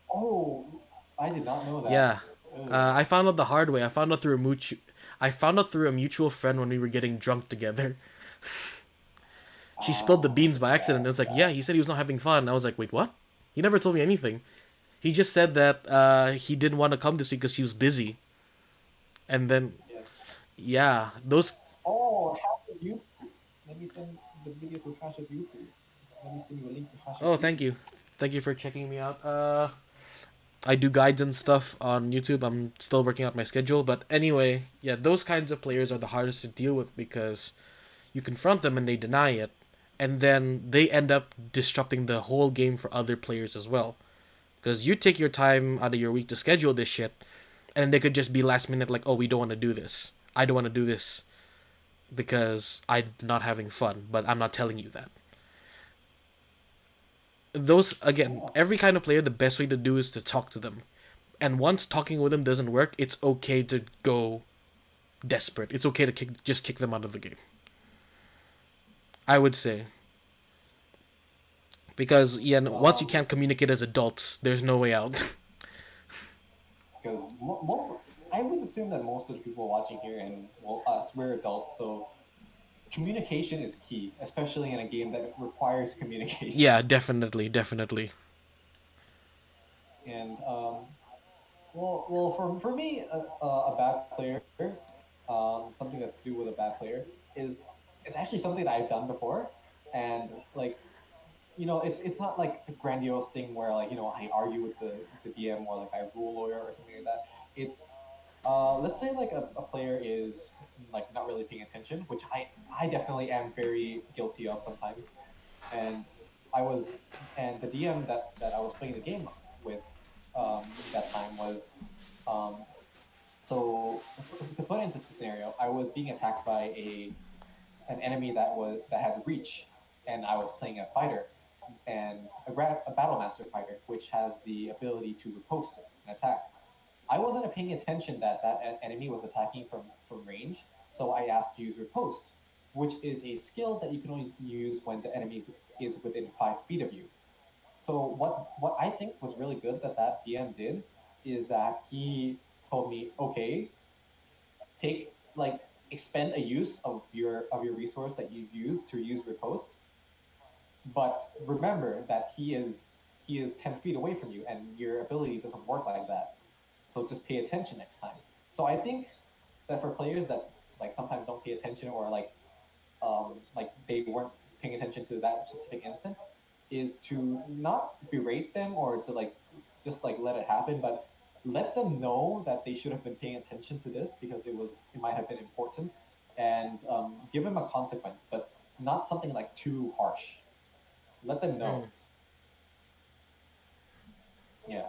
Speaker 1: Oh, I did not know that.
Speaker 2: Yeah. I found out the hard way. I found out through a mutual friend when we were getting drunk together. She spilled the beans by accident. It was like, yeah, he said he was not having fun. I was like, wait, what? He never told me anything. He just said that he didn't want to come this week because he was busy. And then, yeah, those.
Speaker 1: Oh, Hash's YouTube. Let me send the video to Hash's YouTube. Let me send you a link to Hash's.
Speaker 2: Oh, thank you for checking me out. I do guides and stuff on YouTube. I'm still working out my schedule, but anyway, yeah, those kinds of players are the hardest to deal with because you confront them and they deny it, and then they end up disrupting the whole game for other players as well. Because you take your time out of your week to schedule this shit, and they could just be last minute like, oh, we don't want to do this. I don't want to do this because I'm not having fun, but I'm not telling you that. Those, again,
Speaker 1: Yeah.
Speaker 2: every kind of player, the best way to do is to talk to them. And once talking with them doesn't work, it's okay to go desperate. It's okay to just kick them out of the game. I would say. Because, yeah, once you can't communicate as adults, there's no way out.
Speaker 1: Because most, I would assume that most of the people watching here, and well, us, we're adults, so communication is key, especially in a game that requires communication.
Speaker 2: Yeah, definitely, definitely.
Speaker 1: And for me, a bad player, something that's to do with a bad player is it's actually something that I've done before, and like it's not like a grandiose thing where like I argue with the DM or like I rule lawyer or something like that. It's let's say like a player is like not really paying attention, which I definitely am very guilty of sometimes. And I was and the DM that I was playing the game with that time was um, so to put it into scenario, I was being attacked by an enemy that had reach, and I was playing a fighter and a battle master fighter, which has the ability to riposte an attack. I wasn't paying attention that enemy was attacking from range, so I asked to use riposte, which is a skill that you can only use when the enemy is within 5 feet of you. So what I think was really good that DM did is that he told me, okay, take like expend a use of your resource that you use to use riposte, but remember that he is 10 feet away from you, and your ability doesn't work like that. So just pay attention next time. So I think that for players that like sometimes don't pay attention or like they weren't paying attention to that specific instance, is to not berate them or to like just like let it happen, but let them know that they should have been paying attention to this because it might have been important, and give them a consequence, but not something like too harsh. Let them know. Yeah.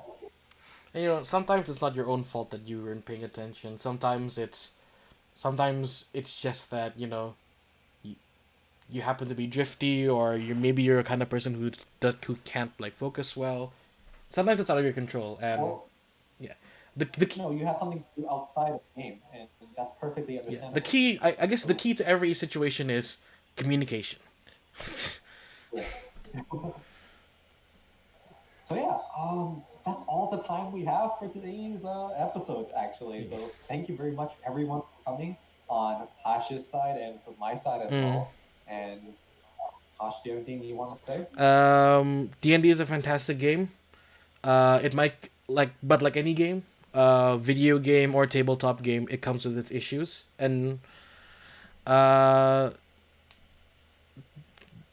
Speaker 2: And, sometimes it's not your own fault that you weren't paying attention. Sometimes it's just that you happen to be drifty, or you're a kind of person who can't like focus well. Sometimes it's out of your control, and
Speaker 1: Or
Speaker 2: yeah, the key,
Speaker 1: no, you had something to do outside of the game, and that's perfectly
Speaker 2: yeah, the
Speaker 1: understandable.
Speaker 2: key. I guess the key to every situation is communication.
Speaker 1: Yes. So yeah, that's all the time we have for today's episode, actually.
Speaker 2: Yeah.
Speaker 1: So thank you very much, everyone, for coming on Hash's side and from my side as
Speaker 2: Mm.
Speaker 1: well. And Hash, do you have anything you want to say?
Speaker 2: D&D is a fantastic game. It might but like any game, video game or tabletop game, it comes with its issues, and uh,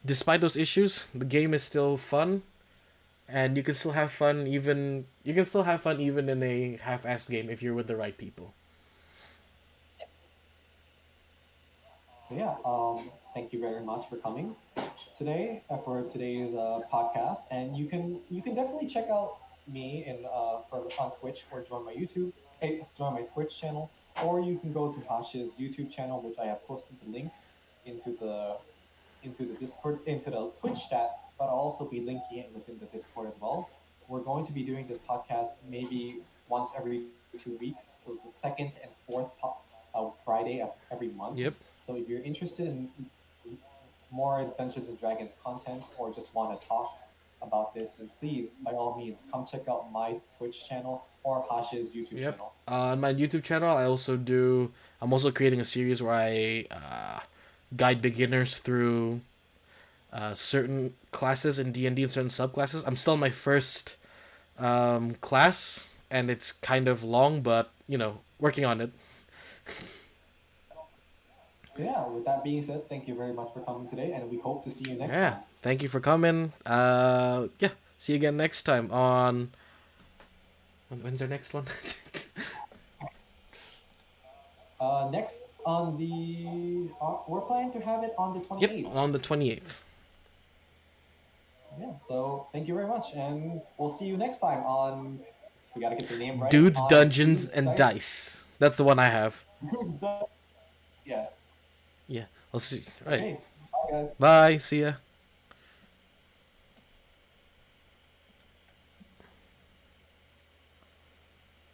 Speaker 2: despite those issues, the game is still fun, and you can still have fun even in a half-assed game if you're with the right people.
Speaker 1: Yes. So yeah, thank you very much for coming today for today's podcast, and you can definitely check out me in on Twitch or join my YouTube, join my Twitch channel, or you can go to Hash's YouTube channel, which I have posted the link into the Discord into the Twitch chat, but I'll also be linking it within the Discord as well. We're going to be doing this podcast maybe once every 2 weeks, so the second and fourth Friday of every month.
Speaker 2: Yep.
Speaker 1: So if you're interested in more Dungeons and Dragons content or just want to talk about this, then please, by all means, come check out my Twitch channel or Hash's YouTube
Speaker 2: Yep.
Speaker 1: channel.
Speaker 2: On my YouTube channel, I'm also creating a series where I guide beginners through certain classes in D&D and certain subclasses. I'm still in my first class, and it's kind of long, but working on it.
Speaker 1: So yeah, with that being said, thank you very much for coming today, and we hope to see you next
Speaker 2: Yeah,
Speaker 1: time.
Speaker 2: thank you for coming. Yeah, see you again next time on. When's our next one?
Speaker 1: Next on the we're planning to have it on the
Speaker 2: Yep,
Speaker 1: 28th.
Speaker 2: on the 28th.
Speaker 1: Yeah. So thank you very much, and we'll see you next time on We gotta get the name right.
Speaker 2: Dudes,
Speaker 1: On
Speaker 2: Dungeons,
Speaker 1: Dudes
Speaker 2: and
Speaker 1: Dice.
Speaker 2: Dice. That's the one I have.
Speaker 1: Yes.
Speaker 2: Yeah. Let's see. All right.
Speaker 1: Okay. Bye, guys.
Speaker 2: Bye. See ya.